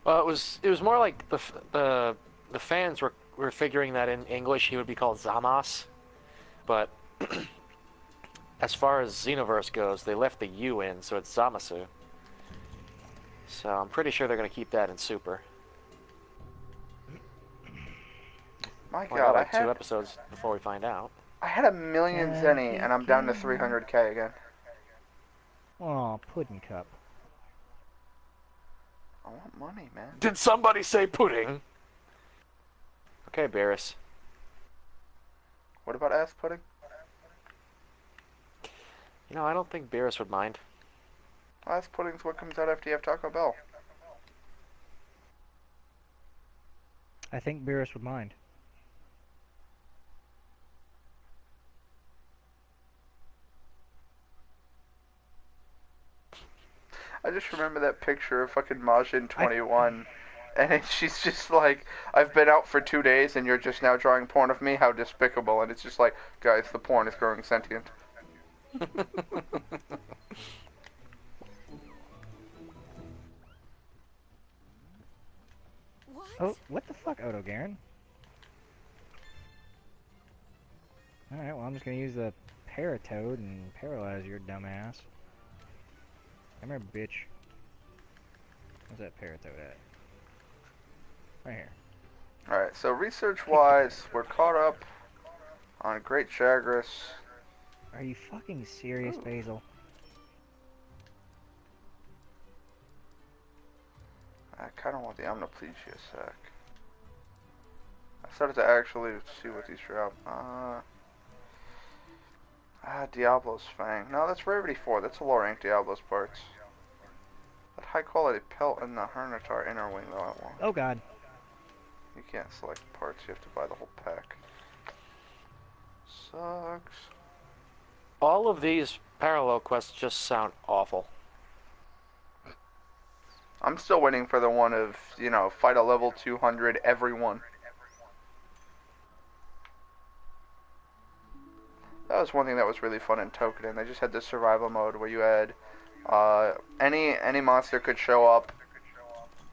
Well, it was more like the fans were figuring that in English he would be called Zamas, but as far as Xenoverse goes, they left the U in, so it's Zamasu. So I'm pretty sure they're gonna keep that in Super. My Well, I god, got like 2 episodes before we find out. I had a million zenny, and I'm down to 300k again. Aw, Puddin' Cup. I want money, man. Did somebody say pudding? Okay, Beerus. What about ass pudding? I don't think Beerus would mind. Ass pudding's what comes out after you have Taco Bell. I think Beerus would mind. I just remember that picture of fucking Majin 21, and she's just like, I've been out for 2 days and you're just now drawing porn of me? How despicable. And it's just like, guys, the porn is growing sentient. Oh, what the fuck, Odo Garen? Alright, well, I'm just gonna use the Paratoad and paralyze your dumbass. Come here, bitch. Where's that Paratoad at? Right here. Alright, so research-wise, we're caught up on Great Chagris. Are you fucking serious, Ooh. Basil? I kind of want the Omniplegia sack. I started to actually see what these drop. Diablo's Fang. No, that's Rarity 4. That's a lower rank Diablo's parts. That high quality pelt and the Hernitar inner wing though I want. Oh god. You can't select parts, you have to buy the whole pack. Sucks. All of these parallel quests just sound awful. I'm still waiting for the one of, you know, fight a level 200 everyone. That was one thing that was really fun in Token. They just had this survival mode where you had any monster could show up,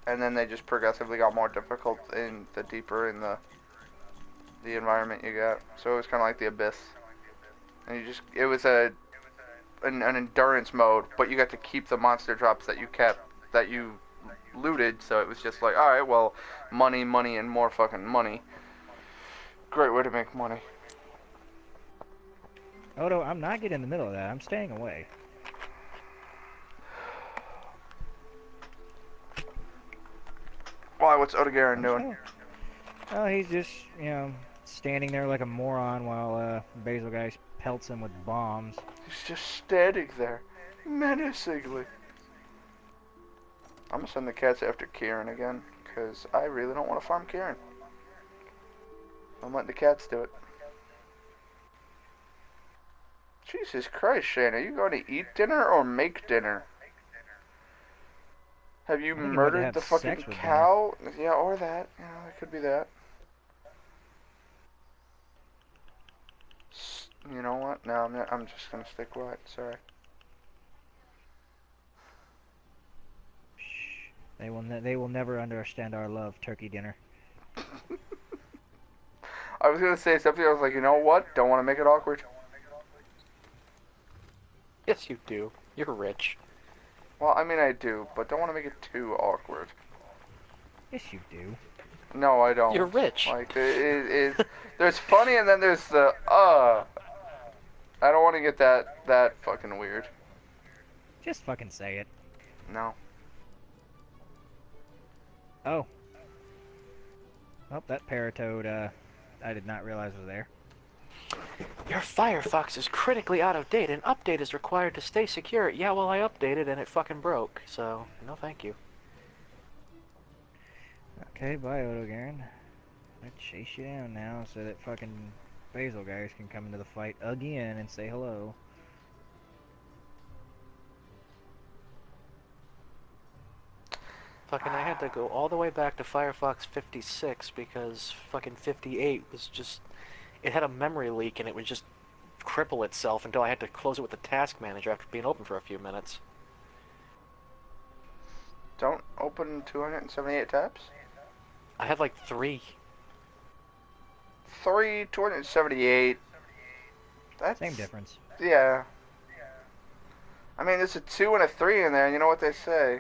and then they just progressively got more difficult in the deeper in the environment you got. So it was kind of like the Abyss, and it was an endurance mode, but you got to keep the monster drops that you looted. So it was just like, all right, well, money, and more fucking money. Great way to make money. Odo, I'm not getting in the middle of that. I'm staying away. Why? What's Odegaard doing? Oh, he's just, you know, standing there like a moron while Basil guy pelts him with bombs. He's just standing there, menacingly. I'm gonna send the cats after Kieran again, because I really don't want to farm Kieran. I'm letting the cats do it. Jesus Christ, Shane, are you going to eat dinner or make dinner? Have you murdered the fucking cow? Yeah, or that. Yeah, it could be that. You know what? No, I'm just gonna stick quiet. Sorry. Shh. They will never understand our love, turkey dinner. I was gonna say something. I was like, you know what? Don't want to make it awkward. Yes, you do. You're rich. Well, I mean, I do, but don't want to make it too awkward. Yes, you do. No, I don't. You're rich. Like, there's funny and then there's the, I don't want to get that fucking weird. Just fucking say it. No. Oh. Oh, that Paratoad, I did not realize was there. Your Firefox is critically out of date. An update is required to stay secure. Yeah, well, I updated and it fucking broke. So, no thank you. Okay, bye, Odo Garen. I'm gonna chase you down now so that fucking Basil guys can come into the fight again and say hello. Fucking, I had to go all the way back to Firefox 56 because fucking 58 was just... It had a memory leak and it would just cripple itself until I had to close it with the task manager after being open for a few minutes. Don't open 278 tabs? I had like 3. 278. That's... Same difference. Yeah. I mean, there's a 2 and a 3 in there, and you know what they say.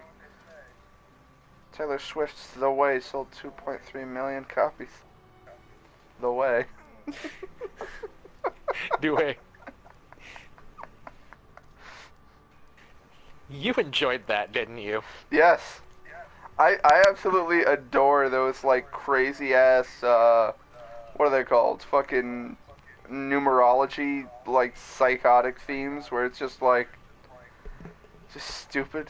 Taylor Swift's The Way sold 2.3 million copies. The Way. Do I? You enjoyed that, didn't you? Yes. I absolutely adore those, like, crazy-ass, what are they called? Fucking numerology, like, psychotic themes where it's just, like, just stupid.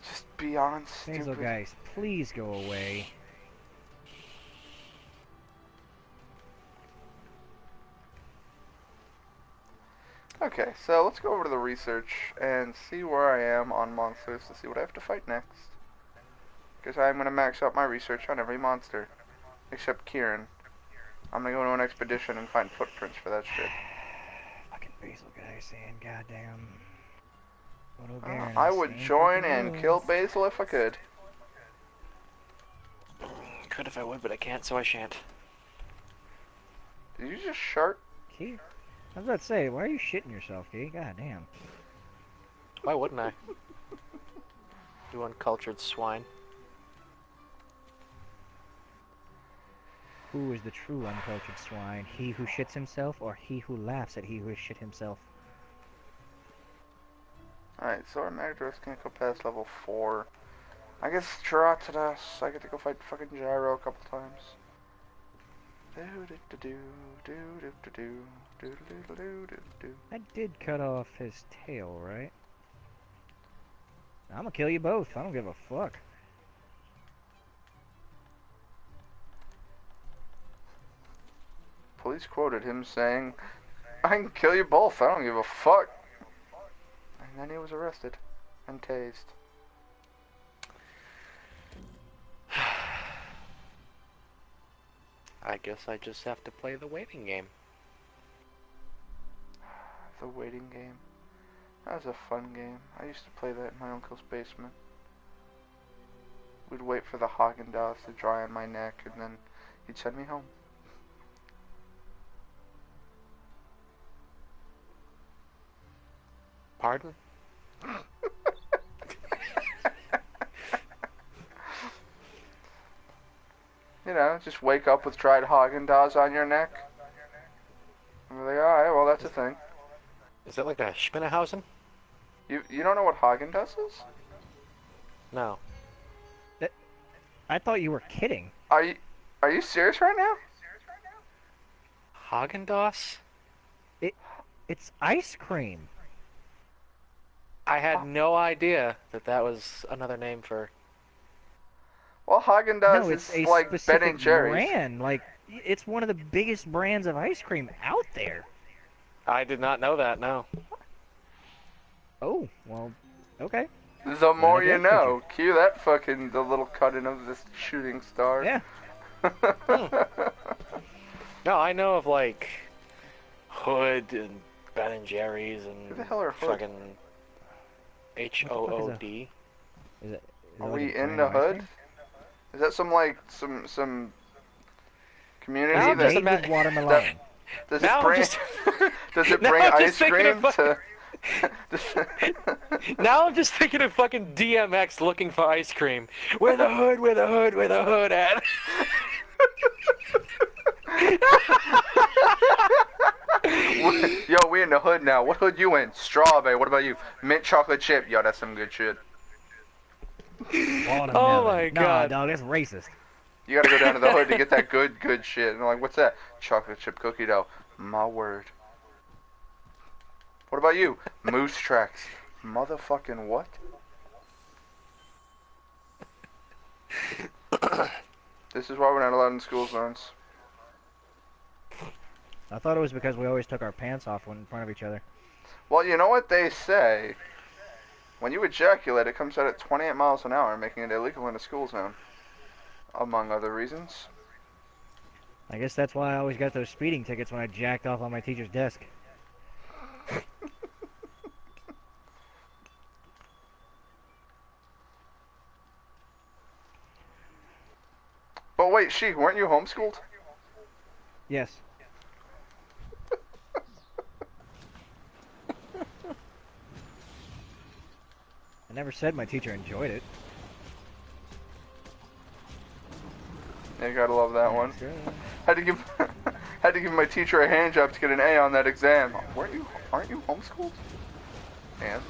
Just beyond stupid. Basil guys, please go away. Okay, so let's go over to the research and see where I am on monsters to see what I have to fight next. Because I'm going to max out my research on every monster. Except Kieran. I'm going to go to an expedition and find footprints for that shit. Fucking Basil guys saying goddamn... Odo Garen I is would saying join fucking and words. kill Basil if I could. could if I would, but I can't, so I shan't. Did you just shark? Key? I was about to say, why are you shitting yourself, Key? God damn. Why wouldn't I? You uncultured swine. Who is the true uncultured swine? He who shits himself, or he who laughs at he who has shit himself? Alright, so our Magdaros can't go past level 4. I guess Charatadas, I get to go fight fucking Gyro a couple times. I did cut off his tail, right? I'm gonna kill you both. I don't give a fuck. Police quoted him saying, I can kill you both, I don't give a fuck. And then he was arrested and tased. I guess I just have to play the waiting game. The waiting game. That was a fun game. I used to play that in my uncle's basement. We'd wait for the Haagen-Dazs to dry on my neck, and then he'd send me home. Pardon? You know, just wake up with dried Haagen-Dazs on your neck. And we're like, alright, well that's a thing. Is that like a Spinnehausen? You don't know what Haagen-Dazs is? No. I thought you were kidding. Are you serious right now? Haagen-Dazs? It's ice cream. I had no idea that that was another name for... Well, Haagen-Dazs No, it's is a like Ben specific and Jerry's. brand. Like, it's one of the biggest brands of ice cream out there. I did not know that, no. Oh, well, okay. The more you guess know. Cue that fucking, the little cut-in of this shooting star. Yeah. No, I know of like Hood and Ben and Jerry's and Who the hell are Hood? fucking H-O-O-D. Is it Are like we a in brand the of ice hood? cream? Is that some community Now I'm that just Made with watermelon. does Now it I'm bring just- does it Now bring I'm just ice thinking cream of to? Now I'm just thinking of fucking DMX looking for ice cream. Where the hood at? Yo, we in the hood now. What hood you in? Strawberry. What about you? Mint chocolate chip. Yo, that's some good shit. Watermelon. Oh my Nah, God. dog, that's racist. You gotta go down to the hood to get that good shit. And they're like, what's that? Chocolate chip cookie dough. My word. What about you? Moose tracks. Motherfucking what? This is why we're not allowed in school zones. I thought it was because we always took our pants off in front of each other. Well, you know what they say? When you ejaculate, it comes out at 28 miles an hour, making it illegal in a school zone. Among other reasons. I guess that's why I always got those speeding tickets when I jacked off on my teacher's desk. But wait, Sheik, weren't you homeschooled? Yes. I never said my teacher enjoyed it. Yeah, you gotta love that one. Sure. Had to give my teacher a hand job to get an A on that exam. Aren't you homeschooled? And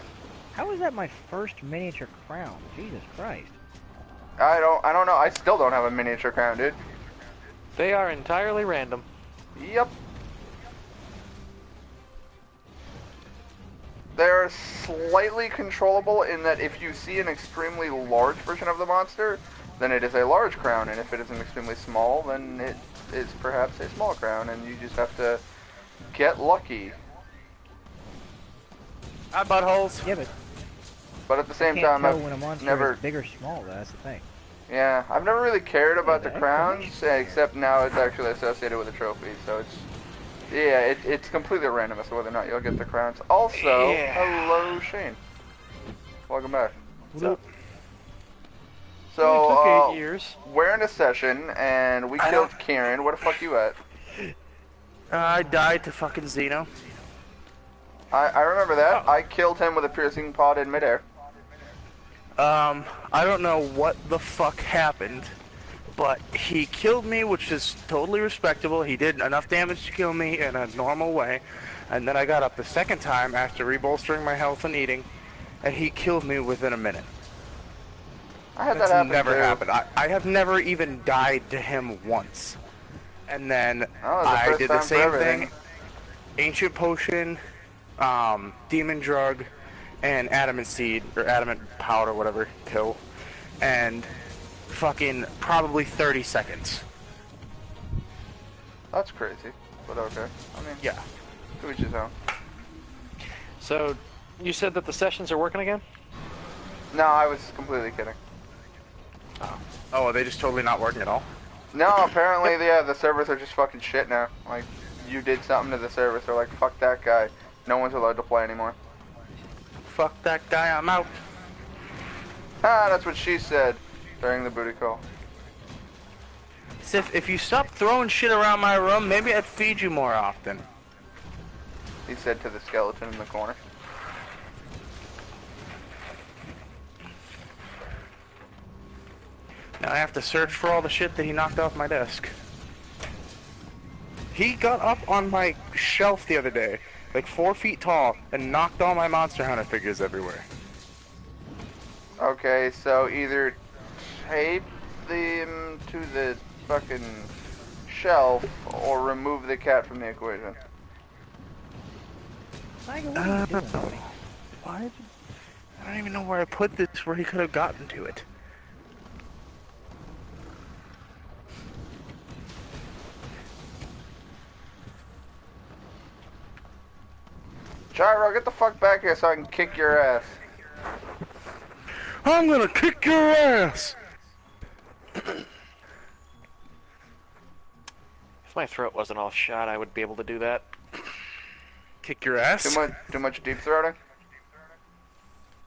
How is that my first miniature crown? Jesus Christ. I don't know. I still don't have a miniature crown, dude. They are entirely random. Yep. They're slightly controllable in that if you see an extremely large version of the monster, then it is a large crown, and if it is an extremely small, then it is perhaps a small crown, and you just have to get lucky. Hi, buttholes. Yeah, but But at the I same can't time, tell I've when a monster never, is big or small, though. That's the thing. yeah, I've never really cared about the the crowns, except now it's actually associated with a trophy, so it's, yeah, it's completely random as to whether or not you'll get the crowns. Also, Yeah. hello, Shane. Welcome back. What's up? Only took So, 8 years. we're in a session, and we killed Kieran. Where the fuck you at? I died to fucking Xeno. I remember that. Oh. I killed him with a piercing pod in midair. I don't know what the fuck happened, but he killed me, which is totally respectable. He did enough damage to kill me in a normal way, and then I got up the second time after rebolstering my health and eating, and he killed me within a minute. I had That's that happen never too. happened. I have never even died to him once. And then Oh, the I first did time the for same everything. thing. Ancient Potion, Demon Drug, and Adamant Seed, or Adamant Powder, whatever, pill. And fucking probably 30 seconds. That's crazy, but okay. I mean, Yeah. to each his own. So, you said that the sessions are working again? No, I was completely kidding. Oh, are they just totally not working at all? No, apparently, yeah, the servers are just fucking shit now. Like, you did something to the servers, they're like, fuck that guy. No one's allowed to play anymore. Fuck that guy, I'm out. Ah, that's what she said during the booty call. Sif, if you stop throwing shit around my room, maybe I'd feed you more often. He said to the skeleton in the corner. Now I have to search for all the shit that he knocked off my desk. He got up on my shelf the other day, like 4 feet tall, and knocked all my Monster Hunter figures everywhere. Okay, so either tape them to the fucking shelf or remove the cat from the equation. Tiger, what are you doing? Why did you... I don't even know where I put this, where he could have gotten to it. Gyro, get the fuck back here so I can kick your ass. I'm gonna kick your ass! If my throat wasn't all shot, I would be able to do that. Kick your ass? Too much deep throating?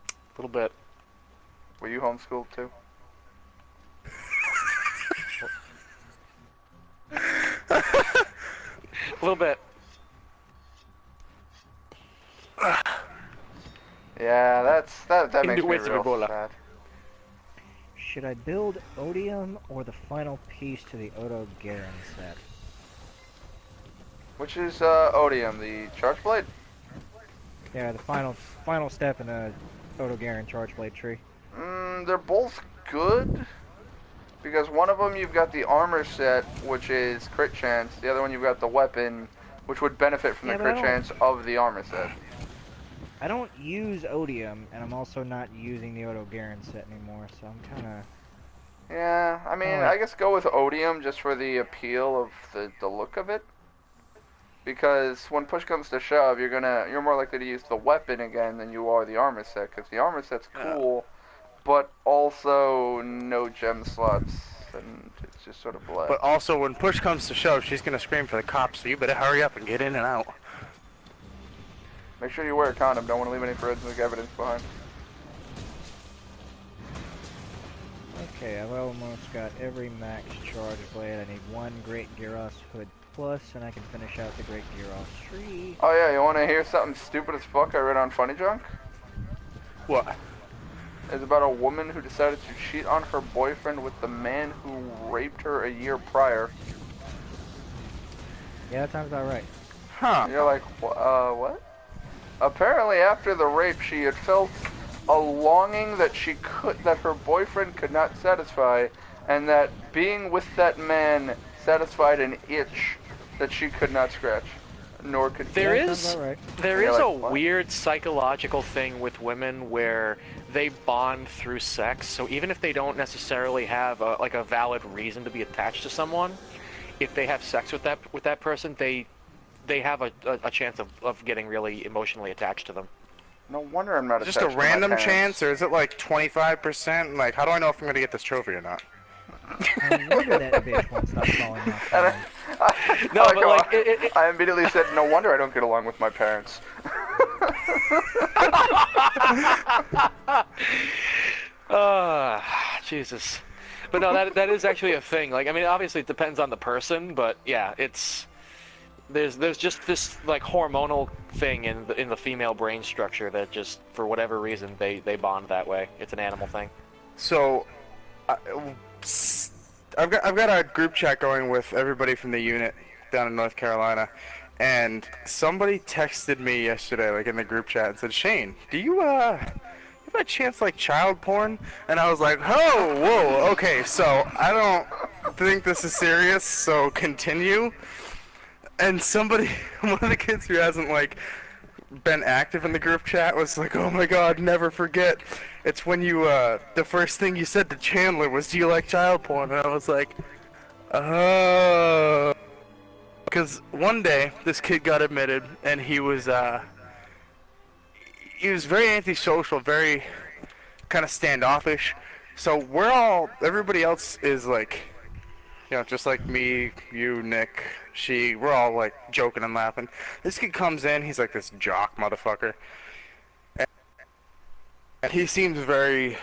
A little bit. Were you homeschooled too? A little bit. Yeah, that makes me Ways of real Ebola. sad. Should I build Odium or the final piece to the Odo Garen set? Which is Odium, the charge blade? Yeah, the final step in a Odo Garen charge blade tree. They're both good. Because one of them you've got the armor set, which is crit chance. The other one you've got the weapon, which would benefit from Yeah, the but I crit don't- chance of the armor set. I don't use Odium, and I'm also not using the Odo Garen set anymore, so I'm kind of... Yeah, I mean, I guess go with Odium just for the appeal of the look of it. Because when push comes to shove, you're more likely to use the weapon again than you are the armor set, because the armor set's cool, but also no gem slots, and it's just sort of blah. But also, when push comes to shove, she's gonna scream for the cops, so you better hurry up and get in and out. Make sure you wear a condom. Don't want to leave any forensic evidence behind. Okay, I've almost got every max charge blade. I need one Great Gyros Hood Plus, and I can finish out the Great Gyros tree. Oh yeah, you want to hear something stupid as fuck I read on Funny Junk? What? It's about a woman who decided to cheat on her boyfriend with the man who raped her a year prior. Yeah, that sounds about right. Huh. And you're like, what? Apparently, after the rape, she had felt a longing that that her boyfriend could not satisfy, and that being with that man satisfied an itch that she could not scratch, nor could he. There Yeah, is sounds about right. there You're is like, a what? weird psychological thing with women where they bond through sex. So even if they don't necessarily have a valid reason to be attached to someone, if they have sex with that person, they have a chance of getting really emotionally attached to them. No wonder I'm not Just attached a to my random parents. chance, or is it like 25%? Like, how do I know if I'm gonna get this trophy or not? No wonder that bitch won't stop calling my And phone. No, but like I immediately said, no wonder I don't get along with my parents. Jesus. But no, that is actually a thing. Like, I mean, obviously it depends on the person, but yeah, there's just this like hormonal thing in the female brain structure that just for whatever reason they bond that way. It's an animal thing. So, I've got a group chat going with everybody from the unit down in North Carolina, and somebody texted me yesterday, like in the group chat, and said, "Shane, do you by chance like child porn?" And I was like, "Oh, whoa, okay, so I don't think this is serious, so continue." And somebody, one of the kids who hasn't like been active in the group chat was like, "Oh my god, never forget. It's when you, the first thing you said to Chandler was, 'Do you like child porn?'" And I was like, "Oh." Because one day, this kid got admitted, and he was very antisocial, very kind of standoffish. So everybody else is like, just like me, you, Nick, we're all like joking and laughing. This kid comes in, he's like this jock motherfucker. And he seems very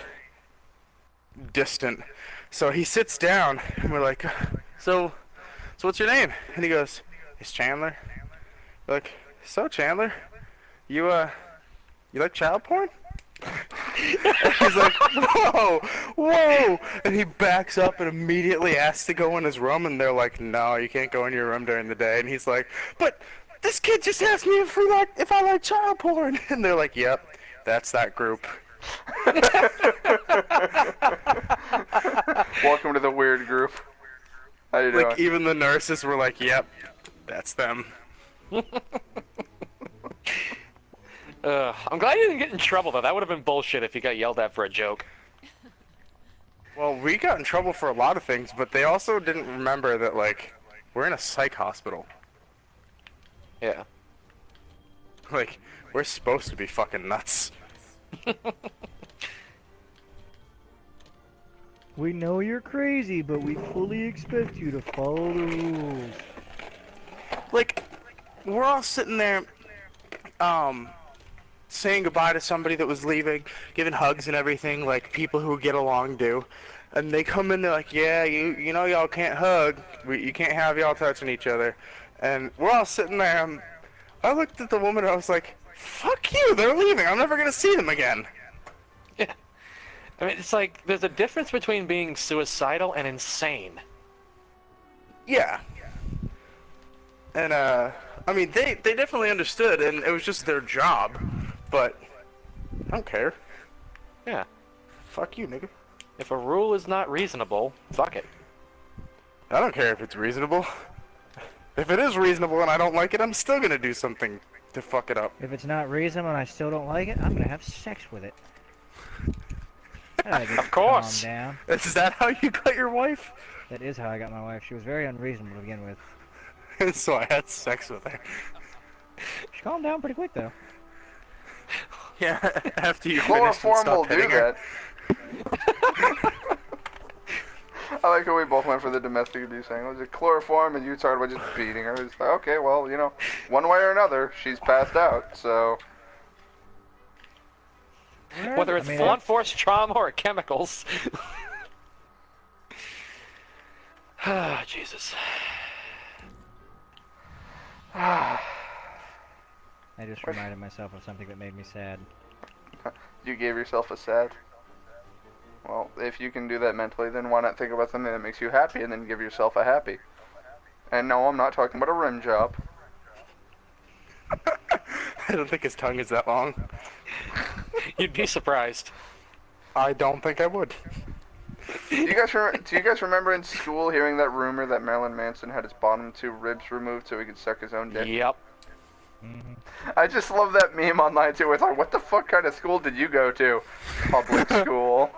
distant. So he sits down, and we're like, so what's your name? And he goes, "It's Chandler." We're like, "So Chandler, you like child porn?" And he's like, whoa, and he backs up and immediately asks to go in his room, and they're like, "No, you can't go in your room during the day." And he's like, "But this kid just asked me if I like child porn." And they're like, "Yep, that's that group." Welcome to the weird group. How you doing? Like, even the nurses were like, "Yep, that's them." I'm glad you didn't get in trouble, though. That would have been bullshit if you got yelled at for a joke. Well, we got in trouble for a lot of things, but they also didn't remember that, like, we're in a psych hospital. Yeah. Like, we're supposed to be fucking nuts. We know you're crazy, but we fully expect you to follow the rules. Like, we're all sitting there, saying goodbye to somebody that was leaving, giving hugs and everything, like people who get along do. And they come in, they're like, "Yeah, you know y'all can't hug. You can't have y'all touching each other." And we're all sitting there, and I looked at the woman and I was like, "Fuck you, they're leaving. I'm never gonna see them again." Yeah. I mean, it's like, there's a difference between being suicidal and insane. Yeah. And, I mean, they definitely understood, and it was just their job. But I don't care. Yeah. Fuck you, nigga. If a rule is not reasonable, fuck it. I don't care if it's reasonable. If it is reasonable and I don't like it, I'm still gonna do something to fuck it up. If it's not reasonable and I still don't like it, I'm gonna have sex with it. Of course. Calm down. Is that how you got your wife? That is how I got my wife. She was very unreasonable to begin with. So I had sex with her. She calmed down pretty quick, though. Yeah, after you finished and Chloroform will stopped do hitting her. that. I like how we both went for the domestic abuse angle. Just chloroform, and you started by just beating her. It's like, okay, well, one way or another, she's passed out, so... Whether it's blunt force trauma or chemicals. Ah, Jesus. I just reminded myself of something that made me sad. You gave yourself a sad? Well, if you can do that mentally, then why not think about something that makes you happy and then give yourself a happy? And no, I'm not talking about a rim job. I don't think his tongue is that long. You'd be surprised. I don't think I would. Do you guys remember in school hearing that rumor that Marilyn Manson had his bottom two ribs removed so he could suck his own dick? Yep. I just love that meme online too. It's like, what the fuck kind of school did you go to? Public school.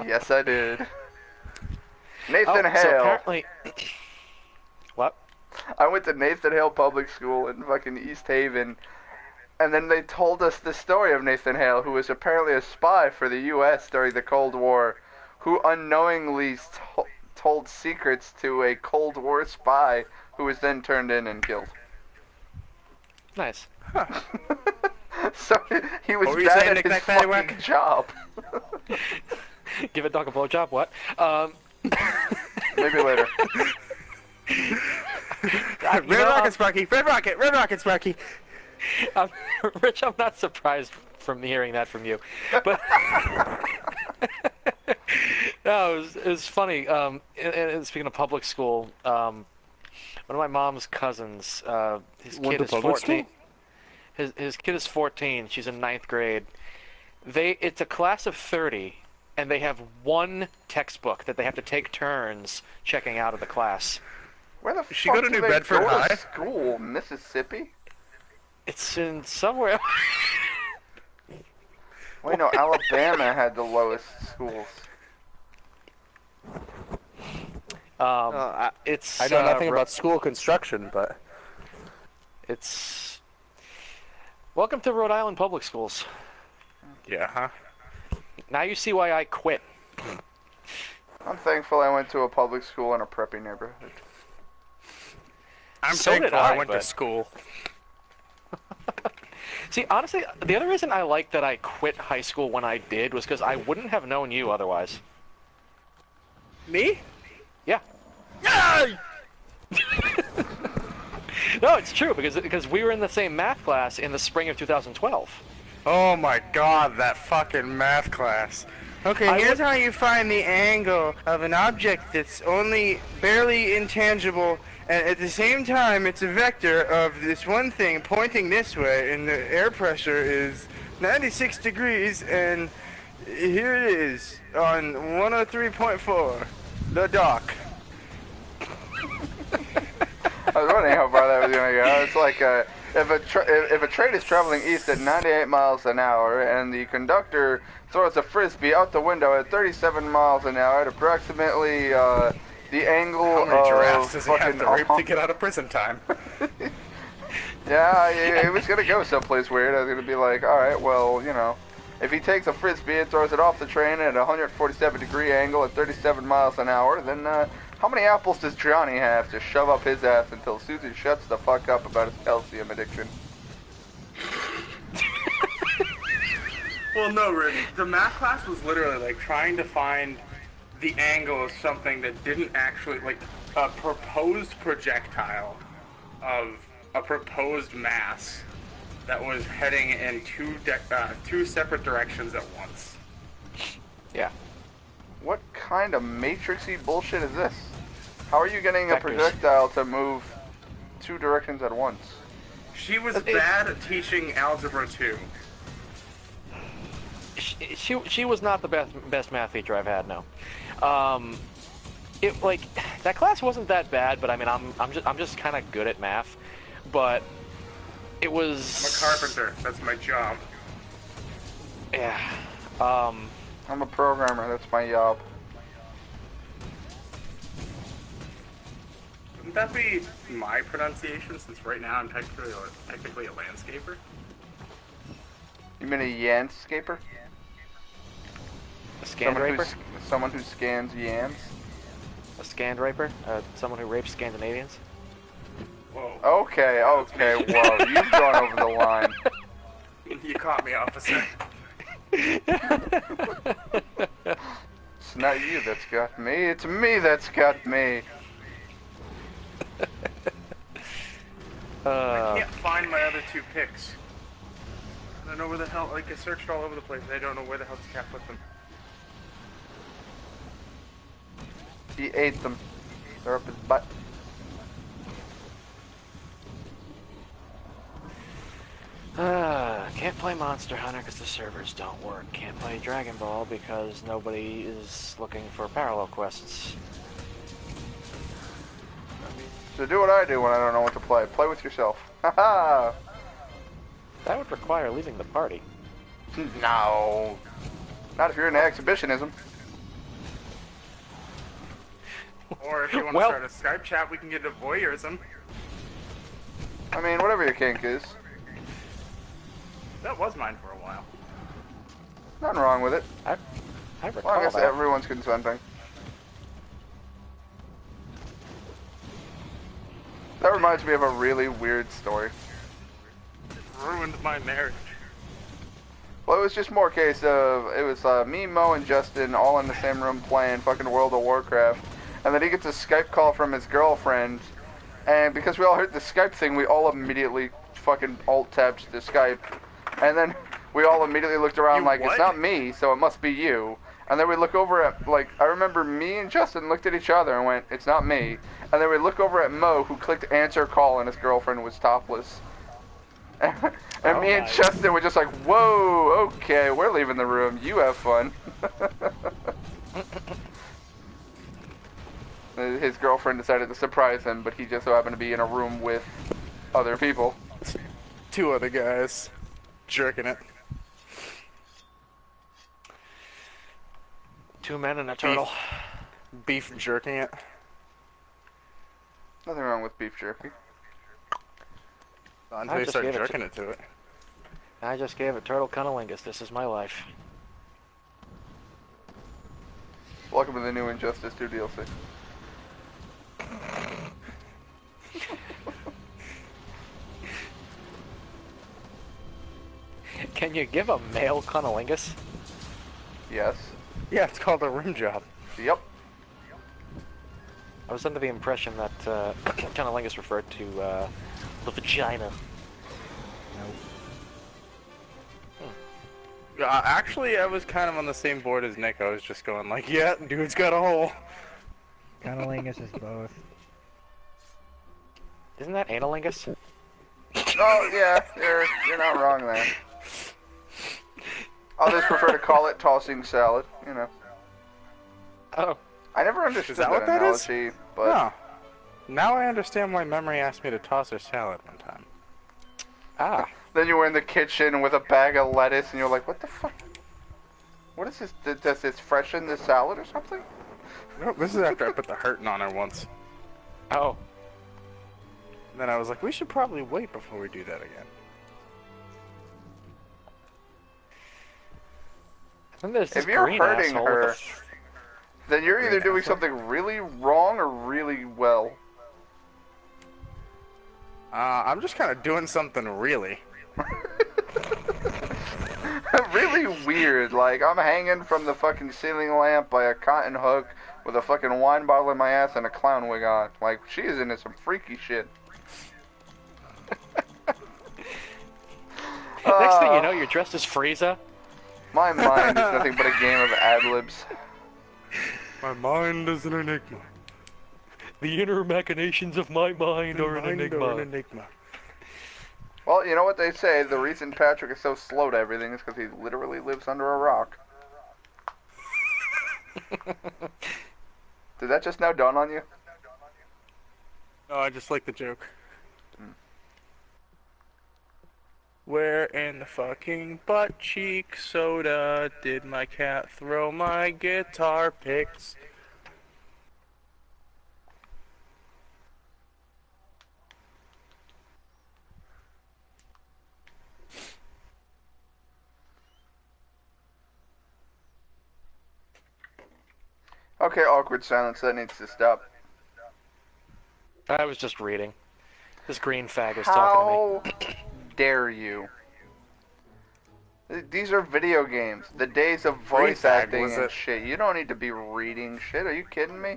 Yes, I did. Nathan Hale. So apparently... What? I went to Nathan Hale Public School in fucking East Haven, and then they told us the story of Nathan Hale, who was apparently a spy for the U.S. during the Cold War, who unknowingly told secrets to a Cold War spy, who was then turned in and killed. Nice. Huh. So he was What were you bad saying, at Nick his Nack fucking Paddywhack? job. Give a dog a blowjob. What? Maybe later. Red Rocket, Sparky! Red Rocket, Sparky! Rich, I'm not surprised from hearing that from you, but no, it was funny. And speaking of public school, one of my mom's cousins, his Went kid to is public 14. school? His kid is 14. She's in 9th grade. It's a class of 30, and they have one textbook that they have to take turns checking out of the class. Where the She fuck go to do New they Bedford go High? to school? Mississippi? It's in somewhere. Wait, no, Alabama had the lowest schools. It's I know nothing about school construction, but It's welcome to Rhode Island public schools. yeah, huh? Now you see why I quit. I'm thankful I went to a public school in a preppy neighborhood. I'm So did thankful I, I went to but- school. See, honestly, the other reason I like that I quit high school when I did was because I wouldn't have known you otherwise. Me? Yeah. No, it's true because we were in the same math class in the spring of 2012. Oh my god, that fucking math class. Okay, here's how you find the angle of an object that's only barely intangible, and at the same time it's a vector of this one thing pointing this way, and the air pressure is 96 degrees, and here it is on 103.4, the dock. I was wondering how far that was gonna go. It's like if a train is traveling east at 98 miles an hour and the conductor throws a frisbee out the window at 37 miles an hour at approximately the angle How many of giraffes does he have fucking to rape to get out of prison time? Yeah, it was gonna go someplace weird. I was gonna be like, all right, well, you know, if he takes a frisbee and throws it off the train at a 147-degree angle at 37 miles an hour, then how many apples does Johnny have to shove up his ass until Susie shuts the fuck up about his calcium addiction? Well, no, Rick. The math class was literally like trying to find the angle of something that didn't actually, like, a proposed projectile of a proposed mass that was heading in two separate directions at once. Yeah. What kind of matrixy bullshit is this? How are you getting a Vectors. projectile to move two directions at once? She was bad at teaching Algebra 2. She was not the best math teacher I've had. No. It like that class wasn't that bad, but I mean I'm just kind of good at math, but it was. I'm a carpenter. That's my job. Yeah. I'm a programmer, that's my job. Wouldn't that be my pronunciation? Since right now I'm technically a landscaper. You mean a yanscaper? A scanned raper? Someone who scans yams? A scanned raper? Someone who rapes Scandinavians? Whoa. Okay, whoa, you've gone over the line. You caught me, officer. It's not you that's got me, it's me that's got me. I can't find my other two picks. I don't know where the hell, like I searched all over the place, I don't know where the hell this cat put them. He ate them. They're up his butt. Can't play Monster Hunter because the servers don't work. Can't play Dragon Ball because nobody is looking for parallel quests. So do what I do when I don't know what to play. Play with yourself. Haha! That would require leaving the party. No. Not if you're into exhibitionism. Or if you want Well- to start a Skype chat, we can get into voyeurism. I mean, whatever your kink is. That was mine for a while. Nothing wrong with it. I Well, recall I guess that. everyone's consenting. That reminds me of a really weird story. Ruined my marriage. Well, it was just more a case of, it was me, Mo, and Justin all in the same room playing fucking World of Warcraft. And then he gets a Skype call from his girlfriend. And because we all heard the Skype thing, we all immediately fucking alt-tabbed the Skype. And then we all immediately looked around like, it's not me, so it must be you. And then we look over at, like, I remember me and Justin looked at each other and went, it's not me. And then we look over at Mo, who clicked answer call, and his girlfriend was topless. And me and Justin were just like, whoa, okay, we're leaving the room. You have fun. His girlfriend decided to surprise him, but he just so happened to be in a room with other people. 2 other guys jerking it. 2 men and a turtle. Beef jerking it. Nothing wrong with beef jerky. Until you start jerking it to it. I just gave it turtle cunnilingus. This is my life. Welcome to the new Injustice 2 DLC. Can you give a male cunnilingus? Yes. Yeah, it's called a rim job. Yep. I was under the impression that cunnilingus referred to the vagina. Actually, I was kind of on the same board as Nick. I was just going like, yeah, dude's got a hole. Cunnilingus is both. Isn't that analingus? Oh, yeah, you're not wrong there. Others prefer to call it tossing salad, you know. Oh. I never understood Is that what that is? analogy, but... No. Now I understand why Memory asked me to toss her salad one time. Ah. Then you were in the kitchen with a bag of lettuce, and you're like, what the fuck? What is this? Does this freshen the salad or something? No, this is after I put the hurting on her once. Oh. And then I was like, we should probably wait before we do that again. And there's this If you're green hurting asshole her, with then you're either Green doing asshole? something really wrong or really well. I'm just kind of doing something really. Really weird. Like, I'm hanging from the fucking ceiling lamp by a cotton hook with a fucking wine bottle in my ass and a clown wig on. Like, she is into some freaky shit. Next thing you know, you're dressed as Frieza. My mind is nothing but a game of ad-libs. My mind is an enigma. The inner machinations of my mind are an enigma. Well, you know what they say, the reason Patrick is so slow to everything is because he literally lives under a rock. Did that just now dawn on you? Oh, I just like the joke. Where in the fucking butt cheek soda did my cat throw my guitar picks? Okay, awkward silence, that needs to stop. I was just reading. This green fag was talking to me. How dare you? These are video games. The days of voice fag, acting was and it? shit. You don't need to be reading shit. Are you kidding me?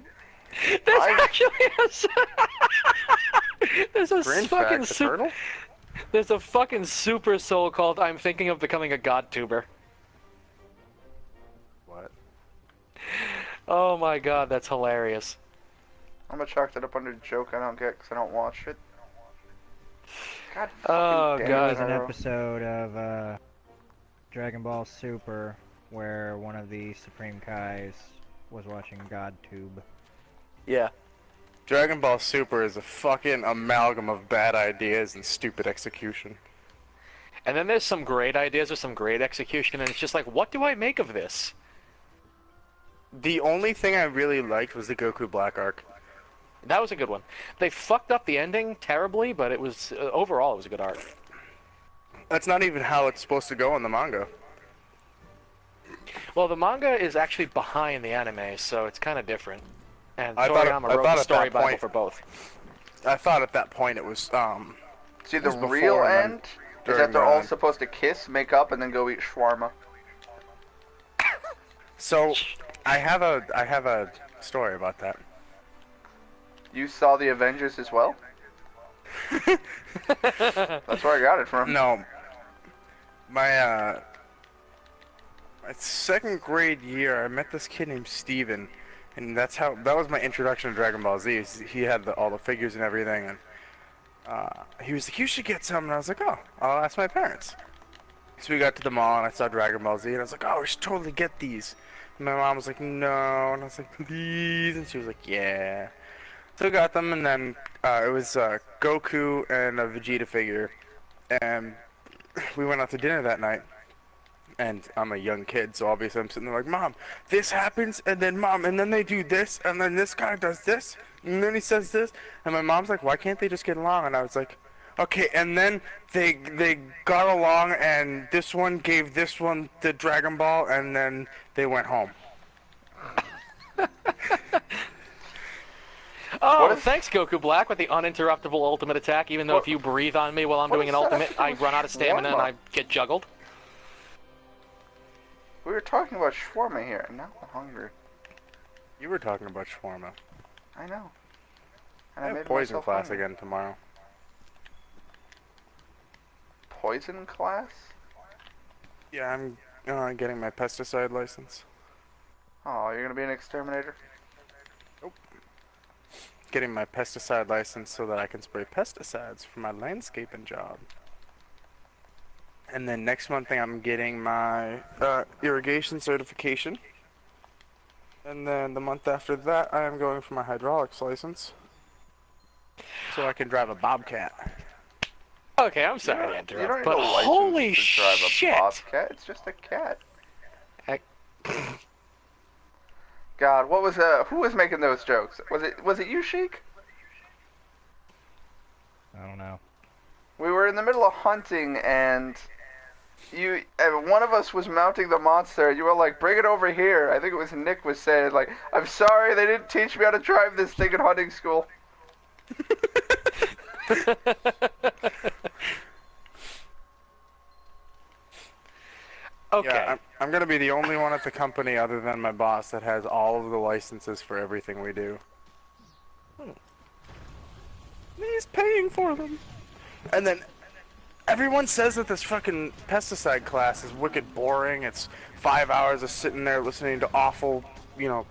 There's actually there's a Green fucking fag, the turtle? There's a fucking super soul called I'm thinking of becoming a god tuber. What? Oh my god, that's hilarious. I'm gonna chalk that up under joke I don't get because I don't watch it. God Oh, fucking damn God. it, There's an Haro. episode of Dragon Ball Super where one of the Supreme Kais was watching GodTube. Yeah. Dragon Ball Super is a fucking amalgam of bad ideas and stupid execution. And then there's some great ideas with some great execution, and it's just like, what do I make of this? The only thing I really liked was the Goku Black arc. That was a good one. They fucked up the ending terribly, but it was overall it was a good arc. That's not even how it's supposed to go in the manga. Well, the manga is actually behind the anime, so it's kind of different. And I thought Toriyama at wrote the that story bible point- for both. I thought at that point it was See, It the was before real and then- end Is that they're all supposed to kiss, make up, and then go eat shawarma? So, I have a story about that. You saw the Avengers as well? That's where I got it from. No. My second grade year, I met this kid named Steven, and that was my introduction to Dragon Ball Z. He had all the figures and everything, and he was like, "You should get some," and I was like, "Oh, I'll ask my parents." So we got to the mall, and I saw Dragon Ball Z, and I was like, "Oh, we should totally get these." And my mom was like, "No," and I was like, "Please," and she was like, "Yeah." So we got them, and then it was Goku and a Vegeta figure, and we went out to dinner that night. And I'm a young kid, so obviously I'm sitting there like, "Mom, this happens, and then Mom, and then they do this, and then this guy does this, and then he says this," and my mom's like, "Why can't they just get along?" And I was like, "Okay," and then they got along, and this one gave this one the Dragon Ball, and then they went home. Oh, thanks, Goku Black, with the uninterruptible ultimate attack, even though if you breathe on me while I'm doing an ultimate, I run out of stamina and I get juggled. We were talking about shawarma here, and now I'm hungry. You were talking about shawarma. I know. And I have made poison myself class hungry. again tomorrow. Poison class? Yeah, I'm getting my pesticide license. Oh, you're gonna be an exterminator? Nope. Getting my pesticide license so that I can spray pesticides for my landscaping job. And then next month I'm getting my irrigation certification. And then the month after that I am going for my hydraulics license. So I can drive a bobcat. Okay, I'm sorry to interrupt, You don't need but a license holy to drive a shit! bobcat. It's just a cat. God, what was who was making those jokes? Was it you, Sheik? I don't know. We were in the middle of hunting, and one of us was mounting the monster. You were like, "Bring it over here." I think it was Nick was saying, like, "I'm sorry, they didn't teach me how to drive this thing in hunting school." Okay. Yeah, I'm gonna be the only one at the company other than my boss that has all of the licenses for everything we do. He's paying for them. And then everyone says that this fucking pesticide class is wicked boring. It's 5 hours of sitting there listening to awful,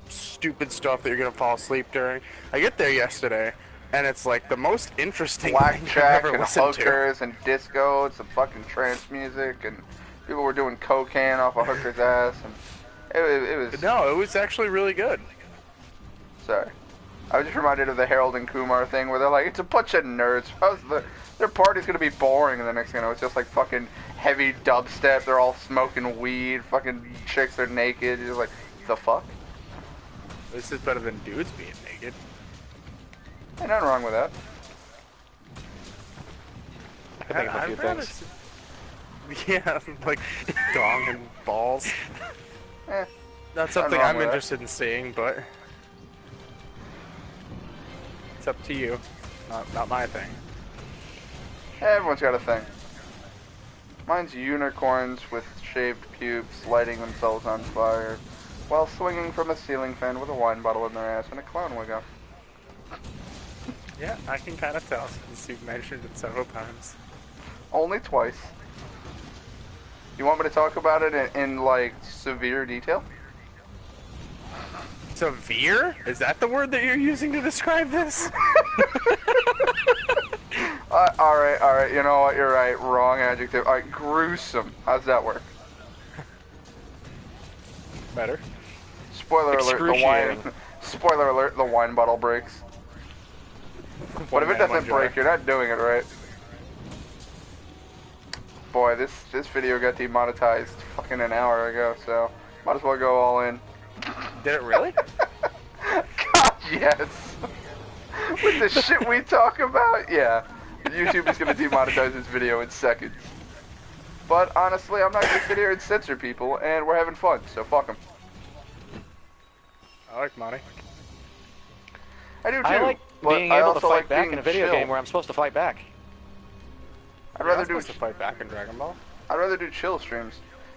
stupid stuff that you're gonna fall asleep during. I get there yesterday, and it's like the most interesting thing I've Blackjack ever and listened to. hookers and disco and some fucking trance music, and people were doing cocaine off a hooker's ass, and it was... No, it was actually really good. Sorry. I was just reminded of the Harold and Kumar thing where they're like, it's a bunch of nerds. Their party's gonna be boring, and the next thing you know, it's just like fucking heavy dubstep. They're all smoking weed. Fucking chicks are naked. You're just like, the fuck? This is better than dudes being naked. Ain't nothing wrong with that. I can think of a few things. Yeah, like dong and balls. Not something wrong I'm with that. interested in seeing, but it's up to you. Not my thing. Everyone's got a thing. Mine's unicorns with shaved pubes lighting themselves on fire while swinging from a ceiling fan with a wine bottle in their ass and a clown wig on. Yeah, I can kind of tell since you've mentioned it several times. Only twice. You want me to talk about it in like severe detail? Severe? Is that the word that you're using to describe this? Alright, you know what, you're right, wrong adjective. Alright, gruesome. How's that work? Better. Spoiler alert, the wine bottle breaks. What if it doesn't break? You're not doing it right. Boy, this video got demonetized fucking an hour ago, so might as well go all in. Did it really? God, yes. With the shit we talk about, yeah. YouTube is gonna demonetize this video in seconds. But honestly, I'm not gonna sit here and censor people, and we're having fun, so fuck them. I like money. I do too. I like but being I able to also fight like back being in a video chill. game where I'm supposed to fight back. I'd You're rather not do. supposed to fight back in Dragon Ball. I'd rather do chill streams.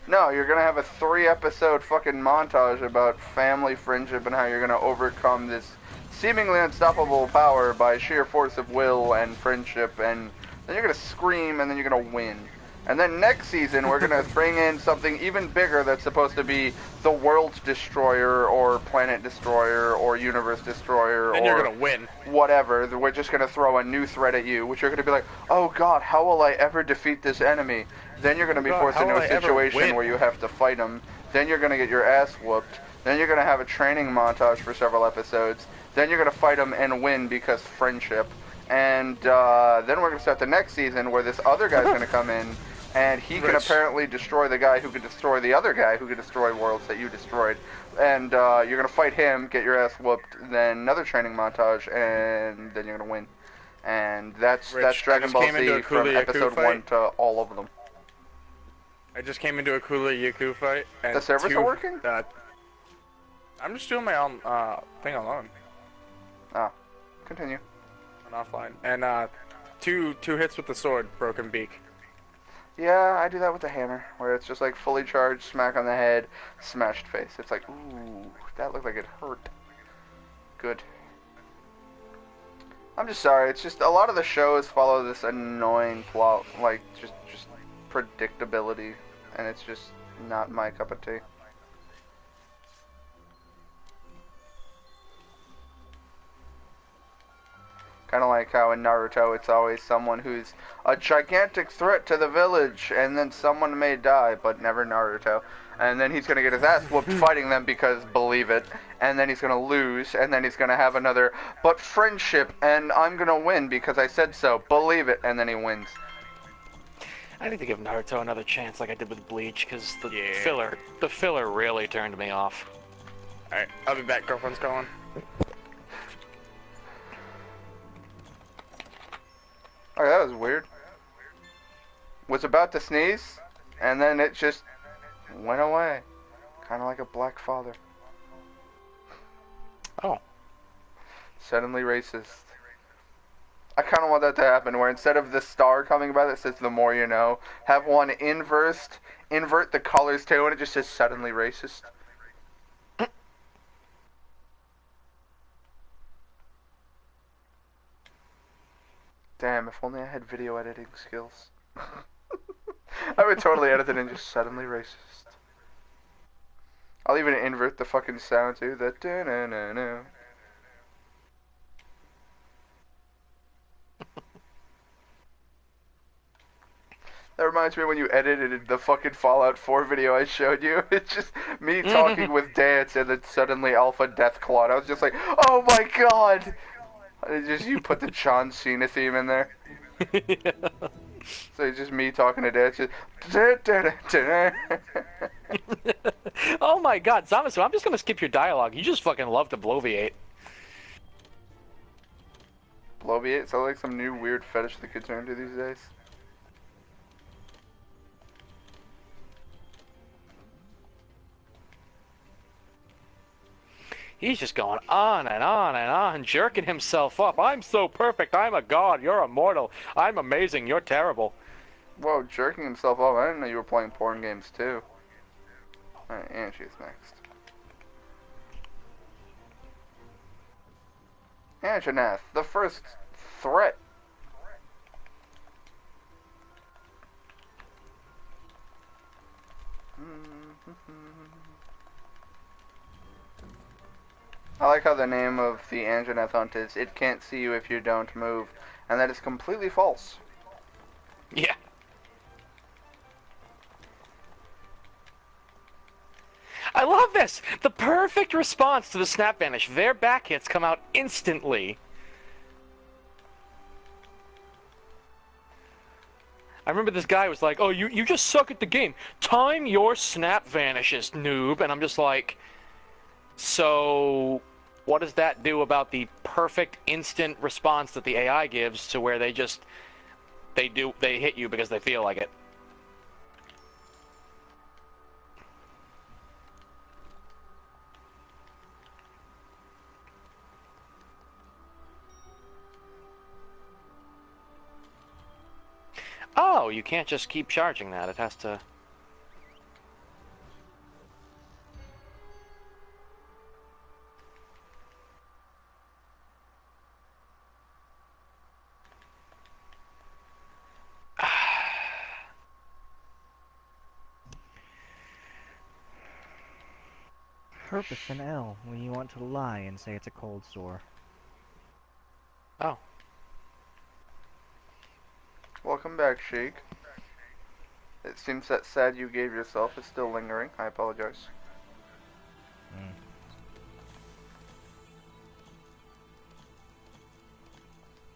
No, you're gonna have a 3-episode fucking montage about family, friendship, and how you're gonna overcome this seemingly unstoppable power by sheer force of will and friendship, and then you're gonna scream, and then you're gonna win. And then next season, we're gonna bring in something even bigger that's supposed to be the world destroyer, or planet destroyer, or universe destroyer, Then or you're gonna win. whatever. We're just gonna throw a new threat at you, which you're gonna be like, oh god, how will I ever defeat this enemy? Then you're gonna be God, forced how into will a I ever situation win? where you have to fight him. Then you're gonna get your ass whooped. Then you're gonna have a training montage for several episodes. Then you're gonna fight him and win because friendship. And then we're gonna start the next season where this other guy's gonna come in, and he can Rich. apparently destroy the guy who could destroy the other guy who could destroy worlds that you destroyed. And you're gonna fight him, get your ass whooped, then another training montage, and then you're gonna win. And that's Rich, Dragon I just Ball came into Z a from Cooler Yaku episode fight. 1 to all of them. I just came into a Cooler Yaku fight. And The servers are working? I'm just doing my own thing alone. Ah, continue. On offline. And two hits with the sword, broken beak. Yeah, I do that with the hammer, where it's just like fully charged, smack on the head, smashed face. It's like, ooh, that looked like it hurt. Good. I'm just sorry, it's just a lot of the shows follow this annoying plot, like just predictability, and it's just not my cup of tea. Kind of like how in Naruto it's always someone who's a gigantic threat to the village, and then someone may die, but never Naruto. And then he's gonna get his ass whooped fighting them because believe it, and then he's gonna lose, and then he's gonna have another, but friendship, and I'm gonna win because I said so, believe it, and then he wins. I need to give Naruto another chance like I did with Bleach, because the filler really turned me off. Alright, I'll be back. Girlfriend's calling. Oh, that was weird. Was about to sneeze, and then it just went away. Kind of like a black father. Oh. Suddenly racist. I kind of want that to happen, where instead of the star coming by that says the more you know, have one invert the colors too, and it just says suddenly racist. Damn, if only I had video editing skills. I would totally edit it and just suddenly racist. I'll even invert the fucking sound too, the da-na-na-na. That reminds me of when you edited the fucking Fallout 4 video I showed you. It's just me talking with dance and then suddenly Alpha Deathclaw. I was just like, oh my god! It's just you put the John Cena theme in there. Yeah. So it's just me talking to dance. Just Oh my god, Zamasu, I'm just gonna skip your dialogue. You just fucking love to bloviate. Bloviate? Sounds like some new weird fetish the kids are into these days. He's just going on and on and on, jerking himself up. I'm so perfect. I'm a god. You're immortal. I'm amazing. You're terrible. Whoa, jerking himself off. I didn't know you were playing porn games too. Alright, Angie's next. Anjaneth, the first threat. I like how the name of the Anjaneth hunt is, it can't see you if you don't move, and that is completely false. Yeah. I love this! The perfect response to the snap vanish. Their back hits come out instantly. I remember this guy was like, oh, you just suck at the game. Time your snap vanishes, noob. And I'm just like, so what does that do about the perfect instant response that the AI gives to where they hit you because they feel like it? Oh, No, you can't just keep charging that. It has to... Purpose an L when you want to lie and say it's a cold sore. Oh. Welcome back, Sheik. It seems that sad you gave yourself is still lingering. I apologize.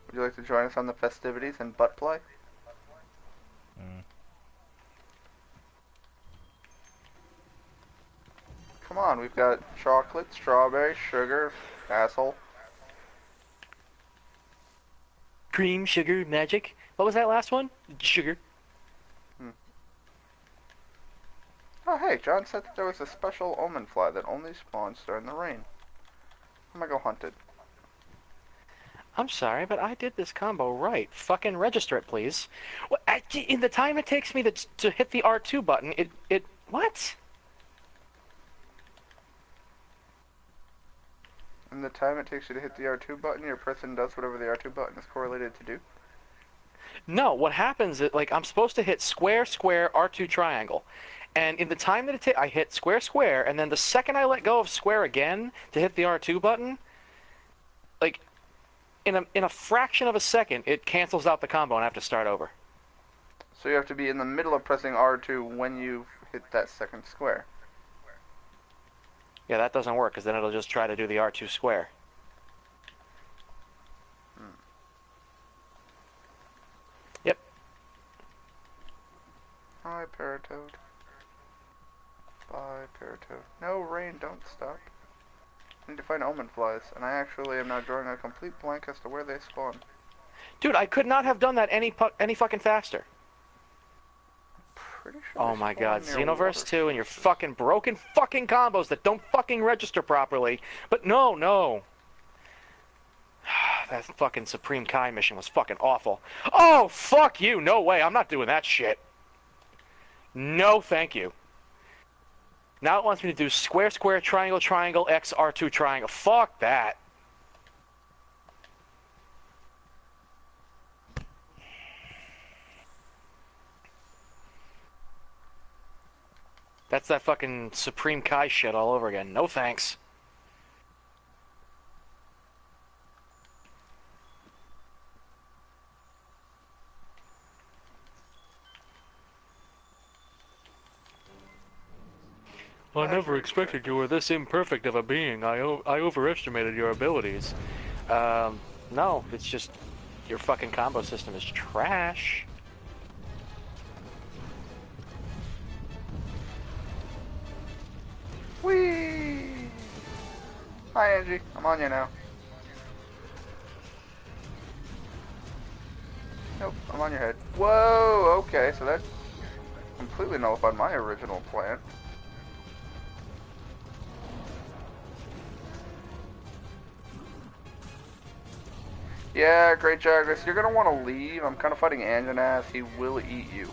Would you like to join us on the festivities and butt play? Come on, we've got chocolate, strawberry, sugar, asshole. Cream, sugar, magic. What was that last one? Sugar. Oh hey, John said that there was a special omen fly that only spawns during the rain. I'm gonna go hunt it. I'm sorry, but I did this combo right. Fucking register it, please. What, in the time it takes me to hit the R2 button, it... What? In the time it takes you to hit the R2 button, your person does whatever the R2 button is correlated to do? No, what happens is, like, I'm supposed to hit square, square, R2 triangle. And in the time that it takes, I hit square, square, and then the second I let go of square again to hit the R2 button, like, in a fraction of a second, it cancels out the combo and I have to start over. So you have to be in the middle of pressing R2 when you hit that second square. Yeah, that doesn't work, because then it'll just try to do the R2 square. Yep. Hi, Paratoad. Bye, Paratoad. No, rain, don't stop. I need to find omen flies, and I actually am now drawing a complete blank as to where they spawn. Dude, I could not have done that any fucking faster. Pretty sure Oh they my spawn god, near Xenoverse water 2 and your sources. fucking broken fucking combos that don't fucking register properly. But no. That fucking Supreme Kai mission was fucking awful. Oh, fuck you. No way. I'm not doing that shit. No, thank you. Now it wants me to do square, square, triangle, triangle, X, R2, triangle. Fuck that. That's that fucking Supreme Kai shit all over again. No thanks. I never expected you were this imperfect of a being. I overestimated your abilities. No, it's just your fucking combo system is trash. Whee! Hi, Angie. I'm on you now. Nope, I'm on your head. Whoa, okay, so that completely nullified my original plan. Yeah, great Jagras. You're gonna want to leave. I'm kind of fighting Anjanath. He will eat you.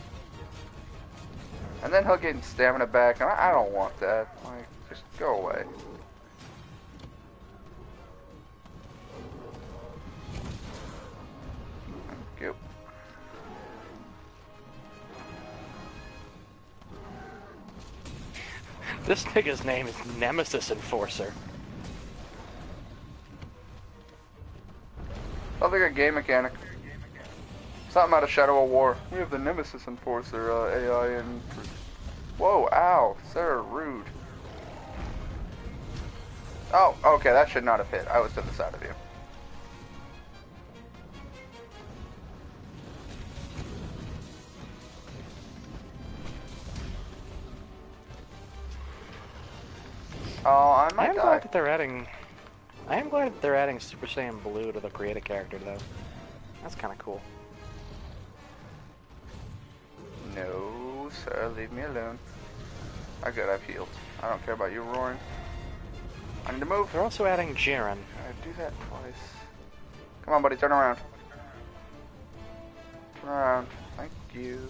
And then he'll get stamina back, and I don't want that. Like, just go away. Thank you. This nigga's name is Nemesis Enforcer. Sounds like a game mechanic. Something out of Shadow of War. We have the Nemesis Enforcer AI and... Whoa, ow. Sir, rude. Oh, okay, that should not have hit. I was to the side of you. Oh, I might am die. glad that they're adding... I am glad that they're adding Super Saiyan Blue to the create a character, though. That's kind of cool. No, sir, leave me alone. I good, I've healed. I don't care about you roaring. I need to move. They're also adding Jiren. I do that twice. Come on, buddy, turn around. Turn around. Thank you.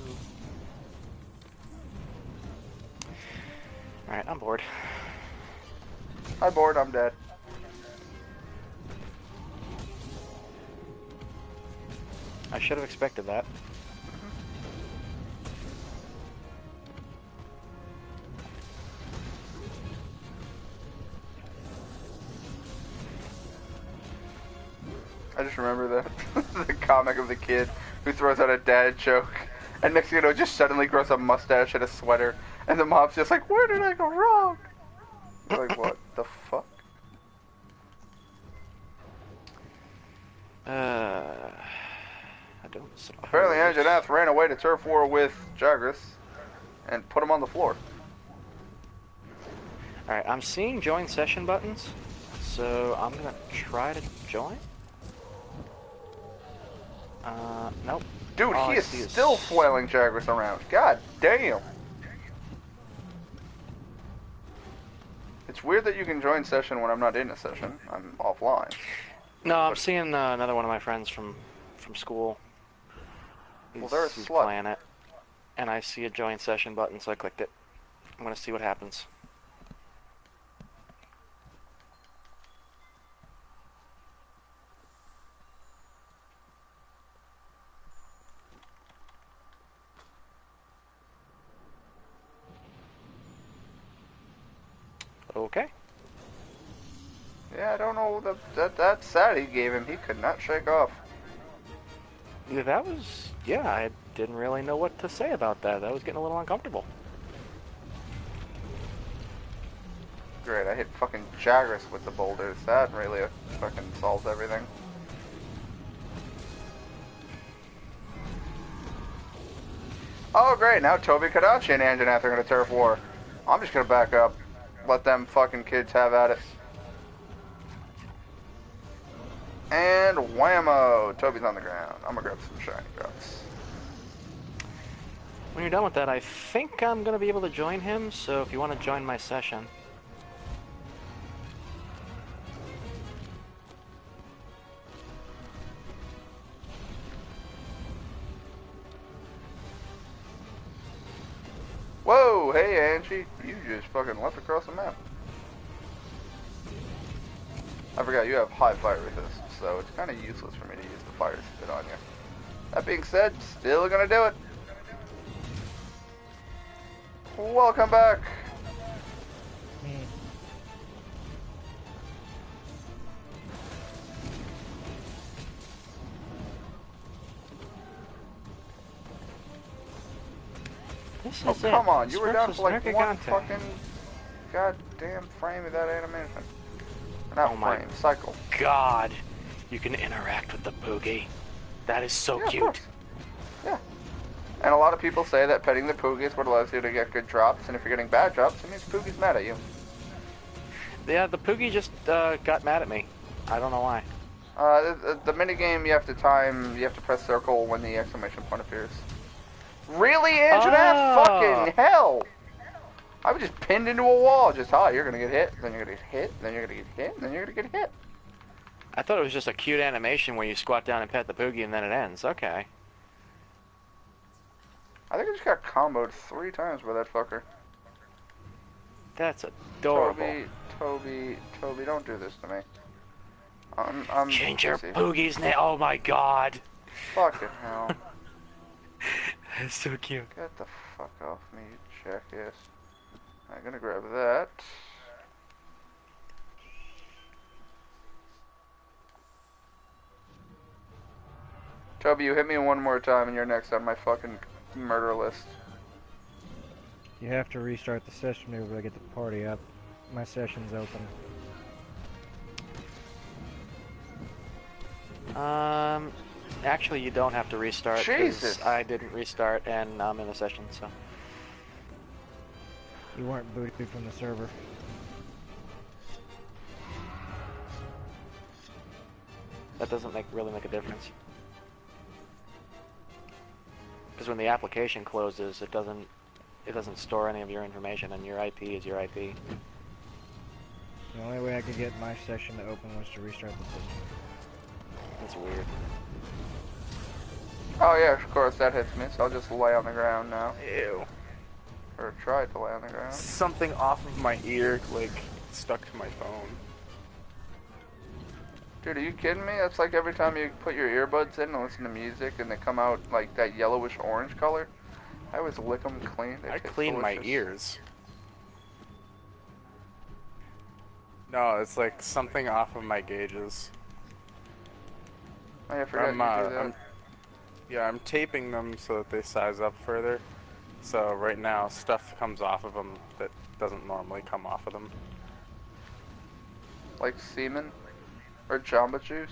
Alright, I'm bored. I'm bored, I'm dead. I should have expected that. I just remember the comic of the kid who throws out a dad joke, and next thing you know, just suddenly grows a mustache and a sweater, and the mom's just like, where did I go wrong? You're like, what the fuck? I don't suppose... Apparently Anjanath ran away to turf war with Jagras and put him on the floor. Alright, I'm seeing join session buttons, so I'm gonna try to join. Nope. Dude, All he I is see is- still flailing Jagras around. God damn. It's weird that you can join session when I'm not in a session. I'm offline. No, I'm seeing another one of my friends from school. Well, they're a He's slut. playing it, and I see a join session button, so I clicked it. I'm gonna see what happens. Okay. Yeah, I don't know, that sad he gave him, he could not shake off. Yeah, that was... Yeah, I didn't really know what to say about that. That was getting a little uncomfortable. Great, I hit fucking Jagras with the boulders. That really fucking solves everything. Oh great, now Toby Kadachi and Anjanath are gonna turf war. I'm just gonna back up. Let them fucking kids have at it. And whammo! Toby's on the ground. I'm gonna grab some shiny drops. When you're done with that, I think I'm gonna be able to join him, so if you want to join my session... Whoa! Hey Angie, you just fucking left across the map. I forgot you have high fire resist, so it's kind of useless for me to use the fire spit on you. That being said, still gonna do it. Welcome back. This Oh is come it. on, you were down Versus for like Nerka one Gante. fucking goddamn frame of that animation. Not Oh my frame, cycle. God, you can interact with the Poogie. That is so Yeah, of cute. course. Yeah. And a lot of people say that petting the Poogie is what allows you to get good drops, and if you're getting bad drops, it means Poogie's mad at you. Yeah, the Poogie just got mad at me. I don't know why. The minigame, you have to press circle when the exclamation point appears. Really, Anjanath? Oh. Fucking hell! I was just pinned into a wall, just, you're gonna get hit, then you're gonna get hit, then you're gonna get hit, then you're gonna get hit. I thought it was just a cute animation where you squat down and pet the Poogie and then it ends. Okay. I think I just got comboed 3 times by that fucker. That's adorable. Toby, don't do this to me. I'm Change your busy. Poogie's name. Oh my God. Fucking hell. That's so cute. Get the fuck off me, you jackass. I'm gonna grab that. Toby, you hit me one more time and you're next on my fucking murder list. You have to restart the session to be able to get the party up. My session's open. Actually, you don't have to restart. 'Cause Jesus. I didn't restart and I'm in the session, so. You weren't booted from the server. That doesn't really make a difference. Because when the application closes, it doesn't store any of your information, and your IP is your IP. The only way I could get my session to open was to restart the system. That's weird. Oh yeah, of course, that hits me, so I'll just lay on the ground now. Ew. Or try to lay on the ground. Something off of my ear, like, stuck to my phone. Dude, are you kidding me? That's like every time you put your earbuds in and listen to music and they come out like that yellowish orange color. I always lick them clean. They I taste clean my delicious. ears. No, it's like something off of my gauges. Oh, yeah, I forgot you do that. I'm taping them so that they size up further. So right now, stuff comes off of them that doesn't normally come off of them. Like semen? Or Jamba Juice?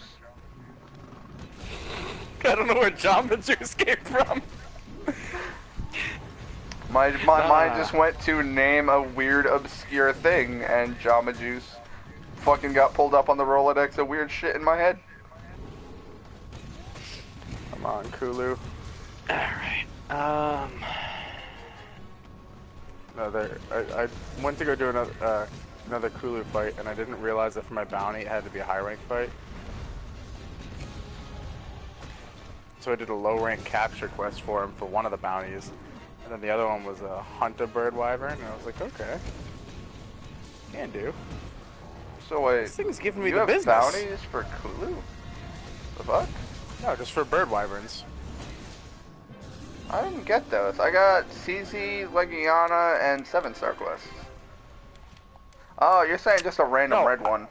I don't know where Jamba Juice came from. My mind just went to name a weird, obscure thing, and Jamba Juice fucking got pulled up on the Rolodex of weird shit in my head. Come on, Kulu. Alright. I went to go do another Kulu fight, and I didn't realize that for my bounty it had to be a high rank fight. So I did a low rank capture quest for him for one of the bounties, and then the other one was a hunt a bird wyvern, and I was like, okay, can do. So wait, This thing's giving me you the have business. bounties for Kulu? The fuck? No, just for bird wyverns. I didn't get those. I got CZ, Legiana, and 7-star quests. Oh, you're saying just a random No. red one.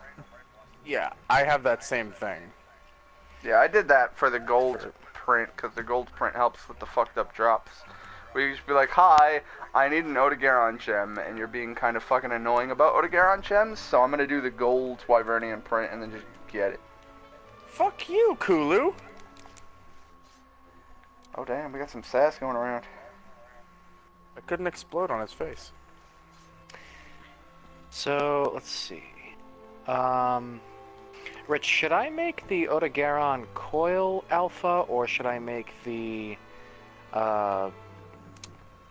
Yeah, I have that same thing. Yeah, I did that for the gold print, because the gold print helps with the fucked up drops. Where you just be like, hi, I need an Odogaron gem, and you're being kind of fucking annoying about Odogaron gems, so I'm gonna do the gold Wyvernian print and then just get it. Fuck you, Kulu. Oh damn, we got some sass going around. I couldn't explode on his face. So, let's see. Rich, should I make the Odogaron coil alpha, or should I make the,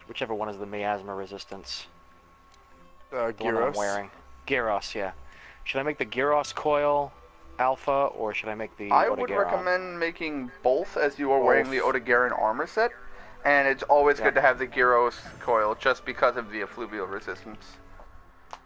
whichever one is the miasma resistance? The one that I'm Gyros. wearing. Gyros, yeah. Should I make the Gyros coil alpha, or should I make the I Odogaron? would recommend making both, as you are wearing the Both. Odogaron armor set, and it's always Yeah. good to have the Gyros coil, just because of the effluvial resistance.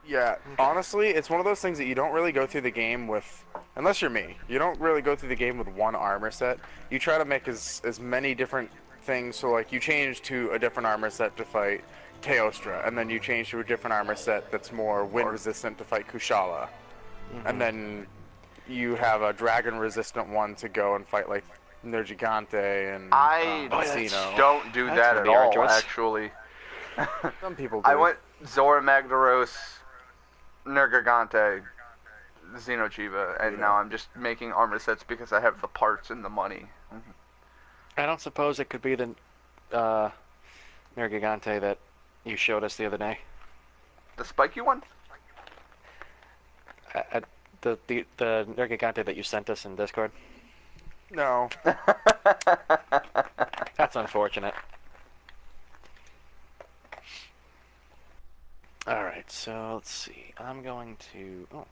Yeah, honestly, it's one of those things that you don't really go through the game with, unless you're me, you don't really go through the game with one armor set. You try to make as many different things, so like you change to a different armor set to fight Teostra, and then you change to a different armor set that's more wind resistant to fight Kushala. And then you have a dragon resistant one to go and fight like Nergigante and I Casino. don't do That's that gonna at be all, arduous. actually. Some people do. I went Zora Magdaros, Nergigante, Xenochiba, and now I'm just making armor sets because I have the parts and the money. I don't suppose it could be the Nergigante that you showed us the other day. The spiky one? The Nergigante that you sent us in Discord. No. That's unfortunate. Alright, so let's see. I'm going to... Oh.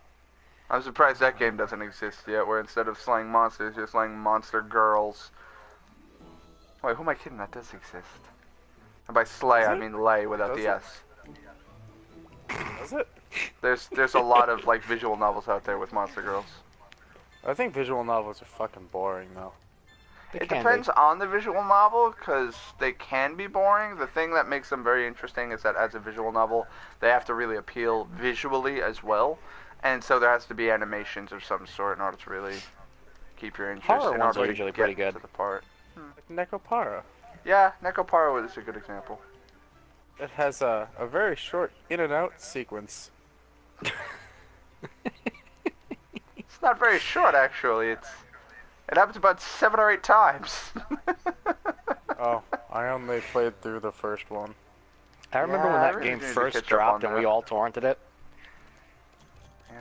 I'm surprised that game doesn't exist yet, where instead of slaying monsters, you're slaying monster girls. Wait, who am I kidding? That does exist. And by slay, I mean lay without the Does S. Does it? There's a lot of like visual novels out there with monster girls. I think visual novels are fucking boring though. It depends on the visual novel, because they can be boring. The thing that makes them very interesting is that as a visual novel, they have to really appeal visually as well. And so there has to be animations of some sort in order to really keep your interest. Horror in ones order are to usually get pretty good. to the part. Like Necopara. Yeah, Necopara is a good example. It has a very short in and out sequence. It's not very short, actually. It happens about 7 or 8 times. Oh, I only played through the first one. I remember Yeah, when I that really game need to first catch up dropped on and we that. all torrented it.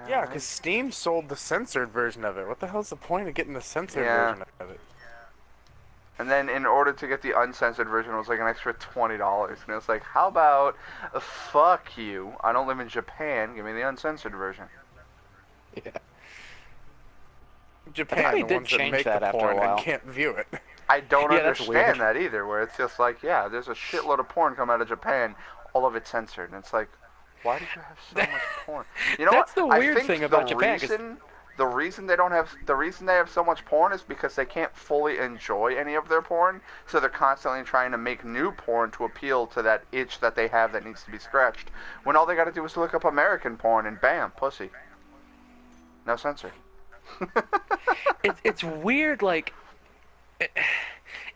Yeah, because Steam sold the censored version of it. What the hell's the point of getting the censored Yeah. version of it? And then in order to get the uncensored version, it was like an extra $20. And it was like, how about, fuck you, I don't live in Japan, give me the uncensored version. Yeah. Japan, they the did ones that change make that the after a porn while. and can't view it. I don't Yeah, that's weird. understand that either, where it's just like, yeah, there's a shitload of porn come out of Japan, all of it censored, and it's like, why do you have so much porn? You know That's what? the weird I think thing about Japan, 'cause the reason they have so much porn is because they can't fully enjoy any of their porn, so they're constantly trying to make new porn to appeal to that itch that they have that needs to be scratched. When all they got to do is look up American porn and bam, pussy. No censor. it's weird, like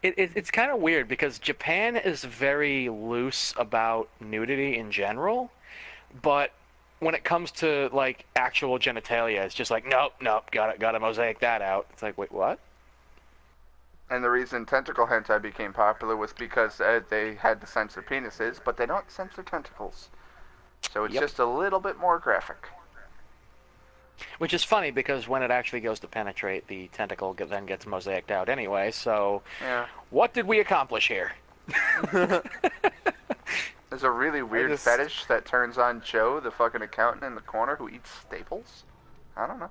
it's kind of weird because Japan is very loose about nudity in general, but when it comes to like actual genitalia, it's just like nope, gotta mosaic that out. It's like, wait, what? And the reason tentacle hentai became popular was because they had to censor penises, but they don't censor tentacles. So it's just a little bit more graphic. Which is funny because when it actually goes to penetrate, the tentacle then gets mosaicked out anyway. So, what did we accomplish here? There's a really weird fetish that turns on Joe, the fucking accountant in the corner who eats staples. I don't know.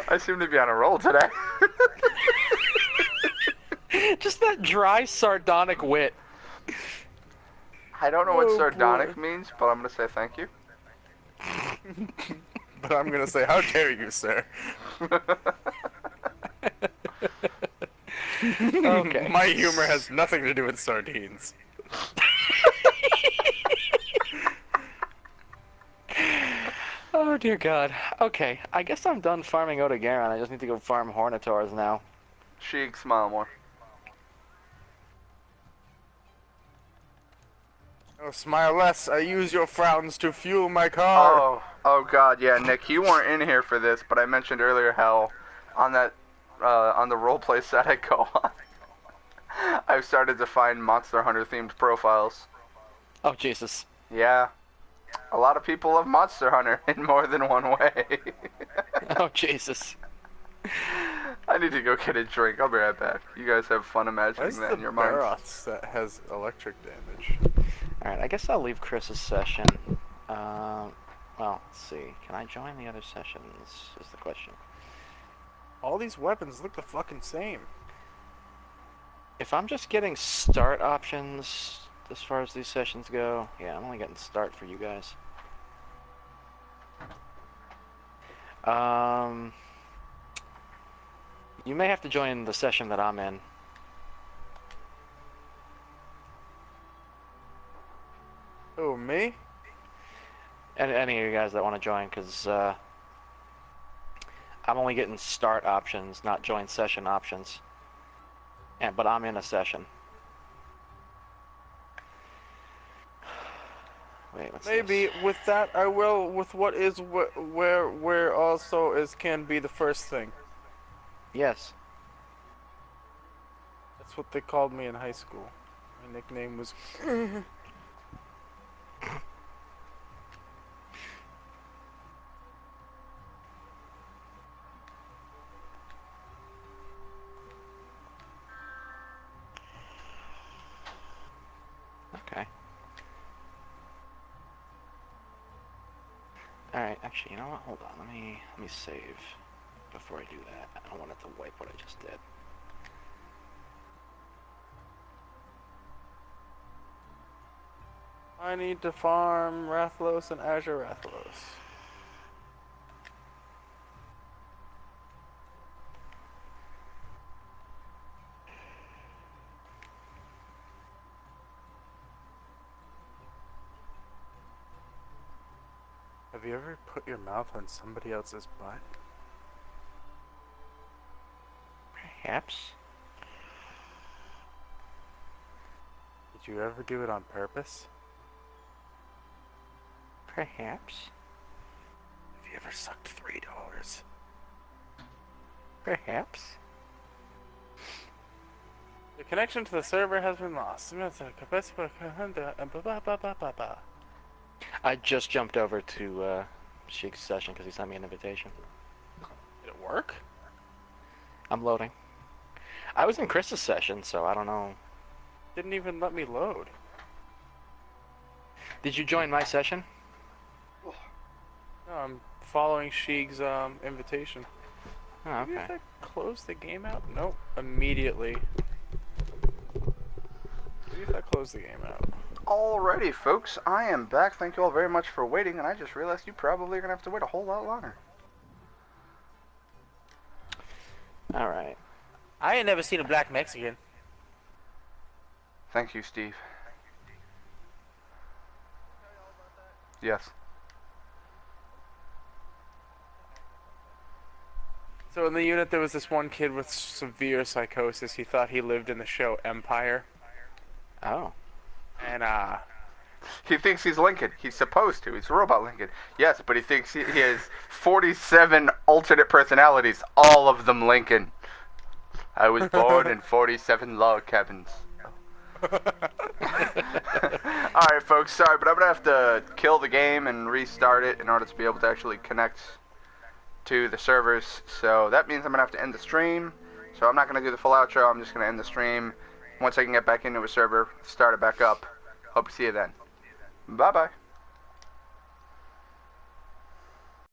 I seem to be on a roll today. Just that dry, sardonic wit. I don't know what sardonic means, but I'm going to say thank you. But I'm going to say, how dare you, sir? Okay. My humor has nothing to do with sardines. Oh, dear God. Okay, I guess I'm done farming Otogaron. I just need to go farm Hornitaurs now. Sheik, smile more. Oh, smile less. I use your frowns to fuel my car. Oh God, yeah, Nick, you weren't in here for this, but I mentioned earlier how on that on the roleplay set I go on, I've started to find Monster Hunter themed profiles. Oh, Jesus. Yeah, a lot of people love Monster Hunter in more than one way. Oh, Jesus. I need to go get a drink. I'll be right back. You guys have fun imagining that in your minds. Baroths that has electric damage? Alright, I guess I'll leave Chris's session. Well, let's see. Can I join the other sessions, is the question. All these weapons look the fucking same. If I'm just getting start options as far as these sessions go, yeah, I'm only getting start for you guys. You may have to join the session that I'm in. Oh, me? Any of you guys that want to join, because I'm only getting start options, not join session options. But I'm in a session. Wait, what's Maybe this? with that I will. With what is where also is can be the first thing. Yes. That's what they called me in high school. My nickname was. Okay. Alright, actually, you know what? Hold on. Let me save before I do that. I don't want it to wipe what I just did. I need to farm Rathalos and Azure Rathalos. Have you ever put your mouth on somebody else's butt? Perhaps. Did you ever do it on purpose? Perhaps. Have you ever sucked $3? Perhaps. The connection to the server has been lost. I just jumped over to Sheik's session because he sent me an invitation. Did it work? I'm loading. I was in Chris's session, so I don't know. Didn't even let me load. Did you join my session? No, I'm following Sheeg's invitation. Oh, Maybe if okay. I close the game out? Nope. Immediately. Maybe if I close the game out. Alrighty, folks, I am back. Thank you all very much for waiting, and I just realized you probably are going to have to wait a whole lot longer. All right. I ain't never seen a black Mexican. Thank you, Steve. Yes. So in the unit, there was this one kid with severe psychosis. He thought he lived in the show Empire. Oh. And, He thinks he's Lincoln. He's supposed to. He's Robot Lincoln. Yes, but he thinks he has 47 alternate personalities, all of them Lincoln. I was born in 47 log cabins. Alright, folks, sorry, but I'm going to have to kill the game and restart it in order to be able to actually connect to the servers. So that means I'm going to have to end the stream. So I'm not going to do the full outro. I'm just going to end the stream. Once I can get back into a server, start it back up. Hope to see you then. Bye-bye.